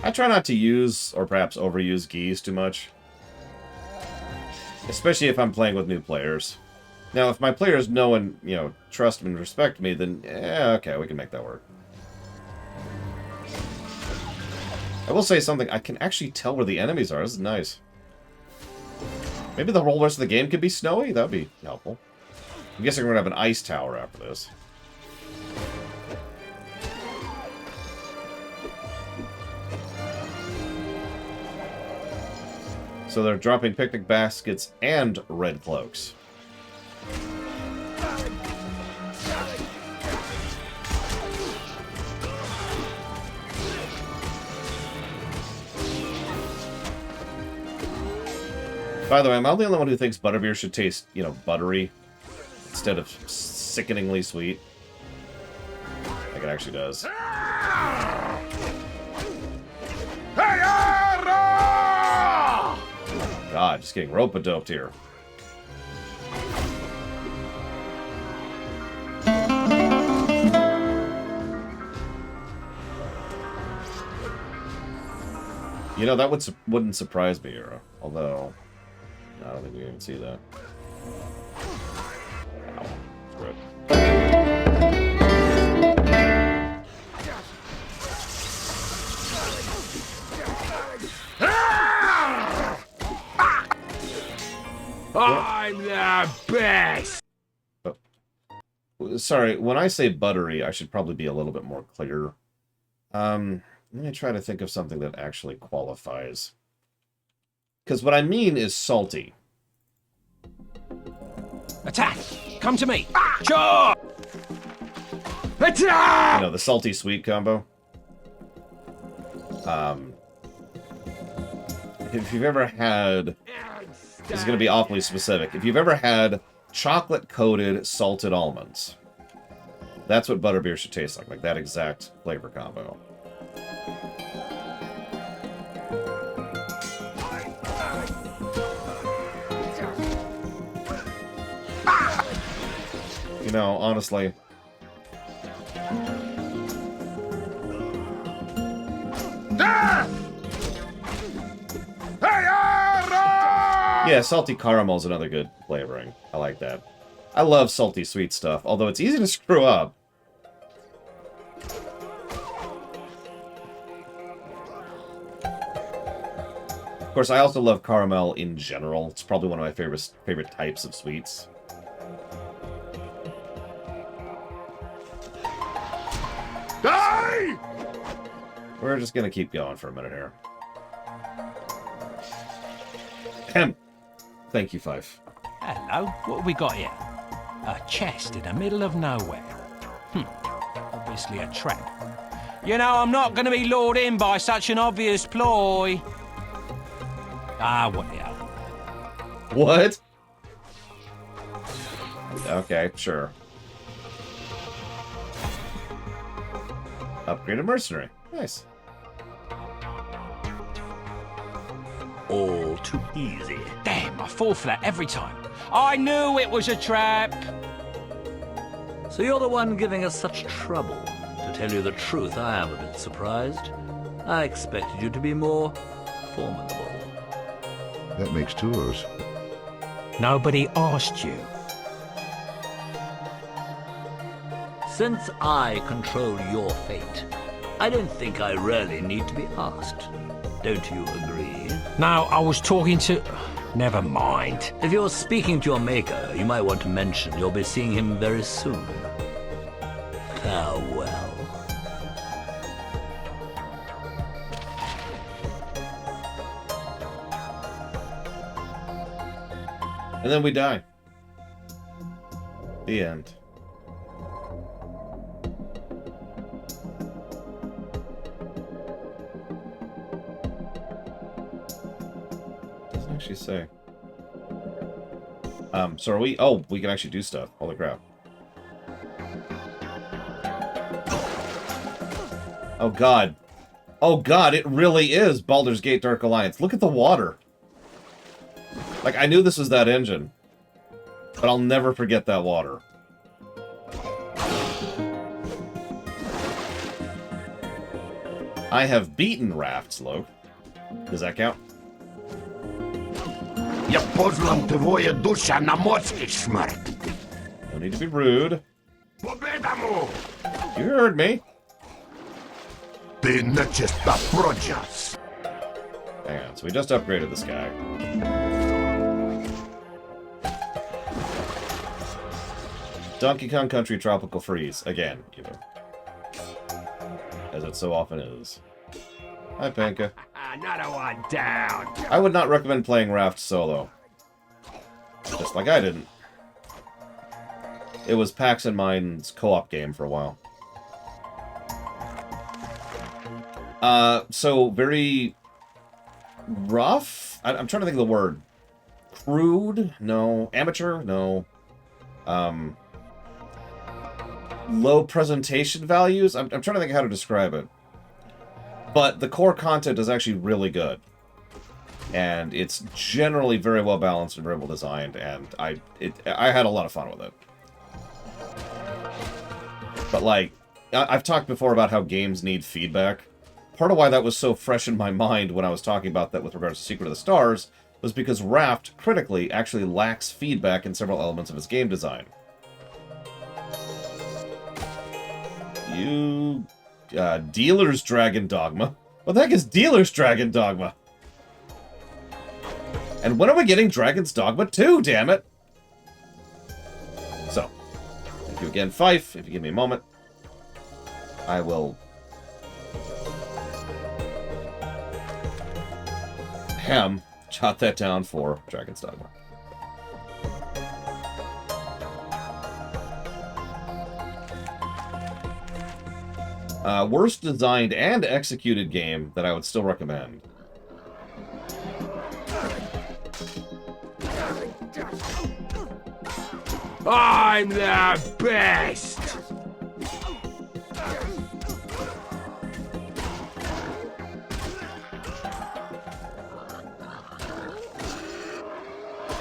I try not to use, or perhaps overuse, geese too much. Especially if I'm playing with new players. Now, if my players know and, trust and respect me, then, yeah, okay, we can make that work. I will say something, I can actually tell where the enemies are. This is nice. Maybe the whole rest of the game could be snowy? That'd be helpful. I'm guessing we're gonna have an ice tower after this. So they're dropping picnic baskets and red cloaks. By the way, am I the only one who thinks butterbeer should taste, buttery instead of sickeningly sweet? I think it actually does. God, just getting rope-a-doped here. That wouldn't surprise me, Hero. Although, I don't think we can see that. Ow, screw it. I'm the best! Sorry, when I say buttery, I should probably be a little bit more clear. Let me try to think of something that actually qualifies. Because what I mean is salty. Attack! Come to me! Sure! Attack! You know, the salty sweet combo. If you've ever had... This is going to be awfully specific. If you've ever had chocolate-coated salted almonds, that's what butterbeer should taste like that exact flavor combo. You know, honestly... Yeah, salty caramel is another good flavoring. I like that. I love salty sweet stuff, although it's easy to screw up. Of course, I also love caramel in general. It's probably one of my favorite types of sweets. Die! We're just gonna keep going for a minute here. Ahem. Thank you, Fife. Hello, what have we got here? A chest in the middle of nowhere. Obviously a trap. You know, I'm not going to be lured in by such an obvious ploy. Ah, what the hell? What? Okay, sure. Upgraded mercenary. Nice. All too easy. Damn, I fall flat every time. I knew it was a trap. So you're the one giving us such trouble. To tell you the truth, I am a bit surprised. I expected you to be more formidable. That makes two of us. Nobody asked you. Since I control your fate, I don't think I really need to be asked. Don't you agree? No, I was talking to... Never mind. If you're speaking to your maker, you might want to mention you'll be seeing him very soon. Farewell. And then we die. The end. Doesn't actually say. So are we... Oh, we can actually do stuff. Holy crap. Oh god. Oh god, it really is Baldur's Gate Dark Alliance. Look at the water. Like, I knew this was that engine. But I'll never forget that water. I have beaten rafts, Loke. Does that count? Я позвам твоя душа на морский смерть. No need to be rude. Победому! You heard me. Ты начисто прочас. Hang on, so we just upgraded this guy. Donkey Kong Country Tropical Freeze. Again, you know. As it so often is. Hi, Panka. Another one down. I would not recommend playing Raft solo. Just like I didn't. It was Pax and mine's co-op game for a while. So very rough? I'm trying to think of the word. Crude? No. Amateur? No. Low presentation values? I'm trying to think how to describe it. But the core content is actually really good. And it's generally very well balanced and very well designed, and I had a lot of fun with it. But like, I've talked before about how games need feedback. Part of why that was so fresh in my mind when I was talking about that with regards to Secret of the Stars was because Raft, critically, actually lacks feedback in several elements of its game design. You... Dealer's Dragon Dogma? What the heck is Dealer's Dragon Dogma? And when are we getting Dragon's Dogma 2, damn it? So, thank you again, Fife. If you give me a moment, I will Ahem. Jot that down for Dragon's Dogma. Worst designed and executed game that I would still recommend. I'm the best!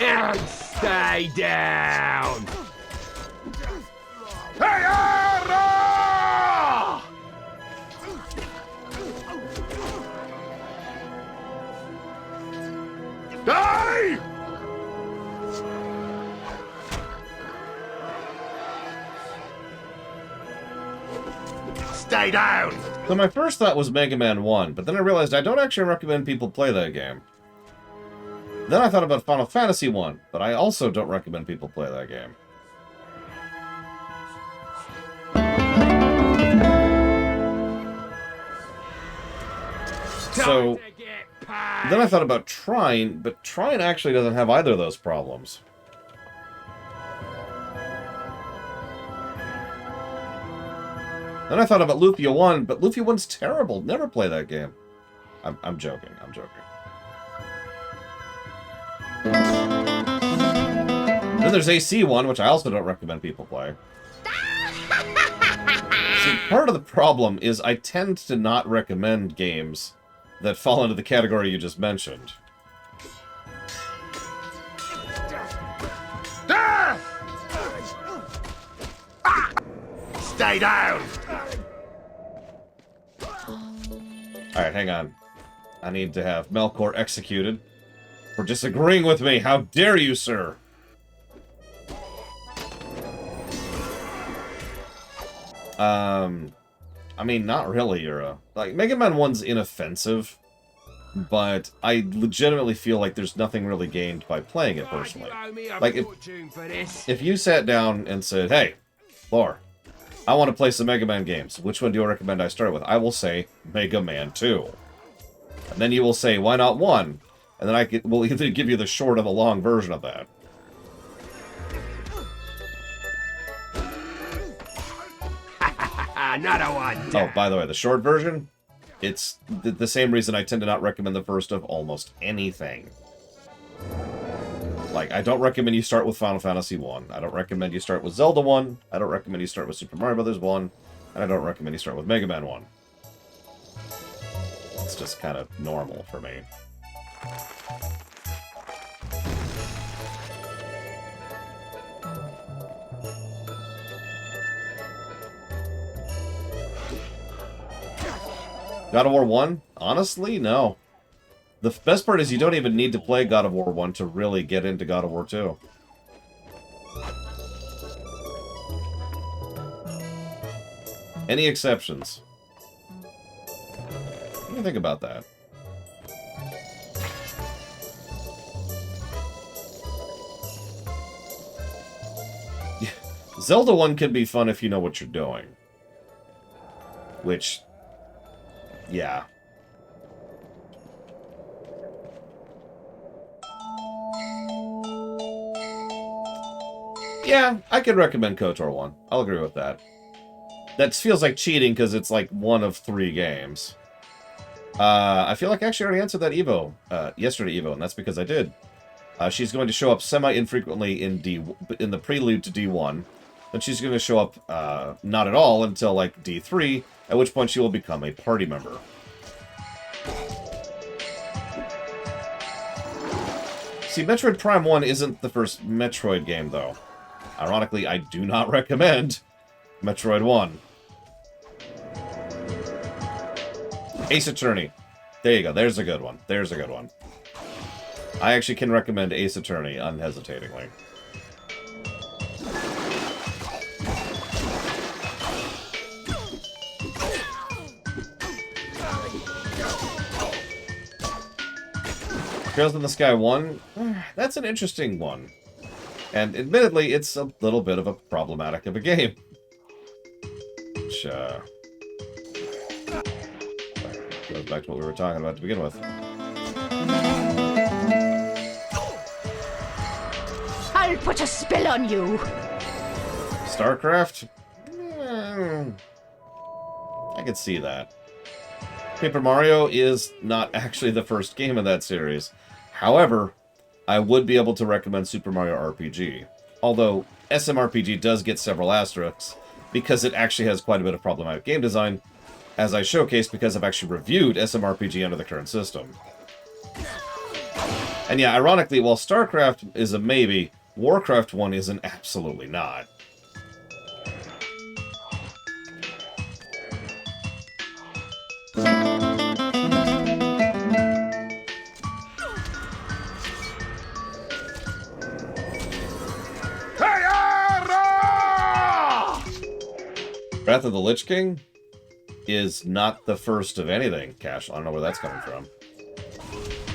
And stay down! Die! Stay down! So my first thought was Mega Man 1, but then I realized I don't actually recommend people play that game. Then I thought about Final Fantasy 1, but I also don't recommend people play that game. So, then I thought about Trine, but Trine actually doesn't have either of those problems. Then I thought about Lufia 1, but Lufia 1's terrible. Never play that game. I'm joking. I'm joking. Then there's AC1, which I also don't recommend people play. See, part of the problem is I tend to not recommend games that fall into the category you just mentioned. Stay down! Alright, hang on. I need to have Melkor executed for disagreeing with me. How dare you, sir? I mean, not really, Yura. Like, Mega Man 1's inoffensive, but I legitimately feel like there's nothing really gained by playing it personally. Like, if you sat down and said, hey, Lore, I want to play some Mega Man games. Which one do you recommend I start with? I will say Mega Man 2. And then you will say, why not 1? And then will either give you the short or the long version of that. Another one! Oh, by the way, the short version, it's the same reason I tend to not recommend the first of almost anything. Like, I don't recommend you start with Final Fantasy 1. I don't recommend you start with Zelda 1. I don't recommend you start with Super Mario Bros. 1. And I don't recommend you start with Mega Man 1. It's just kind of normal for me. God of War 1? Honestly, no. The best part is you don't even need to play God of War 1 to really get into God of War 2. Any exceptions? What do you think about that? Zelda 1 can be fun if you know what you're doing. Which... yeah. Yeah, I could recommend KOTOR 1. I'll agree with that. That feels like cheating because it's like one of 3 games. I feel like I actually already answered that Evo, yesterday Evo, and that's because I did. She's going to show up semi-infrequently in the prelude to D1. Then she's going to show up not at all until like D3, at which point she will become a party member. See, Metroid Prime 1 isn't the first Metroid game, though. Ironically, I do not recommend Metroid 1. Ace Attorney. There you go. There's a good one. There's a good one. I actually can recommend Ace Attorney unhesitatingly. Trails in the Sky 1? That's an interesting one. And admittedly, it's a little bit of a problematic of a game. Which, goes back to what we were talking about to begin with. I'll put a spell on you. StarCraft? I could see that. Paper Mario is not actually the first game in that series. However, I would be able to recommend Super Mario RPG. Although, SMRPG does get several asterisks, because it actually has quite a bit of problematic game design, as I showcased because I've actually reviewed SMRPG under the current system. And yeah, ironically, while StarCraft is a maybe, Warcraft 1 is an absolutely not. Wrath of the Lich King is not the first of anything, Cash. I don't know where that's coming from.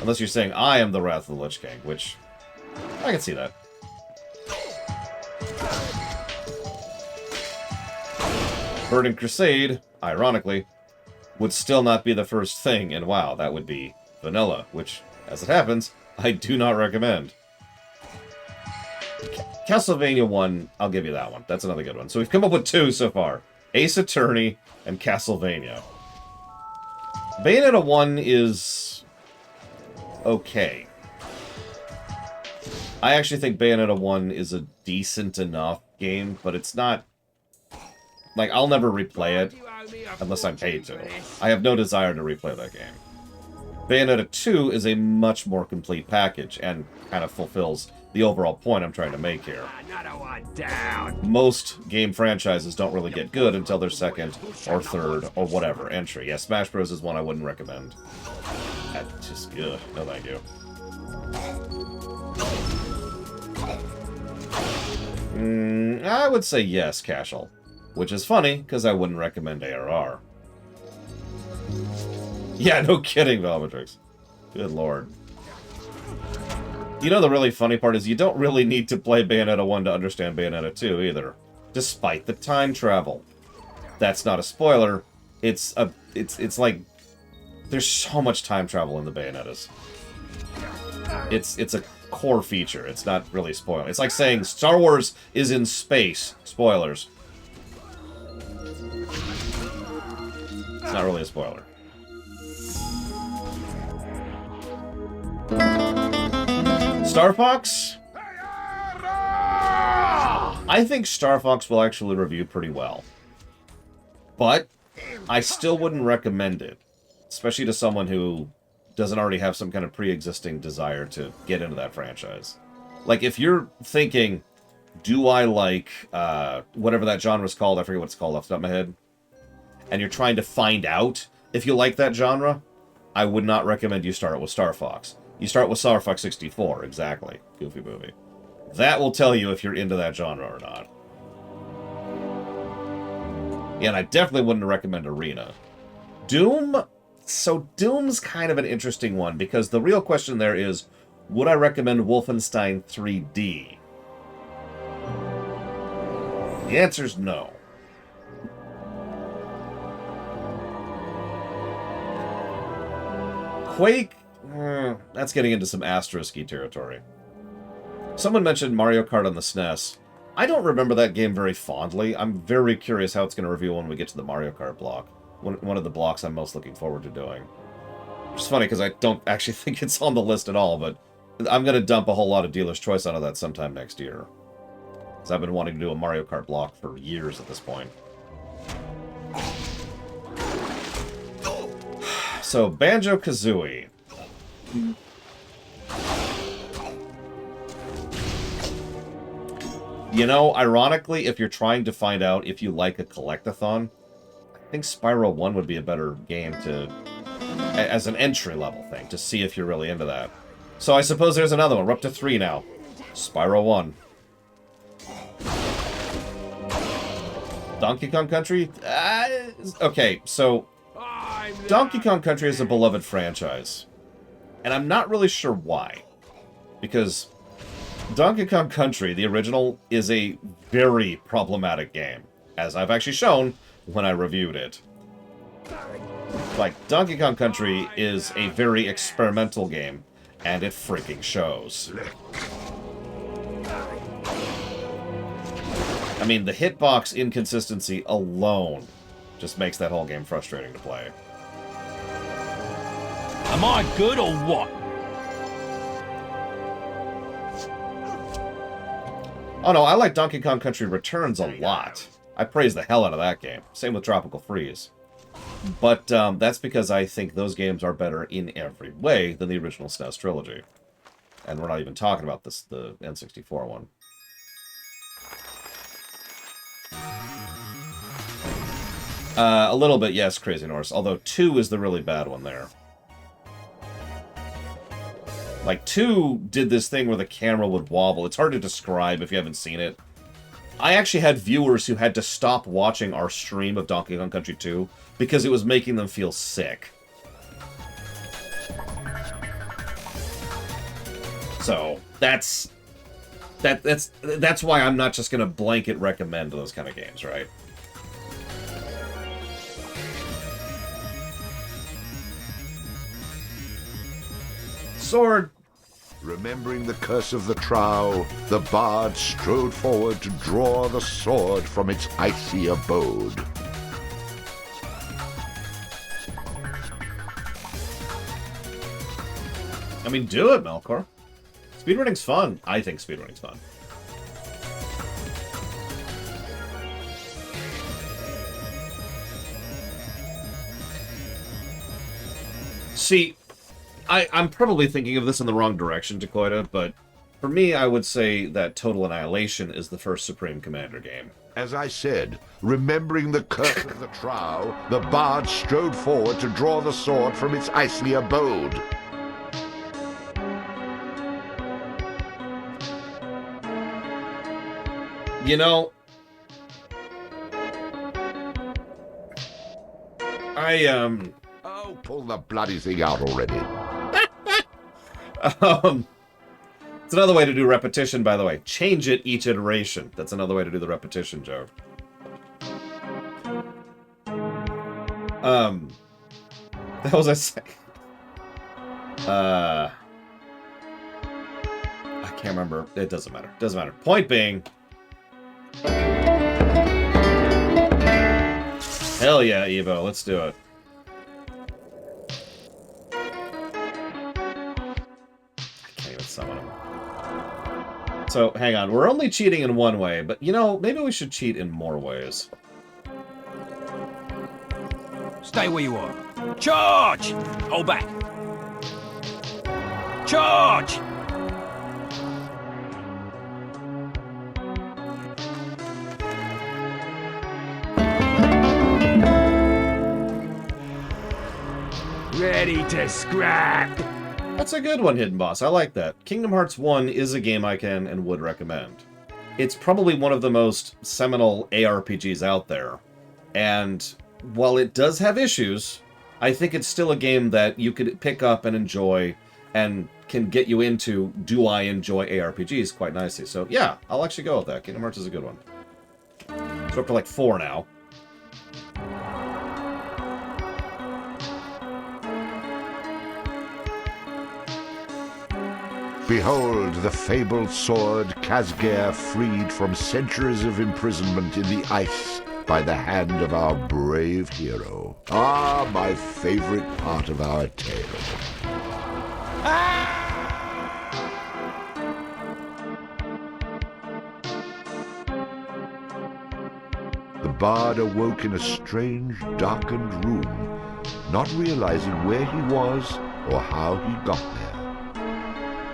Unless you're saying I am the Wrath of the Lich King, which I can see that. Burning Crusade, ironically, would still not be the first thing in WoW. That would be vanilla, which, as it happens, I do not recommend. Castlevania 1, I'll give you that one. That's another good one. So we've come up with 2 so far. Ace Attorney and Castlevania. Bayonetta 1 is okay. I actually think Bayonetta 1 is a decent enough game, but it's not... Like, I'll never replay it unless I'm paid to. I have no desire to replay that game. Bayonetta 2 is a much more complete package and kind of fulfills the overall point I'm trying to make here. Most game franchises don't really get good until their second or third or whatever entry. Yeah, Smash Bros. Is one I wouldn't recommend. That's just good. No thank you. I would say yes, Cashel. Which is funny, because I wouldn't recommend ARR. Yeah, no kidding, Velmatrix. Good lord. You know the really funny part is you don't really need to play Bayonetta 1 to understand Bayonetta 2 either. Despite the time travel. That's not a spoiler. It's like there's so much time travel in the Bayonettas. It's a core feature. It's not really spoiler. It's like saying Star Wars is in space. Spoilers. It's not really a spoiler. Star Fox? I think Star Fox will actually review pretty well. But I still wouldn't recommend it. Especially to someone who doesn't already have some kind of pre-existing desire to get into that franchise. Like, if you're thinking, do I like whatever that genre's called, I forget what it's called off the top of my head, and you're trying to find out if you like that genre, I would not recommend you start with Star Fox. You start with Star Fox 64, exactly. Goofy movie. That will tell you if you're into that genre or not. Yeah, and I definitely wouldn't recommend Arena. Doom? So Doom's kind of an interesting one, because the real question there is, would I recommend Wolfenstein 3D? The answer's no. Quake? That's getting into some asterisk-y territory. Someone mentioned Mario Kart on the SNES. I don't remember that game very fondly. I'm very curious how it's going to review when we get to the Mario Kart block. One of the blocks I'm most looking forward to doing. Which is funny, because I don't actually think it's on the list at all, but I'm going to dump a whole lot of Dealer's Choice out of that sometime next year. Because I've been wanting to do a Mario Kart block for years at this point. So, Banjo-Kazooie. You know, ironically, if you're trying to find out if you like a collectathon, I think Spyro 1 would be a better game to, as an entry-level thing, to see if you're really into that. So I suppose there's another one. We're up to 3 now. Spyro 1. Donkey Kong Country? Okay, so Donkey Kong Country is a beloved franchise. And I'm not really sure why. Because Donkey Kong Country, the original, is a very problematic game. As I've actually shown when I reviewed it. Like, Donkey Kong Country is a very experimental game, and it freaking shows. I mean, the hitbox inconsistency alone just makes that whole game frustrating to play. Am I good or what? Oh no, I like Donkey Kong Country Returns a lot. I praise the hell out of that game. Same with Tropical Freeze. But that's because I think those games are better in every way than the original SNES trilogy. And we're not even talking about the N64 one. A little bit, yes, Crazy Norse. Although 2 is the really bad one there. Like, 2 did this thing where the camera would wobble. It's hard to describe if you haven't seen it. I actually had viewers who had to stop watching our stream of Donkey Kong Country 2 because it was making them feel sick. So, that's why I'm not just going to blanket recommend those kind of games, right? Sword. Remembering the curse of the trow, the bard strode forward to draw the sword from its icy abode. I mean, do it, Melkor. Speedrunning's fun. I think speedrunning's fun. See, I'm probably thinking of this in the wrong direction, Dakoita, but for me, I would say that Total Annihilation is the first Supreme Commander game. As I said, remembering the curse of the trow, the bard strode forward to draw the sword from its icy abode. You know, Oh, pull the bloody thing out already. It's another way to do repetition, by the way. Change it each iteration. That's another way to do the repetition, Joe. What was I saying? I can't remember. It doesn't matter. Doesn't matter. Point being... Hell yeah, Evo. Let's do it. So, hang on. We're only cheating in one way, but, you know, maybe we should cheat in more ways. Stay where you are. Charge! Hold back. Charge! Ready to scrap! That's a good one, Hidden Boss. I like that. Kingdom Hearts 1 is a game I can and would recommend. It's probably one of the most seminal ARPGs out there. And while it does have issues, I think it's still a game that you could pick up and enjoy and can get you into, do I enjoy ARPGs quite nicely. So yeah, I'll actually go with that. Kingdom Hearts is a good one. So we're up to like 4 now. Behold the fabled sword Khazgir freed from centuries of imprisonment in the ice by the hand of our brave hero. Ah, my favorite part of our tale. The bard awoke in a strange, darkened room, not realizing where he was or how he got there.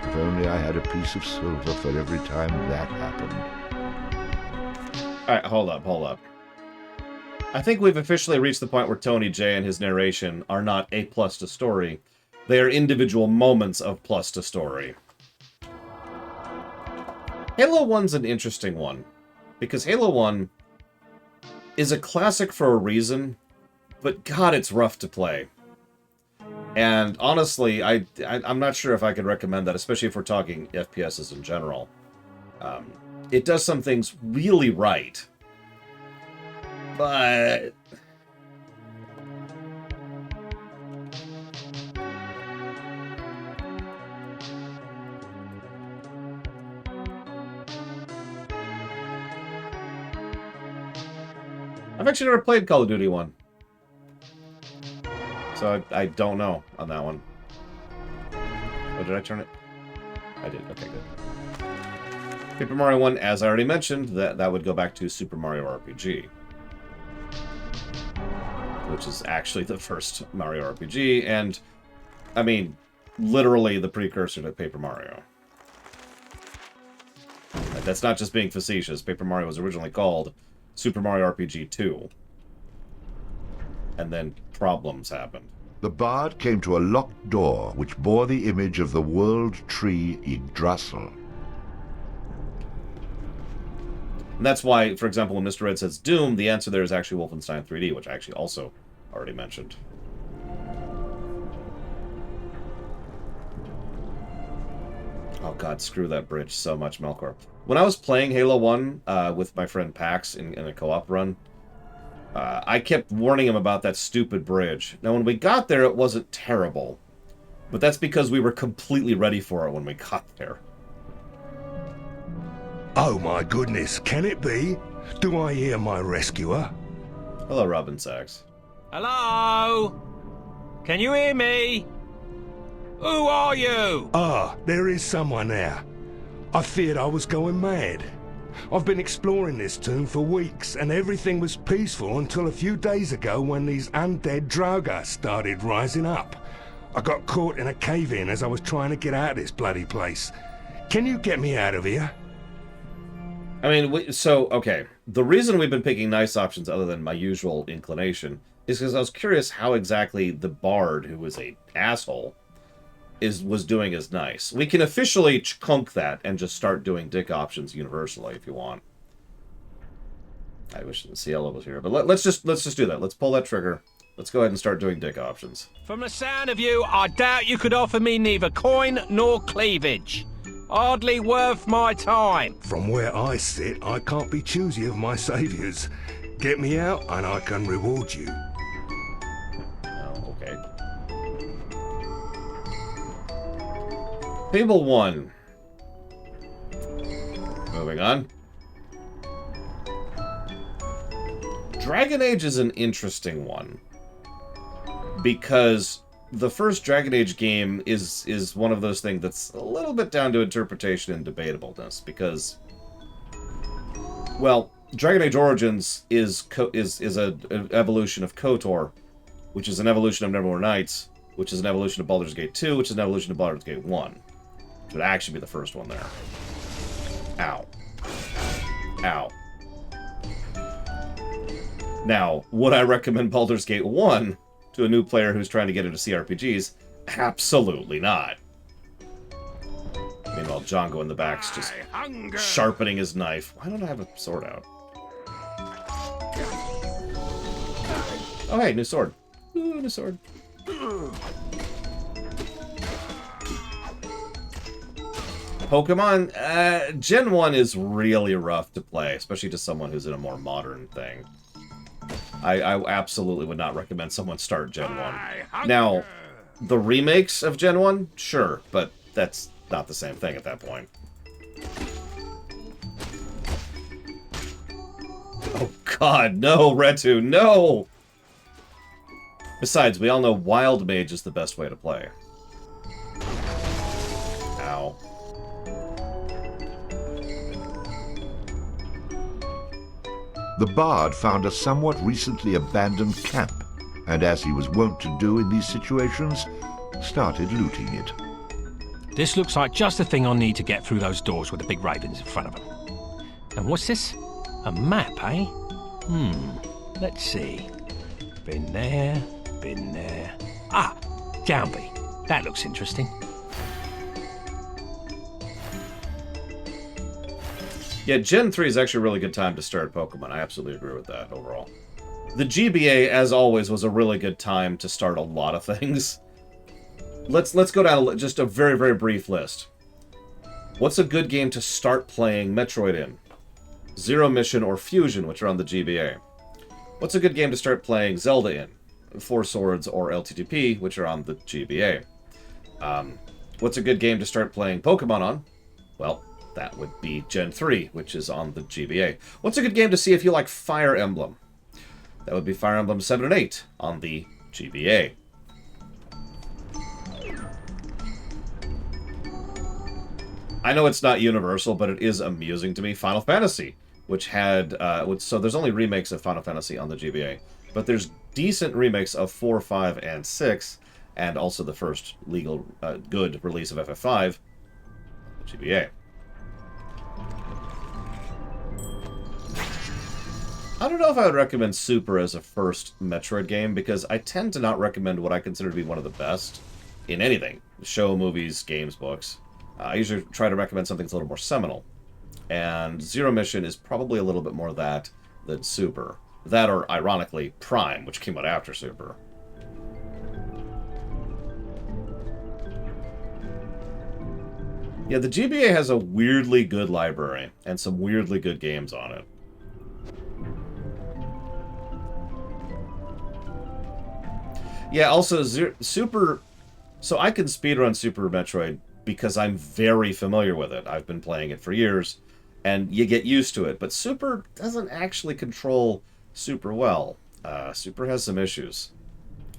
If only I had a piece of silver for every time that happened. Alright, hold up. I think we've officially reached the point where Tony J and his narration are not a plus to story. They are individual moments of plus to story. Halo 1's an interesting one, because Halo 1 is a classic for a reason, but God, it's rough to play. And honestly, I'm not sure if I could recommend that, especially if we're talking FPSs in general. It does some things really right, but... I've actually never played Call of Duty 1. So I don't know on that one. Oh, did I turn it? I did. Okay, good. Paper Mario 1, as I already mentioned, that would go back to Super Mario RPG. Which is actually the first Mario RPG, and, I mean, literally the precursor to Paper Mario. That's not just being facetious. Paper Mario was originally called Super Mario RPG 2. And then problems happened. The bard came to a locked door which bore the image of the world tree Yggdrasil. And that's why, for example, when Mr. Red says Doom, the answer there is actually Wolfenstein 3D, which I actually also already mentioned. Oh god, screw that bridge so much, Melkor. When I was playing Halo 1 with my friend Pax in a co-op run, I kept warning him about that stupid bridge. Now, when we got there, it wasn't terrible. But that's because we were completely ready for it when we got there. Oh my goodness, can it be? Do I hear my rescuer? Hello, Robin Sachs. Hello? Can you hear me? Who are you? Ah, there is someone there. I feared I was going mad. I've been exploring this tomb for weeks, and everything was peaceful until a few days ago when these undead Droga started rising up. I got caught in a cave-in as I was trying to get out of this bloody place. Can you get me out of here? I mean, okay. The reason we've been picking nice options other than my usual inclination is because I was curious how exactly the bard, who was a asshole, was doing as nice. We can officially chunk that and just start doing dick options universally if you want. I wish Cielo was here, but let's just do that. Let's pull that trigger. Let's go ahead and start doing dick options. From the sound of you, I doubt you could offer me neither coin nor cleavage. Hardly worth my time. From where I sit, I can't be choosy of my saviours. Get me out and I can reward you. Oh, okay. Table 1. Moving on. Dragon Age is an interesting one. Because the first Dragon Age game is one of those things that's a little bit down to interpretation and debatableness. Because, well, Dragon Age Origins is an evolution of KOTOR, which is an evolution of Neverwinter Nights, which is an evolution of Baldur's Gate 2, which is an evolution of Baldur's Gate 1. Which would actually be the first one there. Ow. Ow. Now, would I recommend Baldur's Gate 1 to a new player who's trying to get into CRPGs? Absolutely not. Meanwhile, Django in the back's just sharpening his knife. Why don't I have a sword out? Oh, hey, new sword. Ooh, new sword. Pokemon, Gen 1 is really rough to play, especially to someone who's in a more modern thing. I absolutely would not recommend someone start Gen 1. Now, the remakes of Gen 1? Sure, but that's not the same thing at that point. Oh god, no, Retu, no! Besides, we all know Wild Mage is the best way to play. Ow. The bard found a somewhat recently abandoned camp, and as he was wont to do in these situations, started looting it. This looks like just the thing I need to get through those doors with the big ravens in front of them. And what's this? A map, eh? Let's see. Been there, been there. Ah, Downby. That looks interesting. Yeah, Gen 3 is actually a really good time to start Pokemon. I absolutely agree with that overall. The GBA, as always, was a really good time to start a lot of things. Let's go down just a very, very brief list. What's a good game to start playing Metroid in? Zero Mission or Fusion, which are on the GBA. What's a good game to start playing Zelda in? Four Swords or LTTP, which are on the GBA. What's a good game to start playing Pokemon on? Well, that would be Gen 3, which is on the GBA. What's a good game to see if you like Fire Emblem? That would be Fire Emblem 7 and 8 on the GBA. I know it's not universal, but it is amusing to me. Final Fantasy, which had... so there's only remakes of Final Fantasy on the GBA, but there's decent remakes of 4, 5, and 6, and also the first legal good release of FF5, the GBA. I don't know if I would recommend Super as a first Metroid game, because I tend to not recommend what I consider to be one of the best in anything. Show, movies, games, books. I usually try to recommend something that's a little more seminal. And Zero Mission is probably a little bit more that than Super. That or, ironically, Prime, which came out after Super. Yeah, the GBA has a weirdly good library, and some weirdly good games on it. Yeah, also, Super... So I can speedrun Super Metroid because I'm very familiar with it. I've been playing it for years, and you get used to it. But Super doesn't actually control super well. Super has some issues.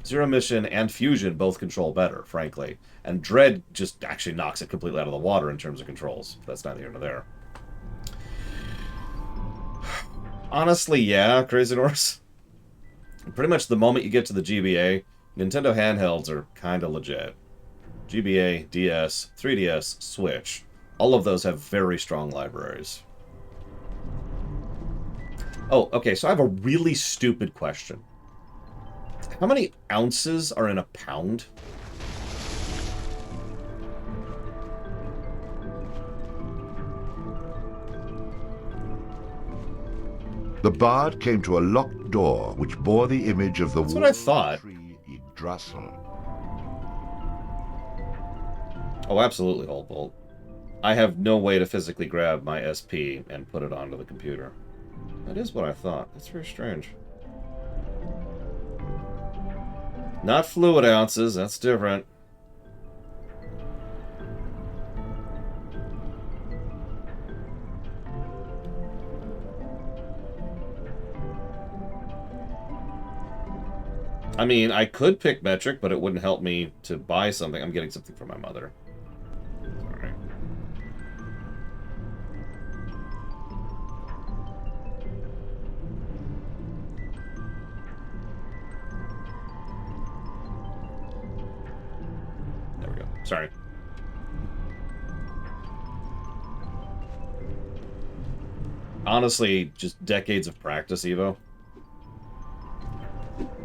Zero Mission and Fusion both control better, frankly. And Dread just actually knocks it completely out of the water in terms of controls. That's neither here nor there. Honestly, yeah, Crazy Norse. Pretty much the moment you get to the GBA, Nintendo handhelds are kind of legit. GBA, DS, 3DS, Switch. All of those have very strong libraries. Oh, okay, so I have a really stupid question. How many ounces are in a pound? The bard came to a locked door which bore the image of the That's what I thought. tree Yggdrasil. Oh, absolutely, Holbolt. I have no way to physically grab my SP and put it onto the computer. That is what I thought. That's very strange. Not fluid ounces, that's different. I mean, I could pick metric, but it wouldn't help me to buy something. I'm getting something from my mother. Sorry. There we go. Sorry. Honestly, just decades of practice, Evo.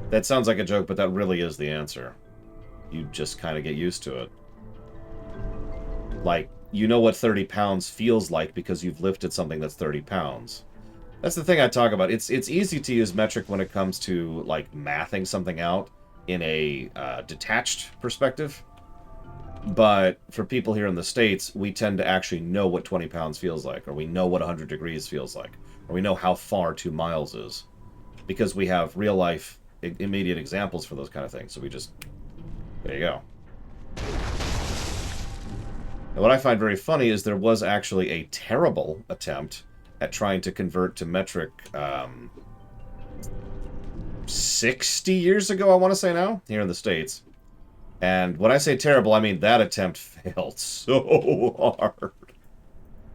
That sounds like a joke, but that really is the answer. You just kind of get used to it. Like, you know what 30 pounds feels like because you've lifted something that's 30 pounds. That's the thing I talk about. It's easy to use metric when it comes to, like, mathing something out in a detached perspective. But for people here in the States, we tend to actually know what 20 pounds feels like, or we know what 100 degrees feels like, or we know how far 2 miles is. Because we have real-life immediate examples for those kind of things, so we just... There you go. And what I find very funny is there was actually a terrible attempt at trying to convert to metric 60 years ago, I want to say now, here in the States. And when I say terrible, I mean that attempt failed so hard.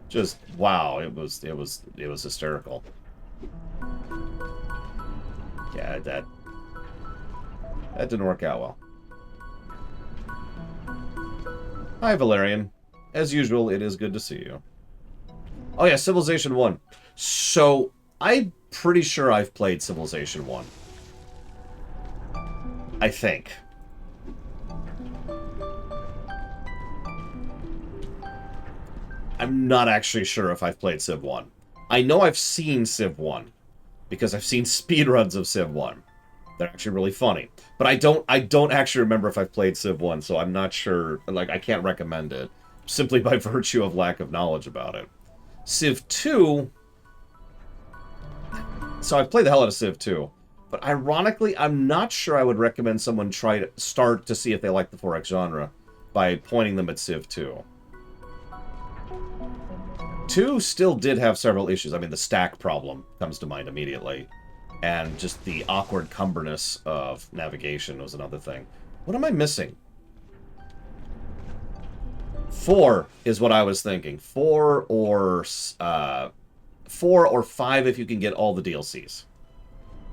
Just, wow, it was hysterical. Yeah, that didn't work out well. Hi, Valerian. As usual, it is good to see you. Oh yeah, Civilization 1. So, I'm pretty sure I've played Civilization 1. I think. I'm not actually sure if I've played Civ 1. I know I've seen Civ 1, because I've seen speedruns of Civ 1. They're actually really funny. But I don't actually remember if I've played Civ 1, so I'm not sure. Like, I can't recommend it, simply by virtue of lack of knowledge about it. Civ 2... So I've played the hell out of Civ 2. But ironically, I'm not sure I would recommend someone try to start to see if they like the 4X genre by pointing them at Civ 2. 2 still did have several issues. I mean, the stack problem comes to mind immediately. And just the awkward cumberness of navigation was another thing. What am I missing? 4 is what I was thinking. 4 or 5 if you can get all the DLCs.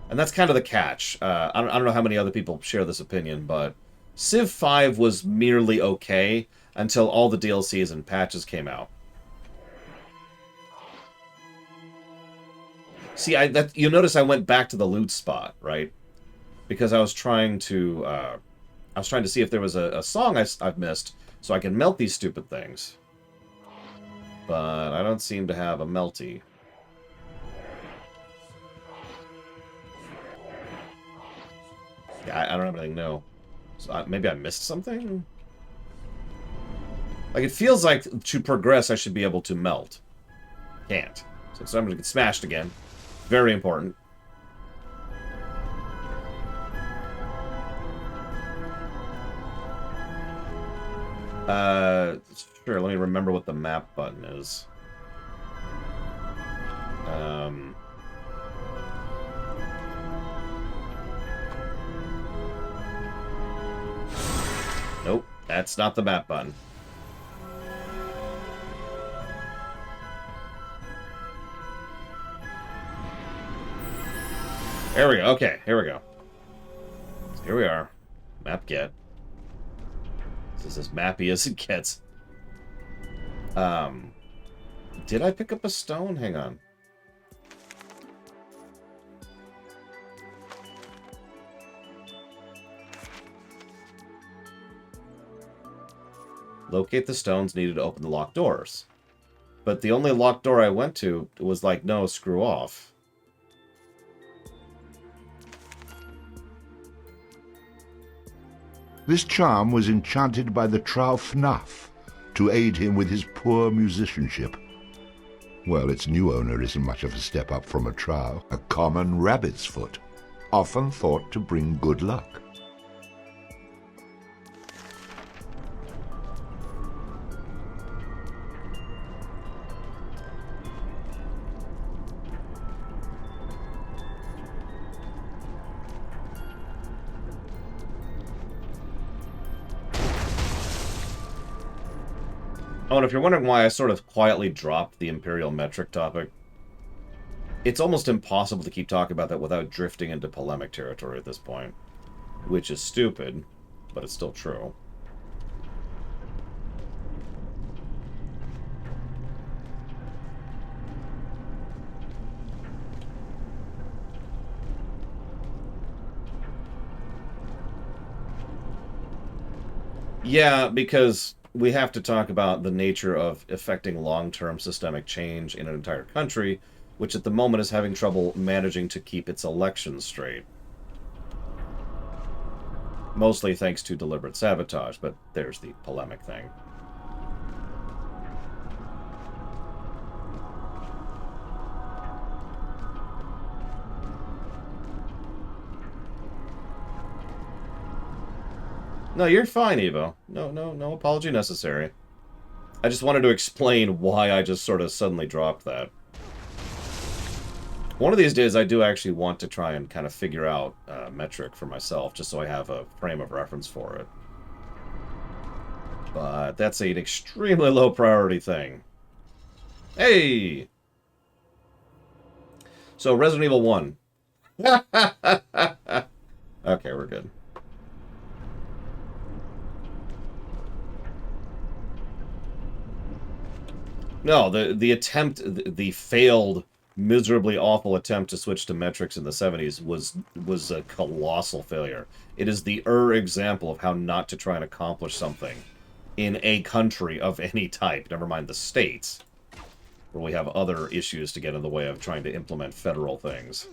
And that's kind of the catch. I don't know how many other people share this opinion, but Civ 5 was merely okay until all the DLCs and patches came out. See, you'll notice I went back to the loot spot, right? Because I was trying to see if there was a song I've missed, so I can melt these stupid things. But I don't seem to have a melty. Yeah, I don't have anything new. So maybe I missed something? Like, it feels like to progress I should be able to melt. Can't. So I'm going to get smashed again. Very important. Sure, let me remember what the map button is. Nope, that's not the map button. There we go. Okay, here we go. So here we are. Map get. This is as mappy as it gets. Did I pick up a stone? Hang on. Locate the stones needed to open the locked doors. But the only locked door I went to was like, no, screw off. This charm was enchanted by the Trow Fnaf to aid him with his poor musicianship. Well, its new owner isn't much of a step up from a trow, a common rabbit's foot, often thought to bring good luck. Oh, and if you're wondering why I sort of quietly dropped the Imperial metric topic, it's almost impossible to keep talking about that without drifting into polemic territory at this point. Which is stupid, but it's still true. Yeah, because we have to talk about the nature of affecting long-term systemic change in an entire country, which at the moment is having trouble managing to keep its elections straight. Mostly thanks to deliberate sabotage, but there's the polemic thing. No, you're fine, Evo. No apology necessary. I just wanted to explain why I just sort of suddenly dropped that. One of these days, I do actually want to try and kind of figure out metric for myself, just so I have a frame of reference for it. But that's an extremely low priority thing. Hey! So, Resident Evil 1. Okay, we're good. No, the failed, miserably awful attempt to switch to metrics in the 70s was a colossal failure. It is the example of how not to try and accomplish something in a country of any type, never mind the states, where we have other issues to get in the way of trying to implement federal things.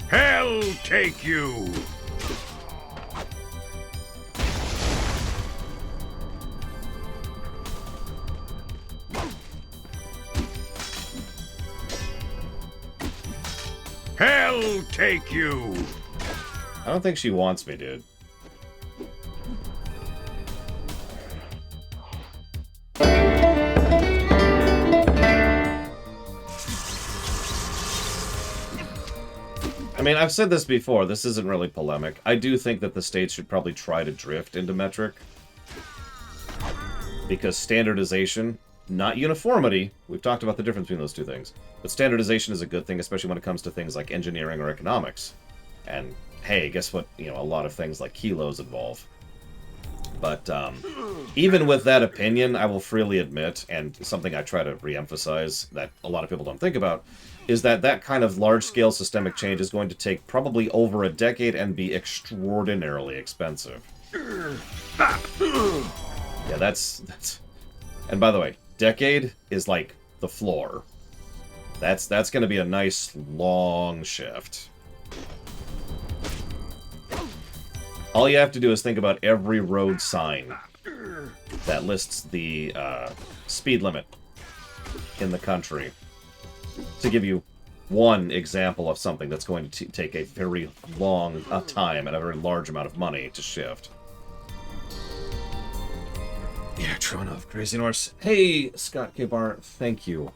Hell take you! Hell take you! I don't think she wants me, dude. mean, I've said this before, this isn't really polemic. I do think that the states should probably try to drift into metric. Because standardization, not uniformity, we've talked about the difference between those two things, but standardization is a good thing, especially when it comes to things like engineering or economics. And, hey, guess what, you know, a lot of things like kilos involve. But even with that opinion, I will freely admit, and something I try to re-emphasize that a lot of people don't think about, is that that kind of large-scale systemic change is going to take probably over a decade and be extraordinarily expensive. Yeah, that's... And by the way, decade is like the floor. That's going to be a nice, long shift. All you have to do is think about every road sign that lists the speed limit in the country to give you one example of something that's going to take a very long time and a very large amount of money to shift. Yeah, true enough. Crazy Norse. Hey, Scott K. Bar, thank you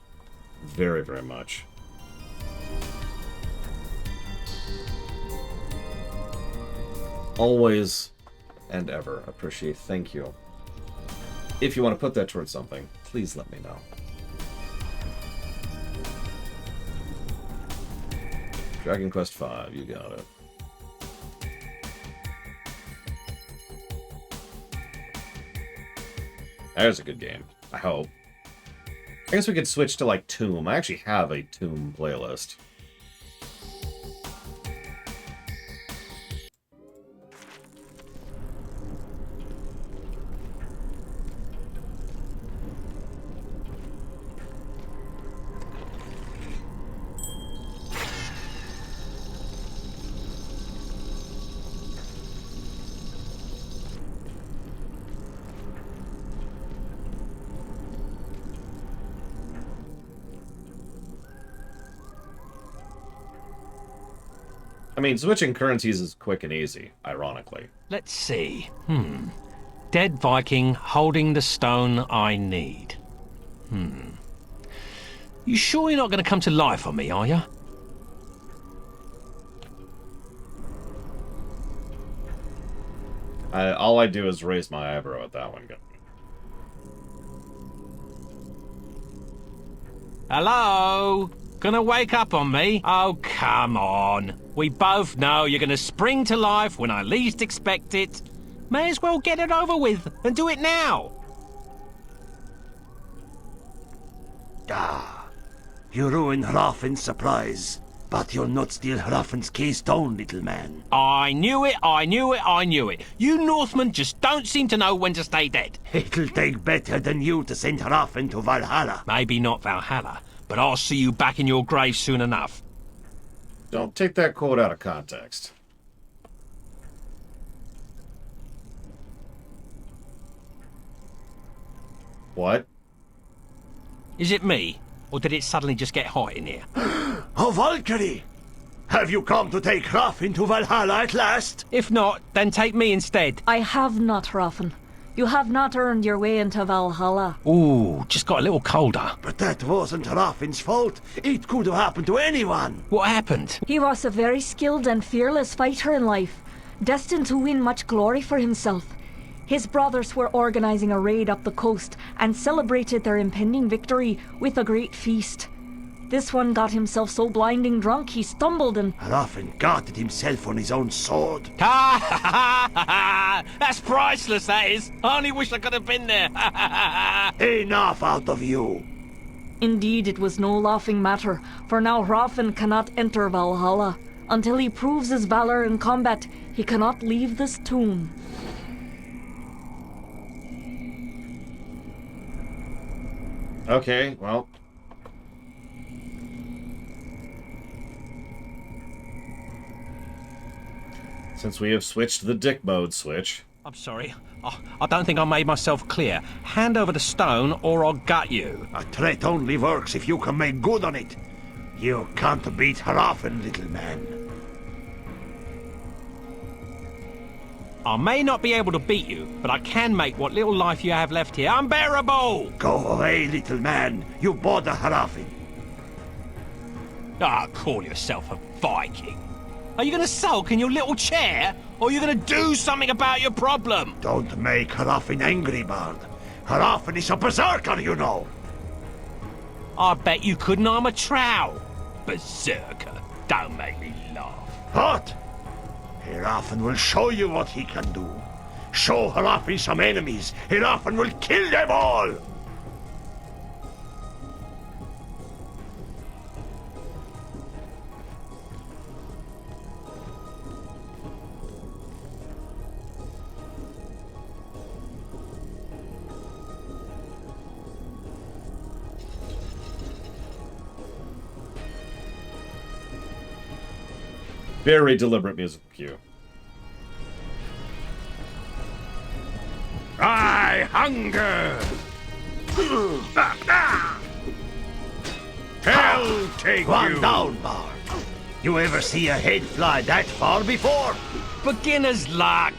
very, very much. Always and ever appreciate. Thank you. If you want to put that towards something, please let me know. Dragon Quest V, you got it. That was a good game. I hope. I guess we could switch to, like, Tomb. I actually have a Tomb playlist. I mean, switching currencies is quick and easy, ironically. Let's see. Dead Viking holding the stone I need. You sure you're not going to come to life on me, are you? All I do is raise my eyebrow at that one. Hello? Gonna wake up on me? Oh, come on. We both know you're gonna spring to life when I least expect it. May as well get it over with and do it now. You ruined Hrafn's surprise, but you'll not steal Hrafn's keystone, little man. I knew it, I knew it, I knew it. You Northmen just don't seem to know when to stay dead. It'll take better than you to send Hrafn to Valhalla. Maybe not Valhalla, but I'll see you back in your grave soon enough. Don't take that quote out of context. What? Is it me? Or did it suddenly just get hot in here? Oh, Valkyrie! Have you come to take Hrafn to Valhalla at last? If not, then take me instead. I have not, Hrafn. You have not earned your way into Valhalla. Ooh, just got a little colder. But that wasn't Hrafn's fault. It could have happened to anyone. What happened? He was a very skilled and fearless fighter in life, destined to win much glory for himself. His brothers were organizing a raid up the coast and celebrated their impending victory with a great feast. This one got himself so blinding drunk he stumbled and... Hrafn guarded himself on his own sword. That's priceless, that is. I only wish I could have been there. Enough out of you. Indeed, it was no laughing matter, for now Hrafn cannot enter Valhalla. Until he proves his valor in combat, he cannot leave this tomb. Okay, well... Since we have switched the dick mode switch... I'm sorry. I don't think I made myself clear. Hand over the stone or I'll gut you. A threat only works if you can make good on it. You can't beat Hrafn, little man. I may not be able to beat you, but I can make what little life you have left here unbearable! Go away, little man. You bother Hrafn. Call yourself a Viking. Are you gonna sulk in your little chair, or are you gonna do something about your problem? Don't make Harafin angry, Bard. Harafin is a berserker, you know. I bet you couldn't arm a trowel. Berserker. Don't make me laugh. What? Harafin will show you what he can do. Show Harafin some enemies. Harafin will kill them all. Very deliberate musical cue. I hunger! Hell take One you! down, Bard. You ever see a head fly that far before? Beginner's luck.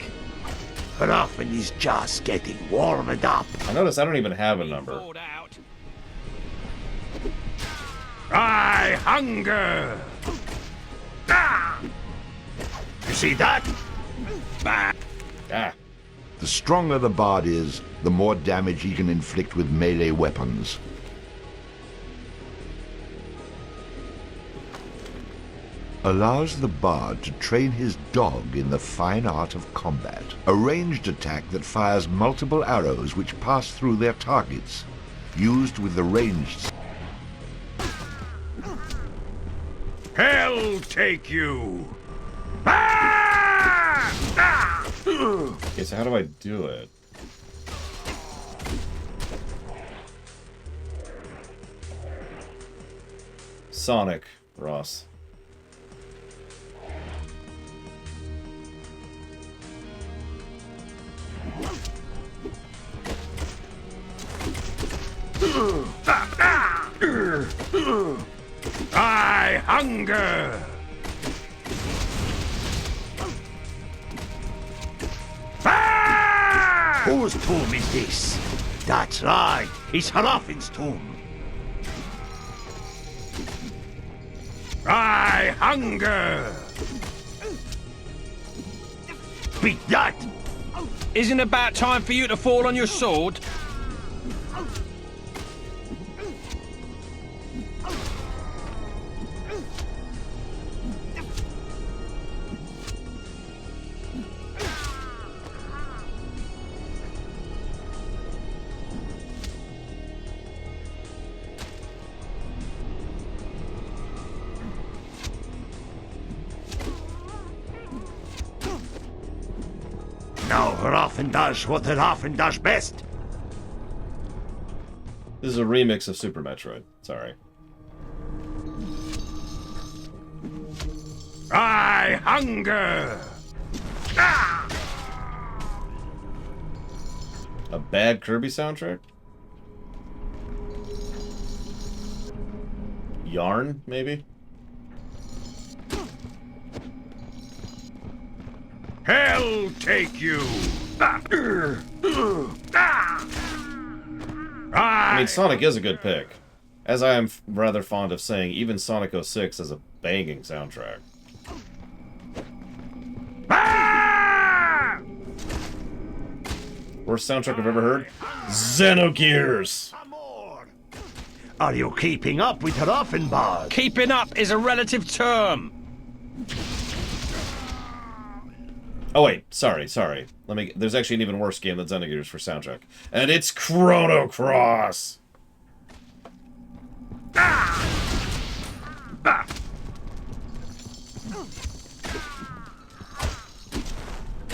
Harafin is just getting warmed up. I notice I don't even have a number. I hunger! You see that? Ah. The stronger the bard is, the more damage he can inflict with melee weapons. Allows the bard to train his dog in the fine art of combat. A ranged attack that fires multiple arrows which pass through their targets. Used with the ranged... Hell take you! Okay, so how do I do it? Sonic, Ross. I hunger! Whose tomb is this? That's right, it's Harafin's tomb. I hunger! Beat that! Isn't it about time for you to fall on your sword? Now Harafin does what Harafin does best. This is a remix of Super Metroid. Sorry. I hunger! A bad Kirby soundtrack? Yarn, maybe? Hell take you! I mean, Sonic is a good pick. As I am rather fond of saying, even Sonic 06 has a banging soundtrack. Worst soundtrack I've ever heard? Xenogears! Are you keeping up with Harafin, Bard? Keeping up is a relative term. Oh wait, sorry. There's actually an even worse game than Xenogears for soundtrack. And it's Chrono Cross!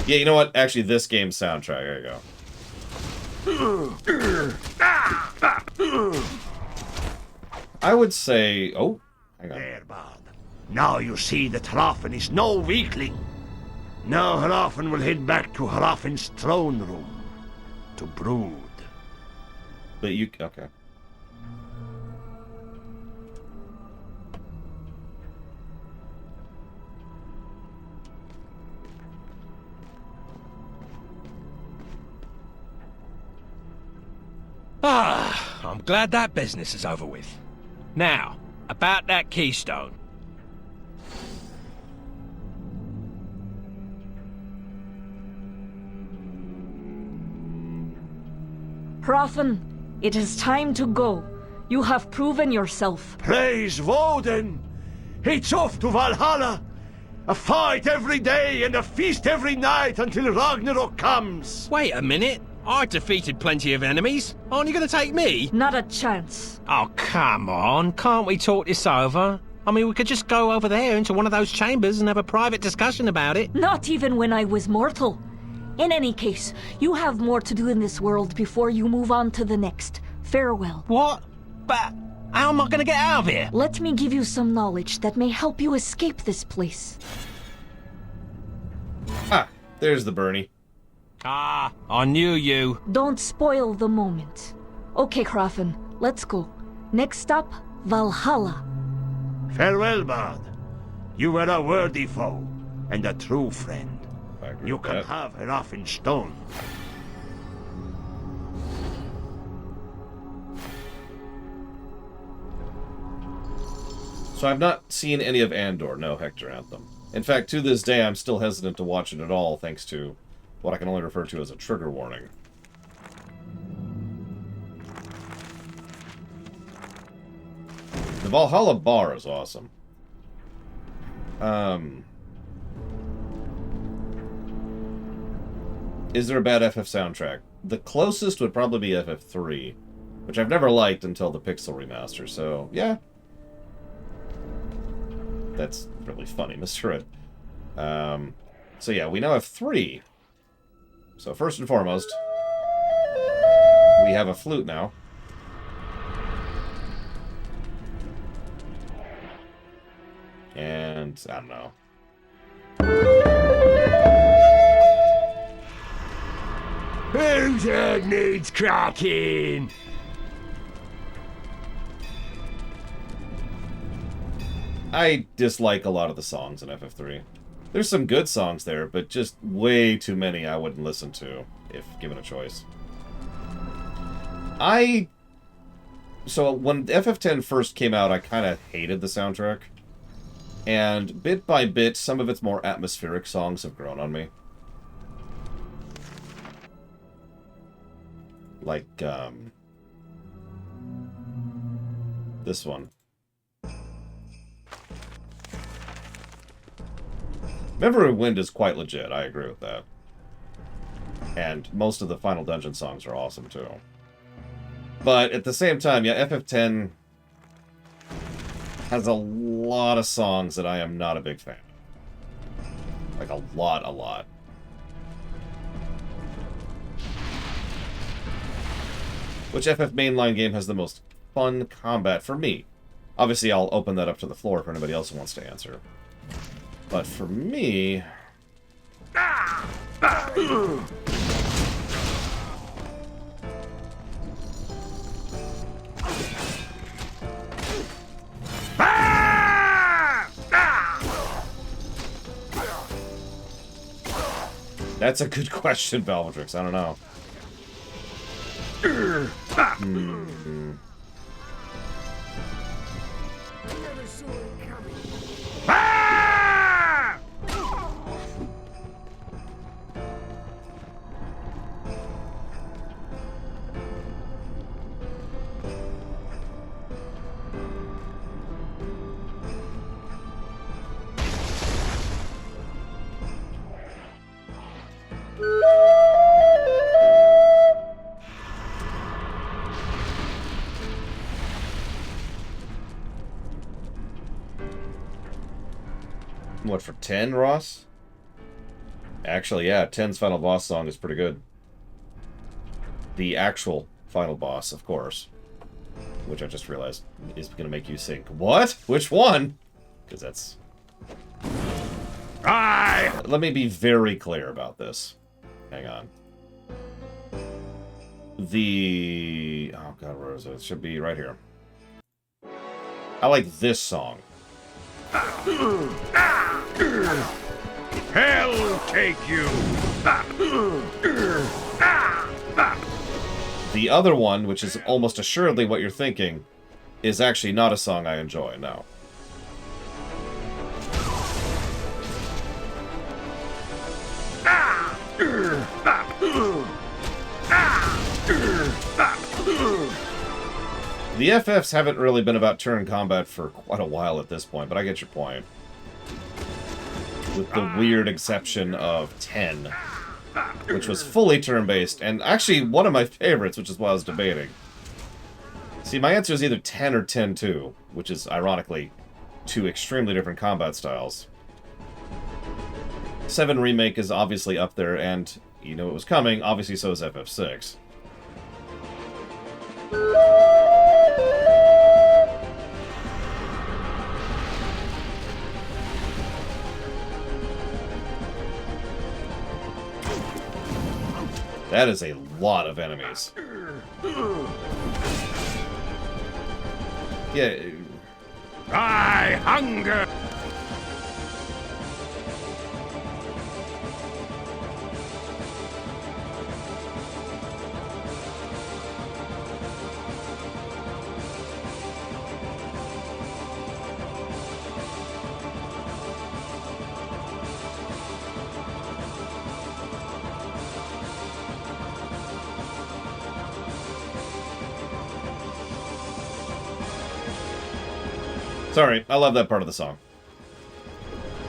Yeah, you know what? Actually, this game's soundtrack. There you go. I would say... Oh, hang on. There, Bard. Now you see that Harafin is no weakling. Now Harafin will head back to Harafin's throne room to brood. But you... Okay. Ah, I'm glad that business is over with. Now, about that keystone. Hrafn, it is time to go. You have proven yourself. Praise Woden! It's off to Valhalla! A fight every day and a feast every night until Ragnarok comes! Wait a minute. I defeated plenty of enemies. Aren't you going to take me? Not a chance. Oh, come on. Can't we talk this over? I mean, we could just go over there into one of those chambers and have a private discussion about it. Not even when I was mortal. In any case, you have more to do in this world before you move on to the next. Farewell. What? But how am I going to get out of here? Let me give you some knowledge that may help you escape this place. Ah, there's the Bernie. Ah, I knew you. Don't spoil the moment. Okay, Hrafn, let's go. Next stop, Valhalla. Farewell, Bard. You were a worthy foe and a true friend. You can have her off in stone. So I've not seen any of Andor, no Hector Anthem. In fact, to this day, I'm still hesitant to watch it at all, thanks to what I can only refer to as a trigger warning. The Valhalla bar is awesome. Is there a bad FF soundtrack? The closest would probably be FF3, which I've never liked until the Pixel remaster, so yeah. That's really funny, Mr. Ed. So yeah, we now have 3. So first and foremost, we have a flute now. And, I don't know. Whose head needs cracking? I dislike a lot of the songs in FF3. There's some good songs there, but just way too many I wouldn't listen to if given a choice. So when FF10 first came out, I kind of hated the soundtrack. And bit by bit, some of its more atmospheric songs have grown on me. Like, this one. Memory Wind is quite legit, I agree with that. And most of the Final Dungeon songs are awesome, too. But at the same time, yeah, FF10 has a lot of songs that I am not a big fan of. Like, a lot. Which FF mainline game has the most fun combat for me? Obviously, I'll open that up to the floor for anybody else who wants to answer. But for me... That's a good question, Valvatrix. I don't know. What, for 10, Ross? Actually, yeah, 10's final boss song is pretty good. The actual final boss, of course. Which I just realized is going to make you think, what? Which one? Because that's... Let me be very clear about this. Hang on. Oh god, where is it? It should be right here. I like this song. Hell take you! The other one, which is almost assuredly what you're thinking, is actually not a song I enjoy, no. The FFs haven't really been about turn combat for quite a while at this point, but I get your point. With the weird exception of 10, which was fully turn-based, and actually one of my favorites, which is why I was debating. See, my answer is either 10 or 10-2, which is, ironically, two extremely different combat styles. 7 Remake is obviously up there, and you know it was coming, obviously so is FF6. That is a lot of enemies. Yeah. I hunger! Sorry, I love that part of the song.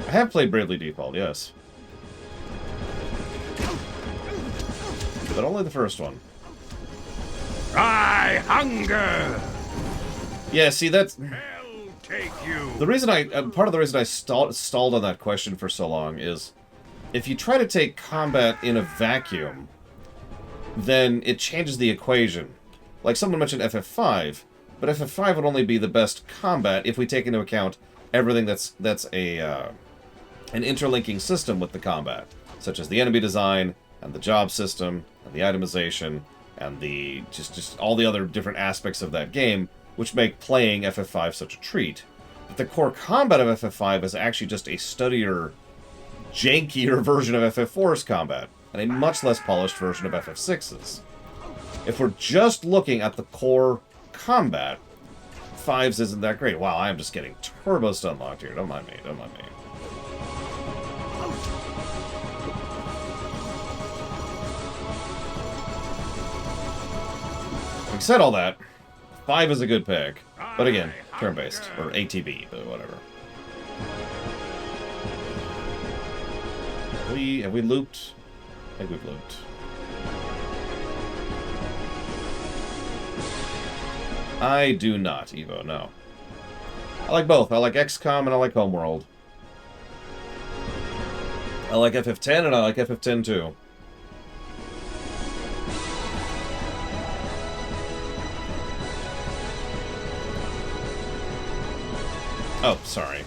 I have played Bravely Default, yes. But only the first one. I hunger! Yeah, see, that's... I'll take you! The reason part of the reason I stalled on that question for so long is, if you try to take combat in a vacuum, then it changes the equation. Like someone mentioned FF5, but FF5 would only be the best combat if we take into account everything that's an interlinking system with the combat, such as the enemy design, and the job system, and the itemization, and the just all the other different aspects of that game, which make playing FF5 such a treat. But the core combat of FF5 is actually just a stuttier, jankier version of FF4's combat, and a much less polished version of FF6's. If we're just looking at the core combat, 5's isn't that great. Wow, I am just getting turbo stun locked here. Don't mind me, don't mind me. Having said all that, 5 is a good pick. But again, turn-based, or ATB, but whatever. Have we looped? I think we've looped. I do not, Evo, no. I like both. I like XCOM and I like Homeworld. I like FF10 and I like FF10 too. Oh, sorry.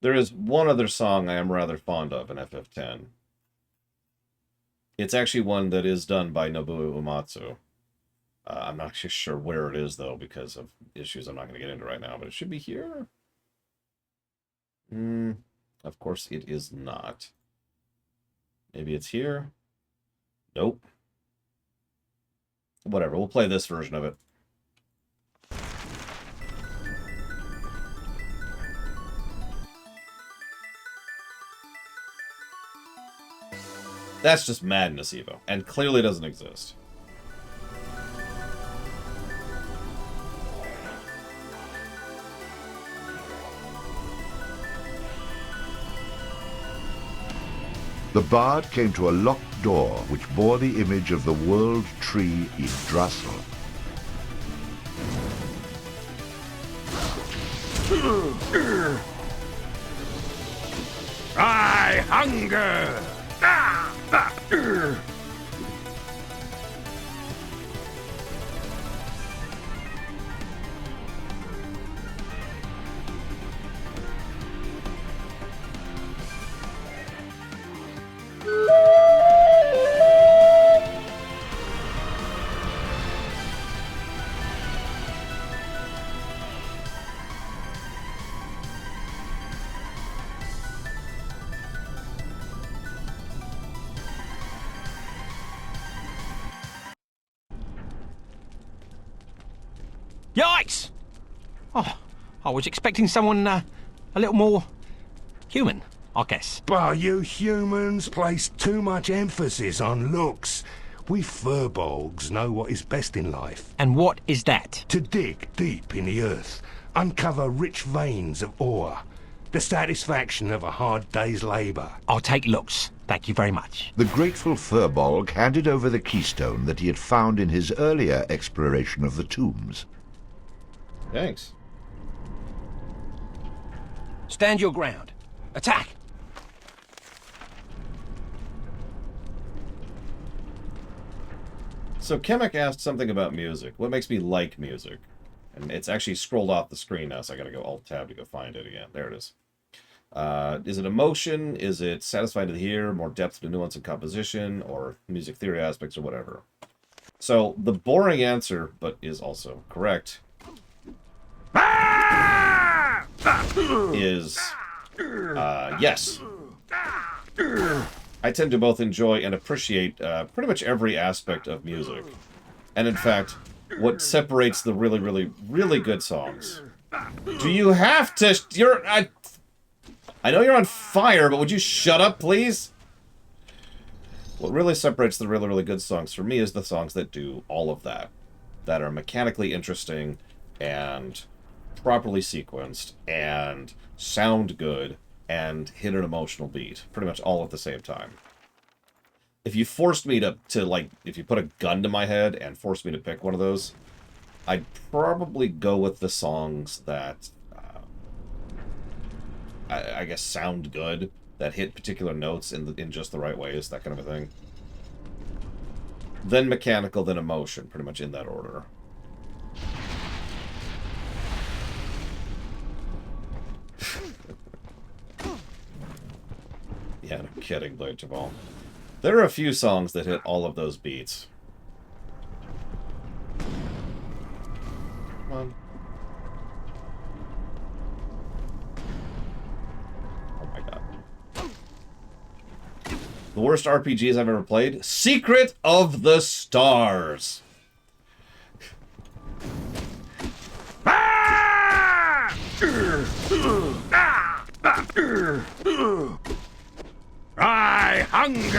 There is one other song I am rather fond of in FF10. It's actually one that is done by Nobuo Uematsu. I'm not actually sure where it is, though, because of issues I'm not going to get into right now, but it should be here. Of course it is not. Maybe it's here? Nope. Whatever, we'll play this version of it. That's just madness, Evo, and clearly doesn't exist. The bard came to a locked door which bore the image of the world tree Yggdrasil. I hunger! Yikes! Oh, I was expecting someone a little more human, I guess. But you humans place too much emphasis on looks. We furbolgs know what is best in life. And what is that? To dig deep in the earth, uncover rich veins of ore, the satisfaction of a hard day's labour. I'll take looks. Thank you very much. The grateful Furbolg handed over the keystone that he had found in his earlier exploration of the tombs. Thanks. Stand your ground. Attack! So Kemek asked something about music. What makes me like music? And it's actually scrolled off the screen now, so I gotta go Alt-Tab to go find it again. There it is. Is it emotion? Is it satisfying to the ear? More depth to nuance and composition? Or music theory aspects or whatever? So the boring answer, but is also correct, is yes. I tend to both enjoy and appreciate pretty much every aspect of music. And in fact, what separates the really, really, really good songs... Do you have to... I know you're on fire, but would you shut up, please? What really separates the really, really good songs for me is the songs that do all of that. That are mechanically interesting and properly sequenced and sound good and hit an emotional beat. Pretty much all at the same time. If you forced me to like, if you put a gun to my head and forced me to pick one of those, I'd probably go with the songs that, I guess, sound good, that hit particular notes in just the right ways, that kind of a thing. Then mechanical, then emotion, pretty much in that order. Yeah, no kidding, Blade Jamal. There are a few songs that hit all of those beats. Come on. Oh my god. The worst RPGs I've ever played? Secret of the Stars. I hunger!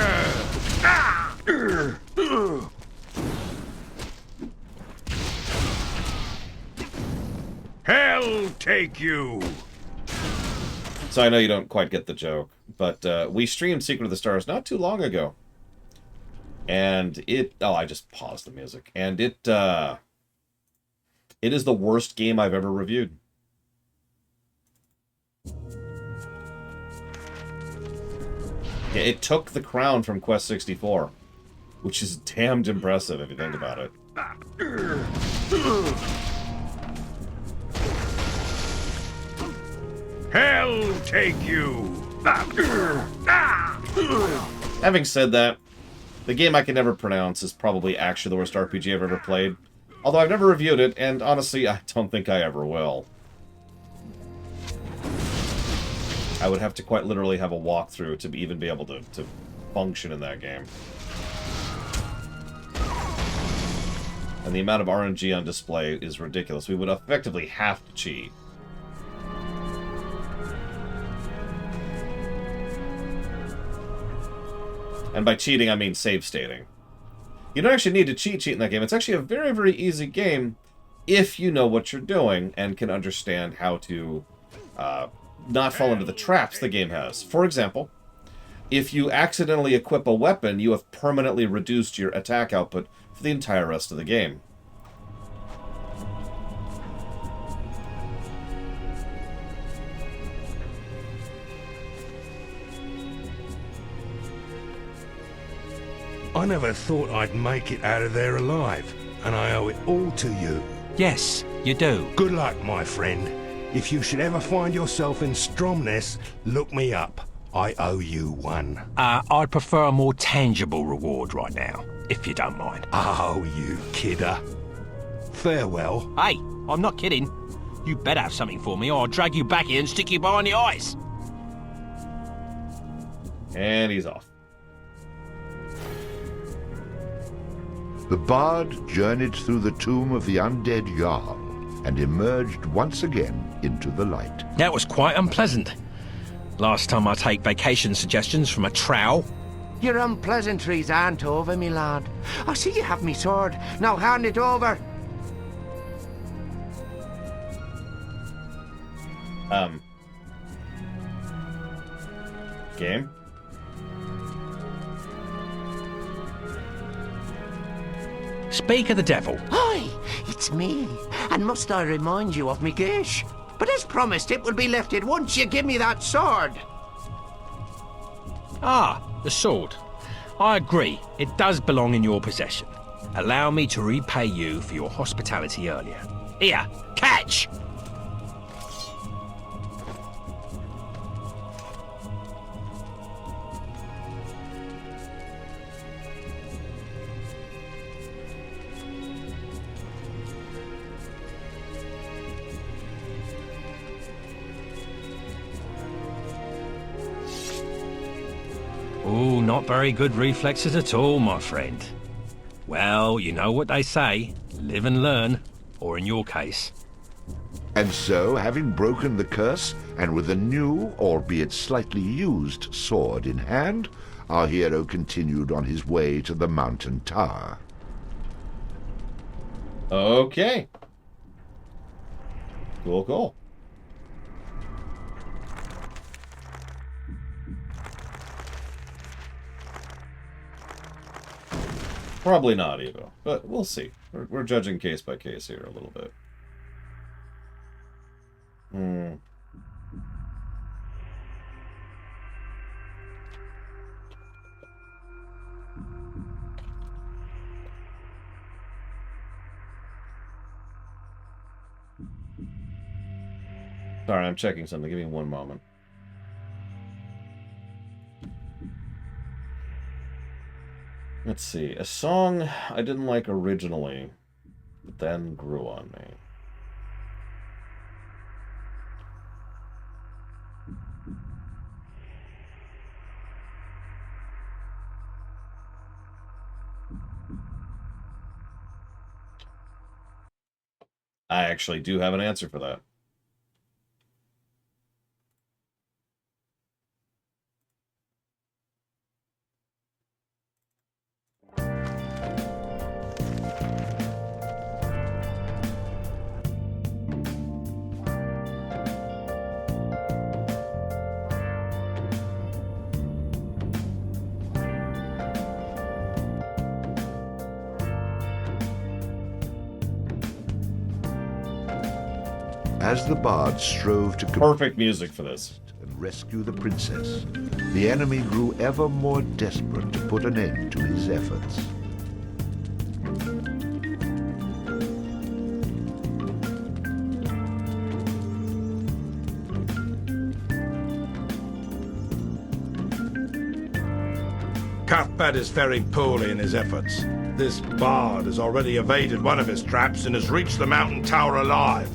Hell take you! So I know you don't quite get the joke, but we streamed Secret of the Stars not too long ago. And it... Oh, I just paused the music. And it is the worst game I've ever reviewed. Yeah, it took the crown from Quest 64, which is damned impressive if you think about it. Hell take you! Having said that, the game I can never pronounce is probably actually the worst RPG I've ever played. Although I've never reviewed it, and honestly, I don't think I ever will. I would have to quite literally have a walkthrough to even be able to function in that game. And the amount of RNG on display is ridiculous. We would effectively have to cheat. And by cheating, I mean save stating. You don't actually need to cheat in that game. It's actually a very, very easy game if you know what you're doing and can understand how to not fall into the traps the game has. For example, if you accidentally equip a weapon, you have permanently reduced your attack output for the entire rest of the game. I never thought I'd make it out of there alive, and I owe it all to you. Yes, you do. Good luck, my friend. If you should ever find yourself in Stromness, look me up. I owe you one. I'd prefer a more tangible reward right now, if you don't mind. Oh, you kidder. Farewell. Hey, I'm not kidding. You better have something for me, or I'll drag you back here and stick you behind the ice. And he's off. The bard journeyed through the tomb of the undead Jarl, and emerged once again into the light. That was quite unpleasant. Last time I take vacation suggestions from a trowel. Your unpleasantries aren't over, me lad. I see you have me sword. Now hand it over. Game? Speak of the devil. Hi, it's me. And must I remind you of me gish? But as promised, it will be lifted once you give me that sword. Ah, the sword. I agree. It does belong in your possession. Allow me to repay you for your hospitality earlier. Here, catch! Oh, not very good reflexes at all, my friend. Well, you know what they say, live and learn, or in your case. And so, having broken the curse, and with a new, albeit slightly used, sword in hand, our hero continued on his way to the mountain tower. Okay. Cool, cool. Probably not, Evo, but we'll see. We're judging case by case here a little bit. Sorry, I'm checking something. Give me one moment. Let's see. A song I didn't like originally, but then grew on me. I actually do have an answer for that. As the bard strove to perfect music for this and rescue the princess, the enemy grew ever more desperate to put an end to his efforts. Cuthbert is faring poorly in his efforts. This bard has already evaded one of his traps and has reached the mountain tower alive.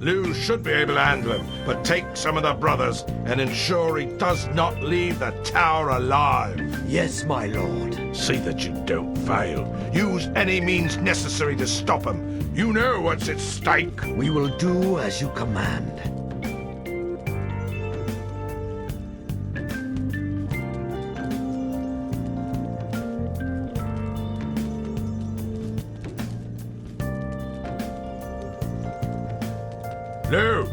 Lou should be able to handle him, but take some of the brothers and ensure he does not leave the tower alive. Yes, my lord. See that you don't fail. Use any means necessary to stop him. You know what's at stake. We will do as you command. Lou!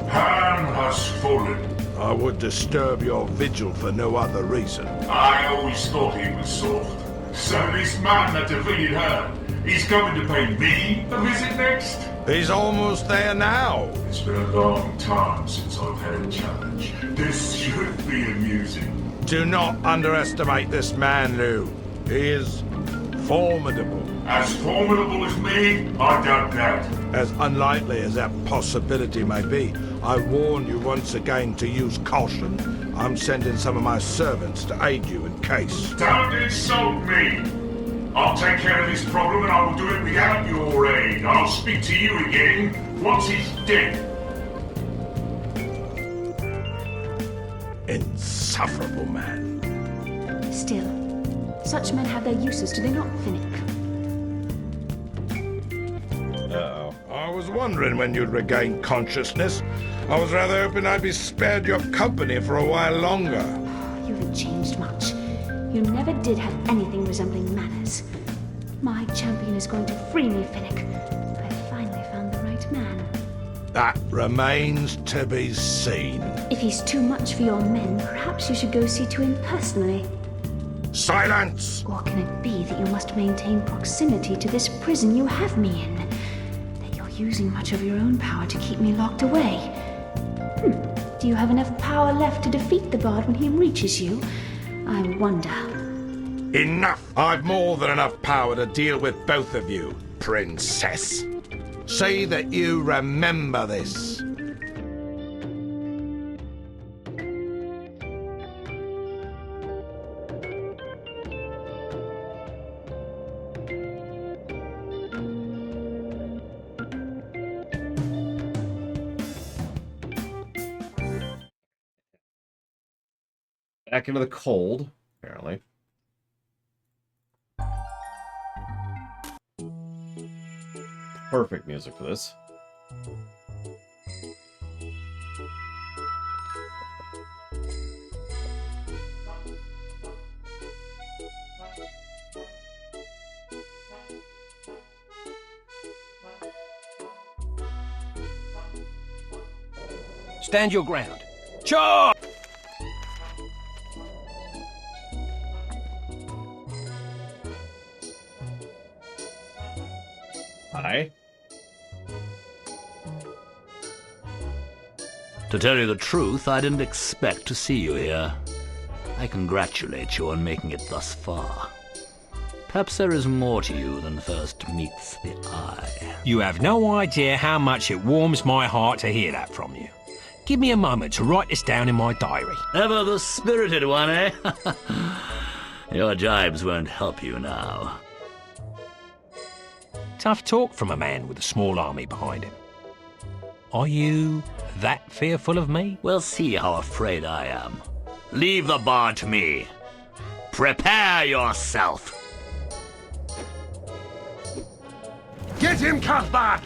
Pan has fallen. I would disturb your vigil for no other reason. I always thought he was soft. So this man that defeated her, he's coming to pay me a visit next? He's almost there now. It's been a long time since I've had a challenge. This should be amusing. Do not underestimate this man, Lou. He is formidable. As formidable as me? I doubt that. As unlikely as that possibility may be, I warn you once again to use caution. I'm sending some of my servants to aid you in case. Don't insult me! I'll take care of this problem and I will do it without your aid. I'll speak to you again once he's dead. Insufferable man. Still, Such men have their uses, do they not, Finnick? Uh-oh. I was wondering when you'd regain consciousness. I was rather hoping I'd be spared your company for a while longer. You haven't changed much. You never did have anything resembling manners. My champion is going to free me, Finnick. I've finally found the right man. That remains to be seen. If he's too much for your men, perhaps you should go see to him personally. Silence! Or can it be that you must maintain proximity to this prison you have me in? That you're using much of your own power to keep me locked away? Do you have enough power left to defeat the bard when he reaches you? I wonder. Enough! I've more than enough power to deal with both of you, princess. See that you remember this. Back into the cold, apparently. Perfect music for this. Stand your ground. Charge! Hi. To tell you the truth, I didn't expect to see you here. I congratulate you on making it thus far. Perhaps there is more to you than first meets the eye. You have no idea how much it warms my heart to hear that from you. Give me a moment to write this down in my diary. Ever the spirited one, eh? Your jibes won't help you now. Tough talk from a man with a small army behind him. Are you that fearful of me? We'll see how afraid I am. Leave the bard to me. Prepare yourself. Get him, Cuthbert!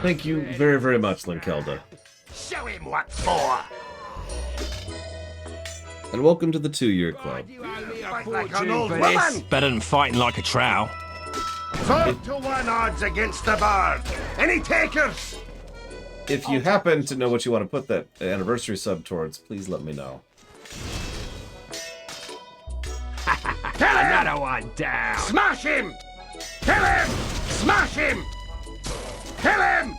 Thank you very, very much, Linkelda. Show him what for! And welcome to the 2-Year Club. Like an old woman! Better than fighting like a trowel. 12-to-1 odds against the bard. Any takers? If you happen to know what you want to put that anniversary sub towards, please let me know. Another one down! Smash him! Kill him! Smash him! Kill him!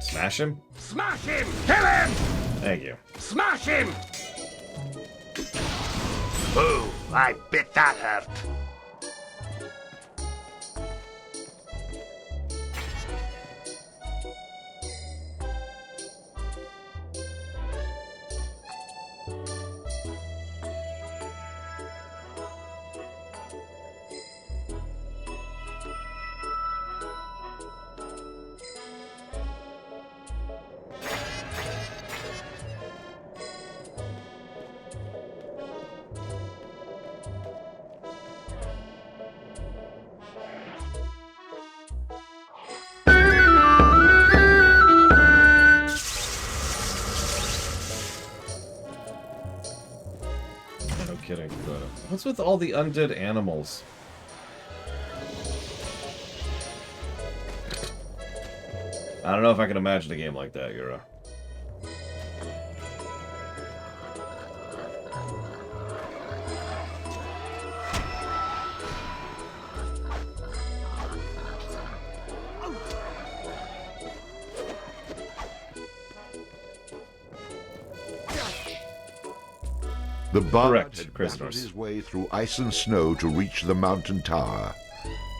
Smash him? Smash him! Kill him! Thank you. Smash him! Ooh, I bet that hurt. Kidding. What's with all the undead animals? I don't know if I can imagine a game like that, Yura. The bard Correct, had prisoners. battled his way through ice and snow to reach the mountain tower.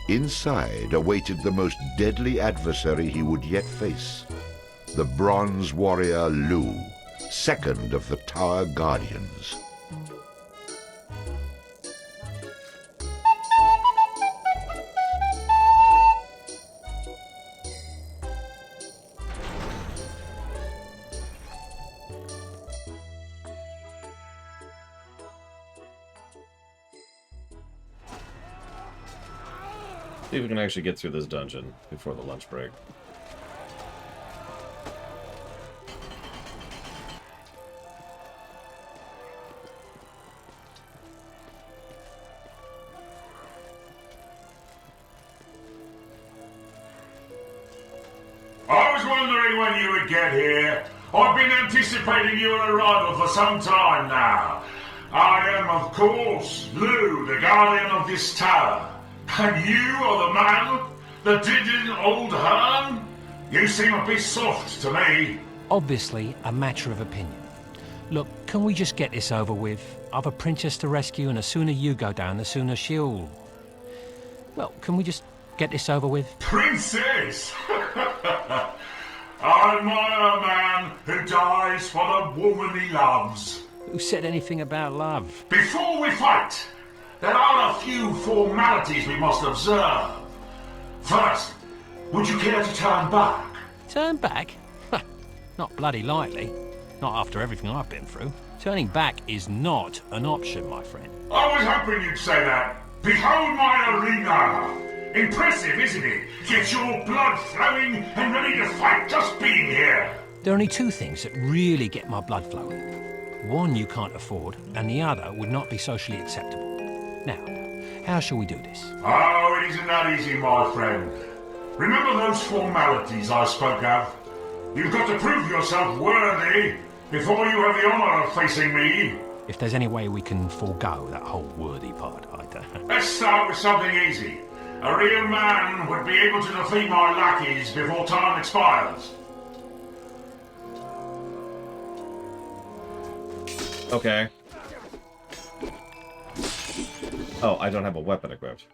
Inside awaited the most deadly adversary he would yet face, the bronze warrior Lu, second of the Tower Guardians. See if we can actually get through this dungeon before the lunch break. I was wondering when you would get here. I've been anticipating your arrival for some time now. I am, of course, Lou, the guardian of this tower. And you are the man? The digging old hern? You seem a bit soft to me. Obviously, a matter of opinion. Look, can we just get this over with? I've a princess to rescue, and the sooner you go down, the sooner she'll... Well, can we just get this over with? Princess? I admire a man who dies for the woman he loves. Who said anything about love? Before we fight, there are a few formalities we must observe. First, would you care to turn back? Turn back? Not bloody likely. Not after everything I've been through. Turning back is not an option, my friend. I was hoping you'd say that. Behold my arena! Impressive, isn't it? Get your blood flowing and ready to fight just being here. There are only two things that really get my blood flowing. One you can't afford, and the other would not be socially acceptable. Now, how shall we do this? Oh, it isn't that easy, my friend. Remember those formalities I spoke of? You've got to prove yourself worthy before you have the honor of facing me. If there's any way we can forego that whole worthy part, Let's start with something easy. A real man would be able to defeat my lackeys before time expires. Okay. Oh, I don't have a weapon equipped.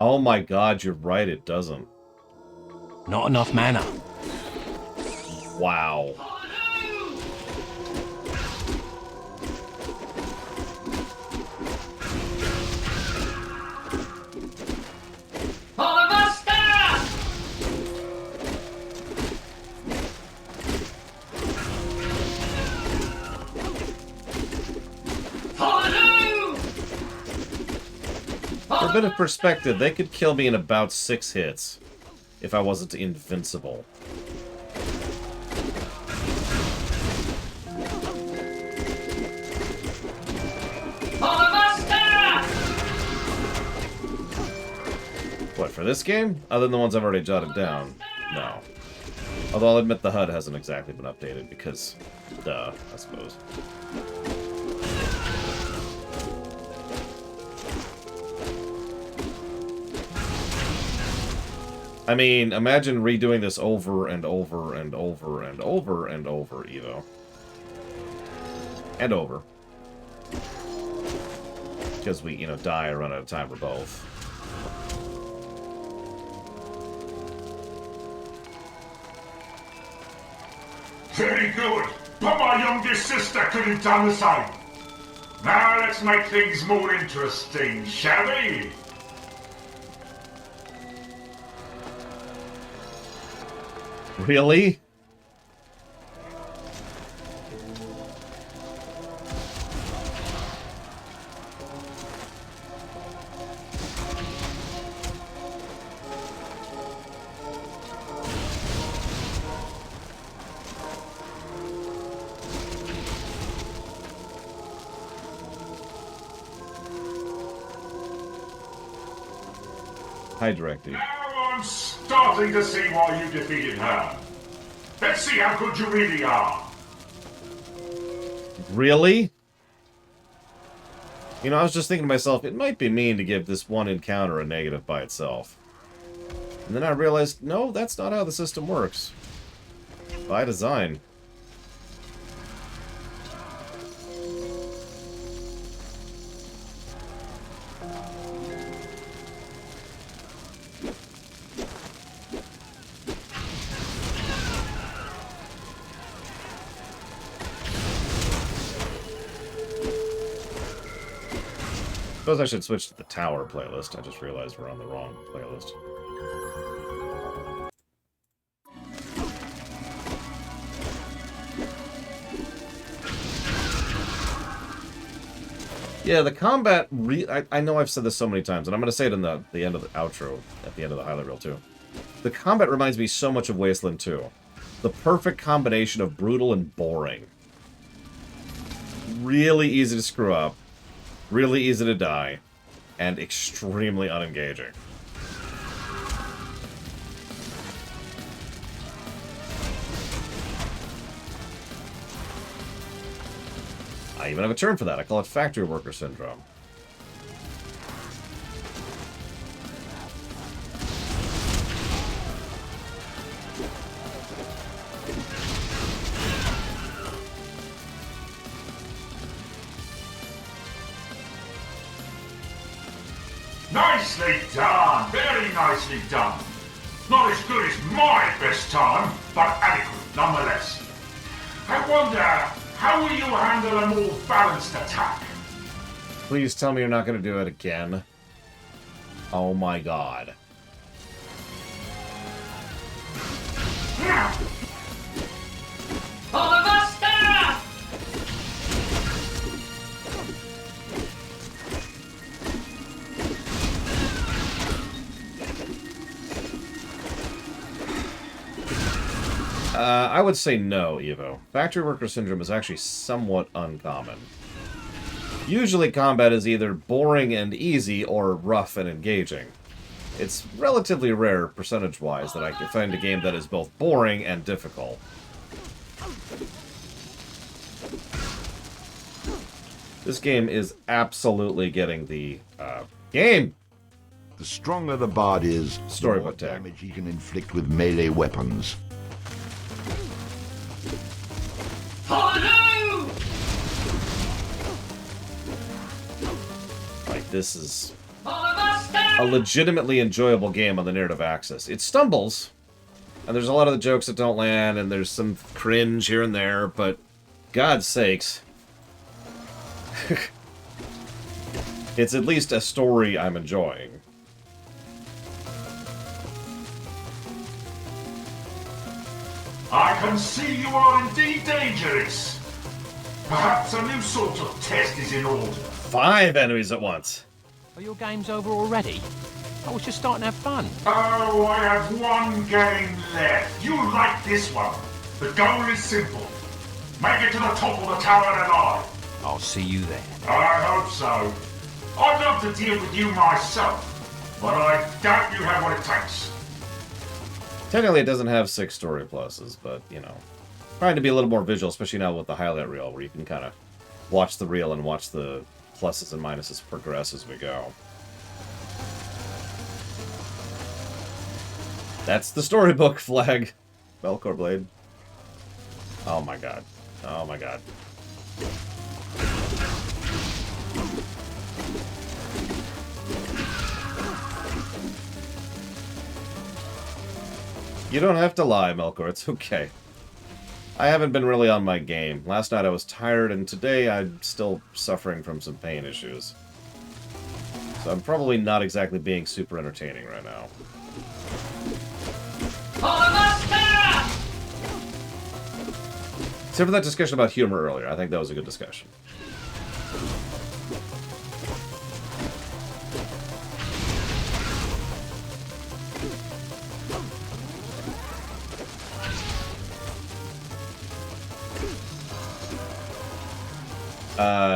Oh my god, you're right, it doesn't. Not enough mana. Wow. For a bit of perspective, they could kill me in about 6 hits if I wasn't invincible. What, for this game? Other than the ones I've already jotted down? No. Although I'll admit the HUD hasn't exactly been updated because, duh, I suppose. I mean, imagine redoing this over and over and over and over and over, Evo. And over. Because we, die or run out of time for both. Very good. But my youngest sister could have done the same. Now let's make things more interesting, shall we? Really? Hi, Directive. Now I'm starting to see why you defeated her. Let's see how good you really are. Really? I was just thinking to myself, it might be mean to give this one encounter a negative by itself. And then I realized, no, that's not how the system works. By design. suppose I should switch to the Tower playlist. I just realized we're on the wrong playlist. Yeah, the combat... I know I've said this so many times, and I'm going to say it in the end of the outro, at the end of the highlight reel, too. The combat reminds me so much of Wasteland 2. The perfect combination of brutal and boring. Really easy to screw up, really easy to die, and extremely unengaging. I even have a term for that. I call it factory worker syndrome. Nicely done, very nicely done. Not as good as my best time, but adequate nonetheless. I wonder, how will you handle a more balanced attack? Please tell me you're not going to do it again. Oh my god. I would say no, Evo. Factory worker syndrome is actually somewhat uncommon. Usually combat is either boring and easy or rough and engaging. It's relatively rare, percentage-wise, that I can find a game that is both boring and difficult. This game is absolutely getting the game! The stronger the bard is, the more damage he can inflict with melee weapons. Like, this is a legitimately enjoyable game on the narrative axis. It stumbles, and there's a lot of the jokes that don't land, and there's some cringe here and there, but God's sakes. It's at least a story I'm enjoying. I can see you are indeed dangerous. Perhaps a new sort of test is in order. 5 enemies at once. Are your games over already? I was just starting to have fun. Oh, I have one game left. You like this one. The goal is simple. Make it to the top of the tower alive. I'll see you there. I hope so. I'd love to deal with you myself, but I doubt you have what it takes. Technically, it doesn't have 6 story pluses, but, you know, trying to be a little more visual, especially now with the highlight reel, where you can kind of watch the reel and watch the pluses and minuses progress as we go. That's the storybook flag. Velcor blade. Oh my god. Oh my god. You don't have to lie, Melkor. It's okay. I haven't been really on my game. Last night I was tired, and today I'm still suffering from some pain issues. So I'm probably not exactly being super entertaining right now. Except for that discussion about humor earlier. I think that was a good discussion.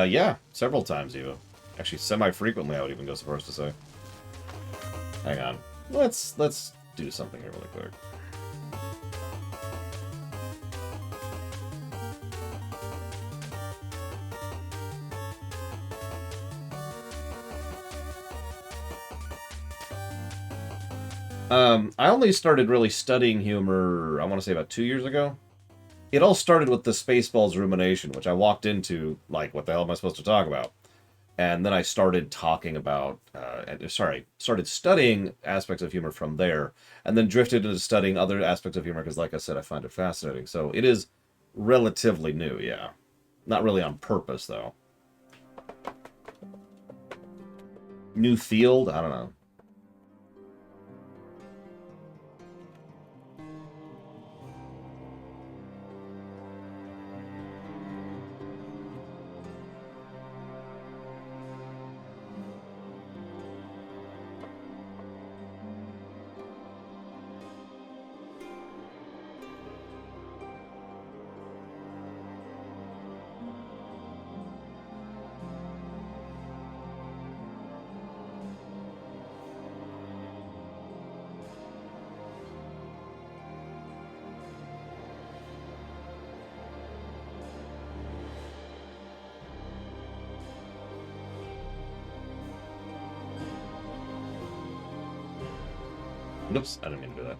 Yeah, several times even. Actually, semi-frequently, I would even go so far as to say. Hang on. Let's do something here really quick. I only started really studying humor, I want to say about 2 years ago. It all started with the Spaceballs rumination, which I walked into, like, what the hell am I supposed to talk about? And then I started talking about, started studying aspects of humor from there, and then drifted into studying other aspects of humor, because like I said, I find it fascinating. So it is relatively new, yeah. Not really on purpose, though. new field? I don't know. Oops, I didn't mean to do that.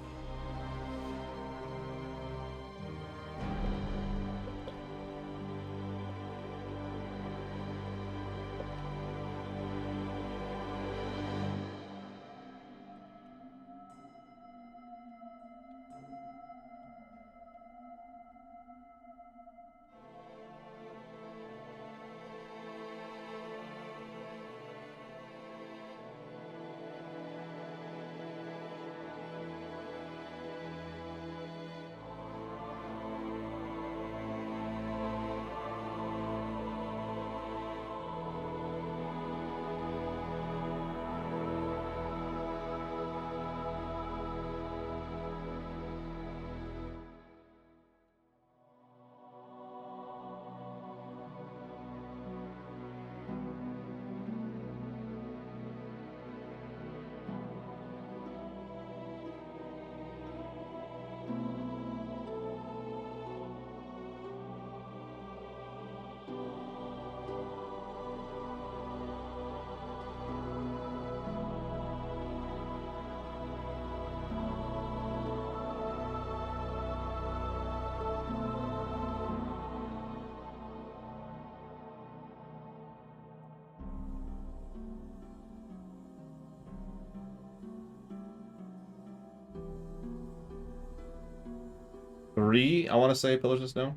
Three, I want to say, Pillars of Snow.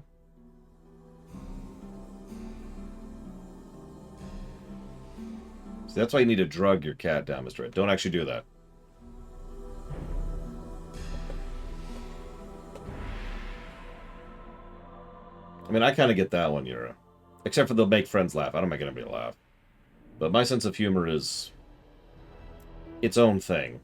See, that's why you need to drug your cat down, Mr. Ed. Don't actually do that. I mean, I kind of get that one, Yura. Except for they'll make friends laugh. I don't make anybody laugh. But my sense of humor is its own thing.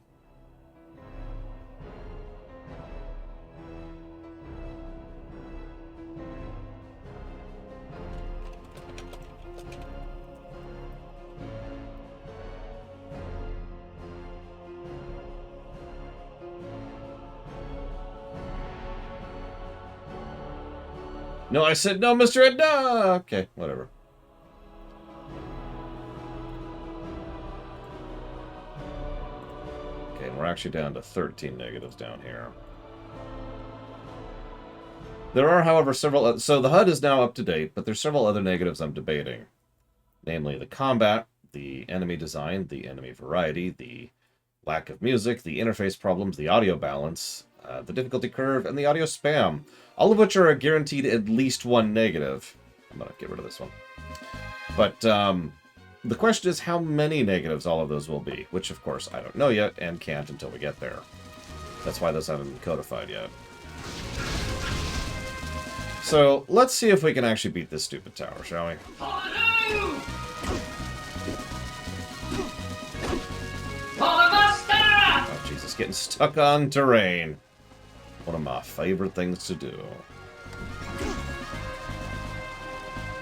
No, I said no, Mr. Ed, no! Okay, whatever. Okay, and we're actually down to 13 negatives down here. There are, however, several... So the HUD is now up to date, but there's several other negatives I'm debating. Namely, the combat, the enemy design, the enemy variety, the lack of music, the interface problems, the audio balance, the difficulty curve, and the audio spam. All of which are guaranteed at least one negative. I'm going to get rid of this one. But the question is how many negatives all of those will be, which, of course, I don't know yet and can't until we get there. That's why those haven't been codified yet. So, let's see if we can actually beat this stupid tower, shall we? Oh, Jesus, getting stuck on terrain. One of my favorite things to do.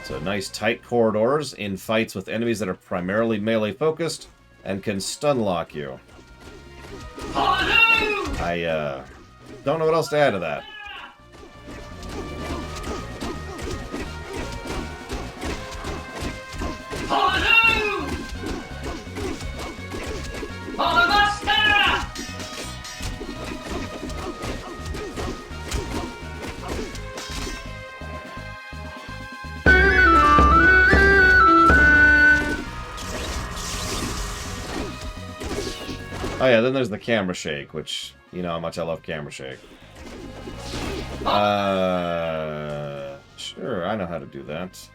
So nice tight corridors in fights with enemies that are primarily melee focused and can stun lock you. I don't know what else to add to that. Oh yeah, then there's the camera shake, which, you know how much I love camera shake. Sure, I know how to do that.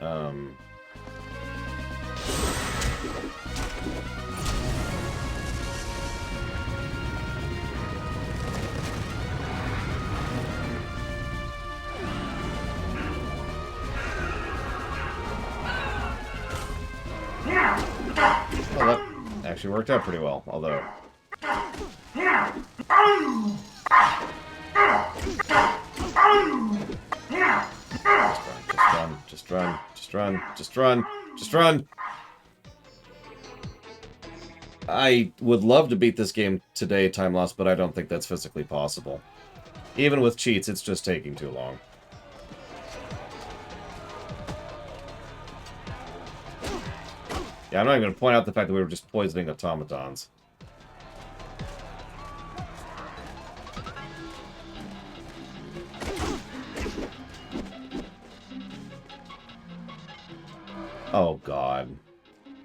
Actually worked out pretty well, although... Just run. I would love to beat this game today, time loss, but I don't think that's physically possible. Even with cheats, it's just taking too long. Yeah, I'm not even going to point out the fact that we were just poisoning automatons. Oh, God.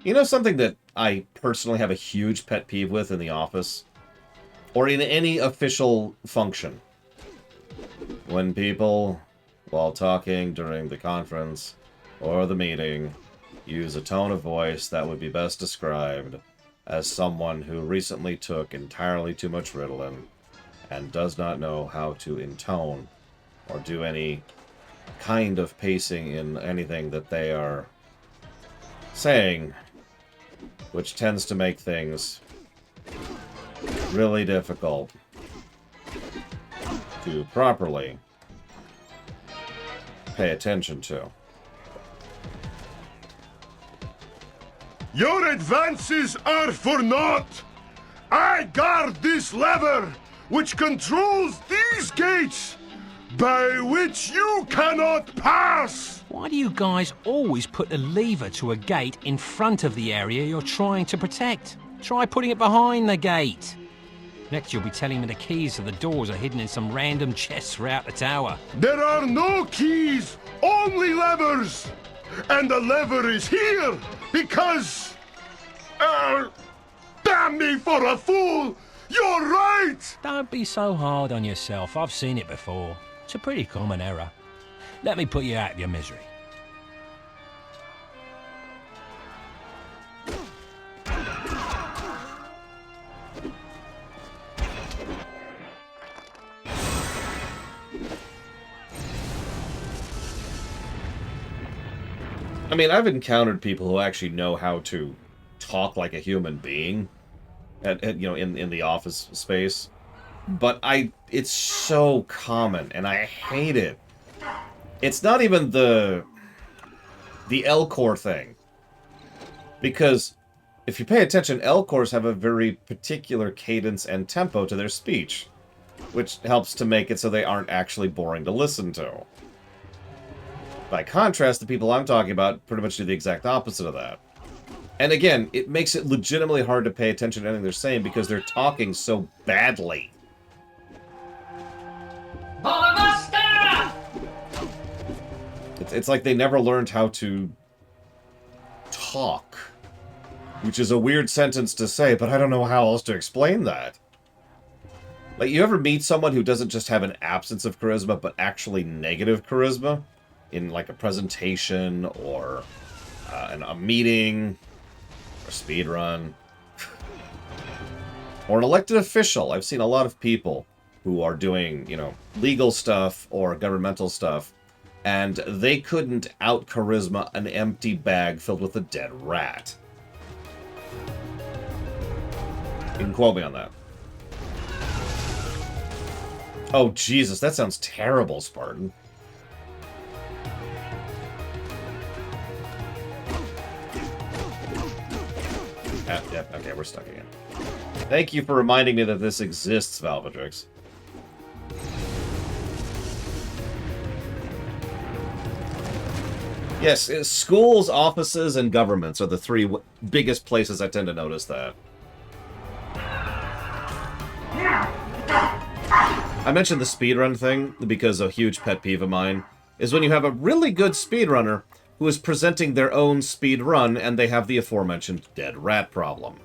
You know something that I personally have a huge pet peeve with in the office? Or in any official function? When people, while talking during the conference or the meeting, use a tone of voice that would be best described as someone who recently took entirely too much Ritalin and does not know how to intone or do any kind of pacing in anything that they are saying, which tends to make things really difficult to properly pay attention to. Your advances are for naught. I guard this lever, which controls these gates, by which you cannot pass. Why do you guys always put a lever to a gate in front of the area you're trying to protect? Try putting it behind the gate. Next you'll be telling me the keys to the doors are hidden in some random chests throughout the tower. There are no keys, only levers. And the lever is here because... damn me for a fool! You're right! Don't be so hard on yourself. I've seen it before. It's a pretty common error. Let me put you out of your misery. I mean, I've encountered people who actually know how to talk like a human being, you know, in the office space, but it's so common, and I hate it. It's not even the L-core thing, because if you pay attention, L-cores have a very particular cadence and tempo to their speech, which helps to make it so they aren't actually boring to listen to. By contrast, the people I'm talking about pretty much do the exact opposite of that. And again, it makes it legitimately hard to pay attention to anything they're saying because they're talking so badly. It's like they never learned how to talk. Which is a weird sentence to say, but I don't know how else to explain that. Like, you ever meet someone who doesn't just have an absence of charisma, but actually negative charisma? In, like, a presentation, or a meeting, or a speed run, or an elected official. I've seen a lot of people who are doing, you know, legal stuff or governmental stuff, and they couldn't out-charisma an empty bag filled with a dead rat. You can quote me on that. Oh, Jesus, that sounds terrible, Spartan. Yep, okay, we're stuck again. Thank you for reminding me that this exists, Valvatrix. Yes, schools, offices, and governments are the three biggest places I tend to notice that. I mentioned the speedrun thing because a huge pet peeve of mine is when you have a really good speedrunner who is presenting their own speed run, and they have the aforementioned dead rat problem.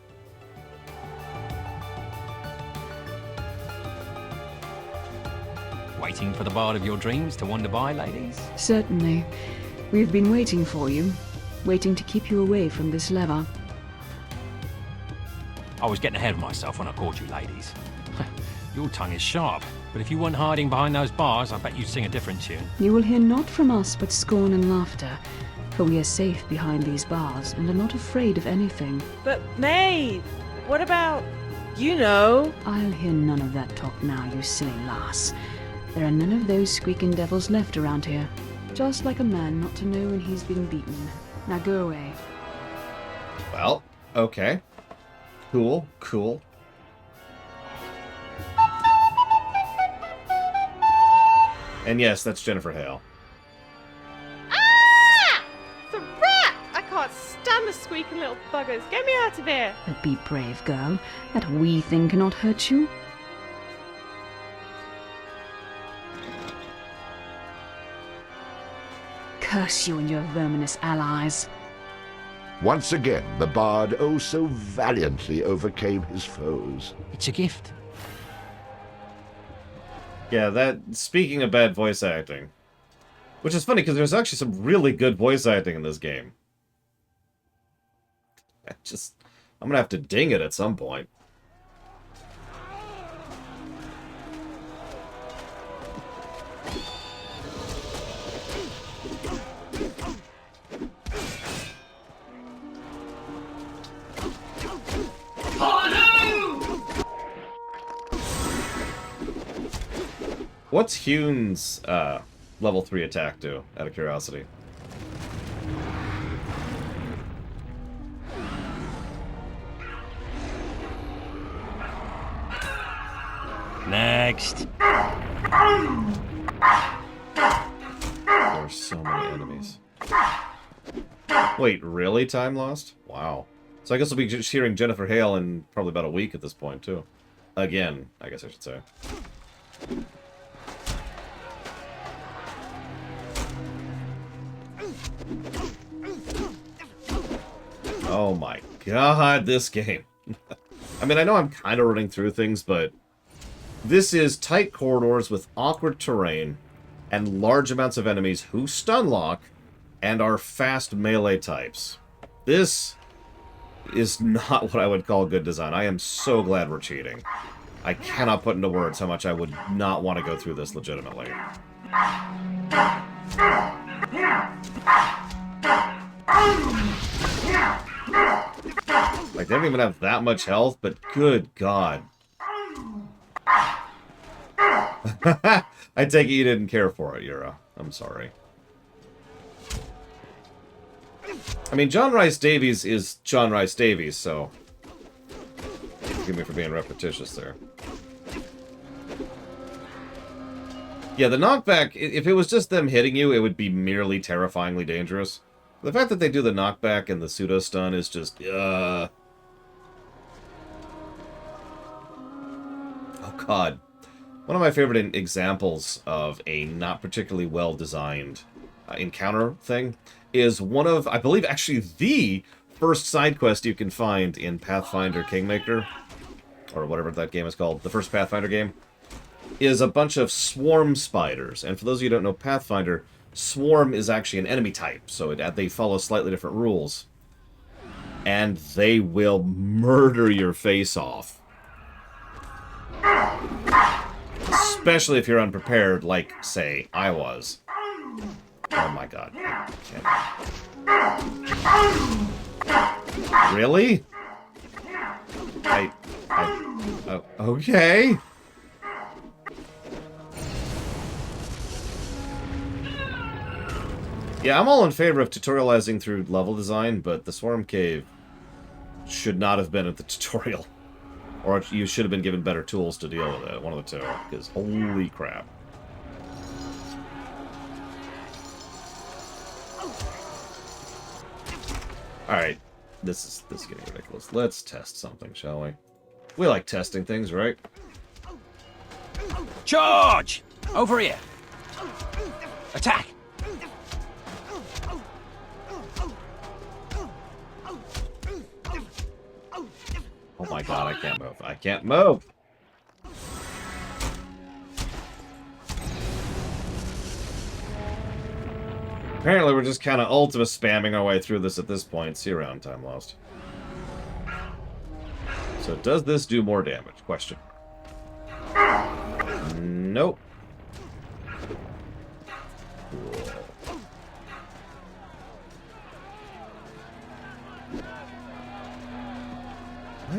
Waiting for the bard of your dreams to wander by, ladies? Certainly. We've been waiting for you. Waiting to keep you away from this lever. I was getting ahead of myself when I called you ladies. Your tongue is sharp, but if you weren't hiding behind those bars, I bet you'd sing a different tune. You will hear naught from us but scorn and laughter. For we are safe behind these bars and are not afraid of anything. But, Maid, what about, you know? I'll hear none of that talk now, you silly lass. There are none of those squeaking devils left around here. Just like a man not to know when he's been beaten. Now go away. Well, okay. Cool, cool. And yes, that's Jennifer Hale. Ah! It's a rat! I can't stand the squeaking little buggers. Get me out of here! But be brave, girl. That wee thing cannot hurt you. Curse you and your verminous allies. Once again, the bard oh so valiantly overcame his foes. It's a gift. Yeah, that, speaking of bad voice acting, which is funny because there's actually some really good voice acting in this game. I'm gonna have to ding it at some point. What's Hune's level 3 attack do, out of curiosity? Next. There's so many enemies. Wait, really? Time lost? Wow. So I guess we'll be just hearing Jennifer Hale in probably about a week at this point, too. Again, I guess I should say. Oh my god, this game. I mean, I know I'm kind of running through things, but this is tight corridors with awkward terrain and large amounts of enemies who stun lock and are fast melee types. This is not what I would call good design. I am so glad we're cheating. I cannot put into words how much I would not want to go through this legitimately. Like, they don't even have that much health, but good god. I take it you didn't care for it, Yura. I'm sorry. I mean, John Rice Davies is John Rice Davies, so... Forgive me for being repetitious there. Yeah, the knockback, if it was just them hitting you, it would be merely terrifyingly dangerous. The fact that they do the knockback and the pseudo-stun is just, Oh, God. One of my favorite examples of a not particularly well-designed encounter thing is one of, I believe, actually the first side quest you can find in Pathfinder Kingmaker, or whatever that game is called, the first Pathfinder game, is a bunch of swarm spiders. And for those of you who don't know Pathfinder, swarm is actually an enemy type, so they follow slightly different rules. And they will murder your face off. Especially if you're unprepared, like, say, I was. Oh my god. Really? Okay. Yeah, I'm all in favor of tutorializing through level design, but the Swarm Cave should not have been at the tutorial. Or you should have been given better tools to deal with it, one of the two, because holy crap. Alright, this is getting ridiculous. Let's test something, shall we? We like testing things, right? Charge! Over here! Attack! Oh my god, I can't move. I can't move! Apparently we're just kind of Ultima spamming our way through this at this point. See you around, time lost. So does this do more damage? Question. Nope. Cool.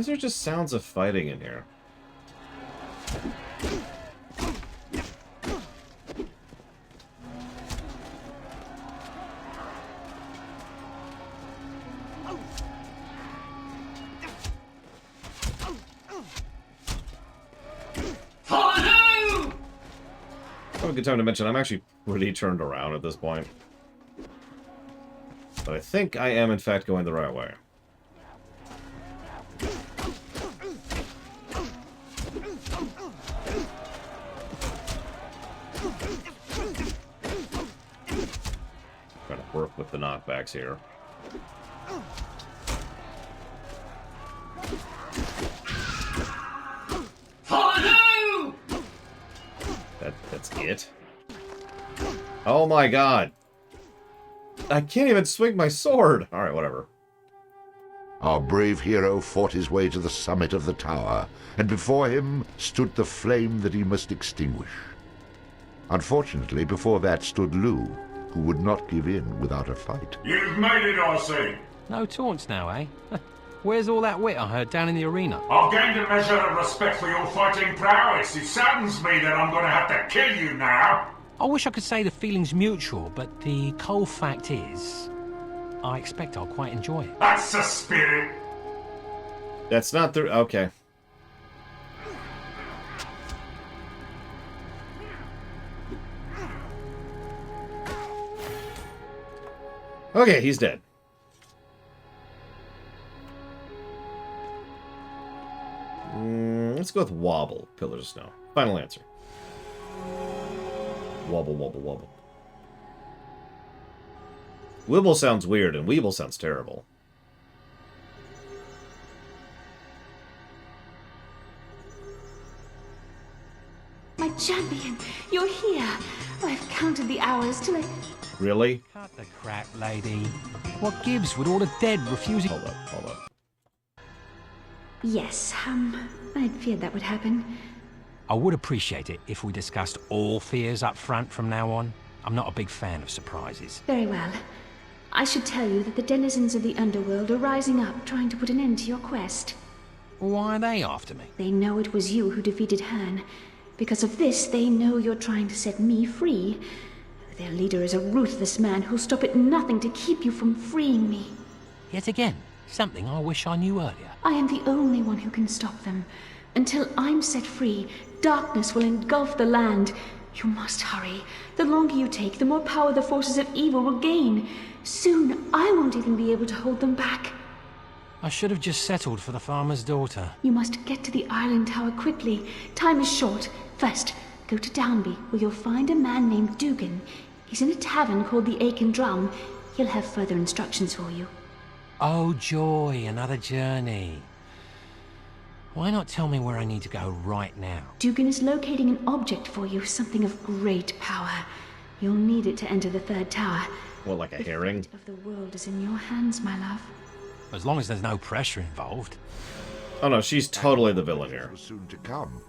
is there just sounds of fighting in here? Oh, a good time to mention, I'm actually pretty turned around at this point. But I think I am, in fact, going the right way. Trying to work with the knockbacks here. That's it. Oh my god. I can't even swing my sword. Alright, whatever. Our brave hero fought his way to the summit of the tower, and before him stood the flame that he must extinguish. Unfortunately, before that stood Lou, who would not give in without a fight. You've made it, I see. No taunts now, eh? Where's all that wit I heard down in the arena? I've gained a measure of respect for your fighting prowess. It saddens me that I'm going to have to kill you now. I wish I could say the feeling's mutual, but the cold fact is, I expect I'll quite enjoy it. That's the spirit. That's not the... Okay. Okay, he's dead. Let's go with wobble. Pillars of snow. Final answer. Wobble, wobble, wobble. Wibble sounds weird, and weeble sounds terrible. My champion, you're here. I've counted the hours till I... Really? Cut the crap, lady. What gives with all the dead refusing... Hold up, hold up. Yes, I'd feared that would happen. I would appreciate it if we discussed all fears up front from now on. I'm not a big fan of surprises. Very well. I should tell you that the denizens of the underworld are rising up, trying to put an end to your quest. Why are they after me? They know it was you who defeated Han. Because of this, they know you're trying to set me free. Their leader is a ruthless man who'll stop at nothing to keep you from freeing me. Yet again, something I wish I knew earlier. I am the only one who can stop them. Until I'm set free, darkness will engulf the land. You must hurry. The longer you take, the more power the forces of evil will gain. Soon, I won't even be able to hold them back. I should have just settled for the farmer's daughter. You must get to the island tower quickly. Time is short. First, go to Downby, where you'll find a man named Dugan. He's in a tavern called the Ache and Drum. He'll have further instructions for you. Oh joy, another journey. Why not tell me where I need to go right now? Dugan is locating an object for you, something of great power. You'll need it to enter the third tower. What, like a herring? The fate of the world is in your hands, my love. As long as there's no pressure involved. Oh no, she's totally the villain here. Soon to come.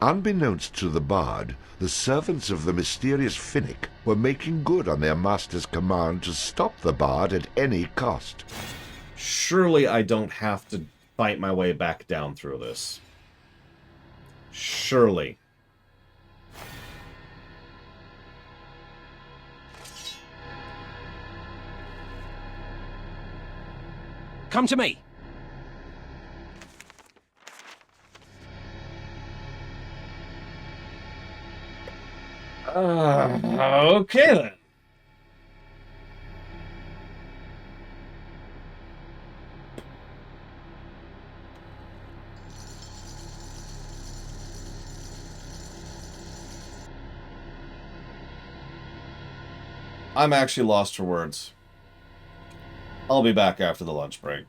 Unbeknownst to the bard, the servants of the mysterious Finnick were making good on their master's command to stop the bard at any cost. Surely I don't have to fight my way back down through this. Surely. Come to me. Okay then. I'm actually lost for words. I'll be back after the lunch break.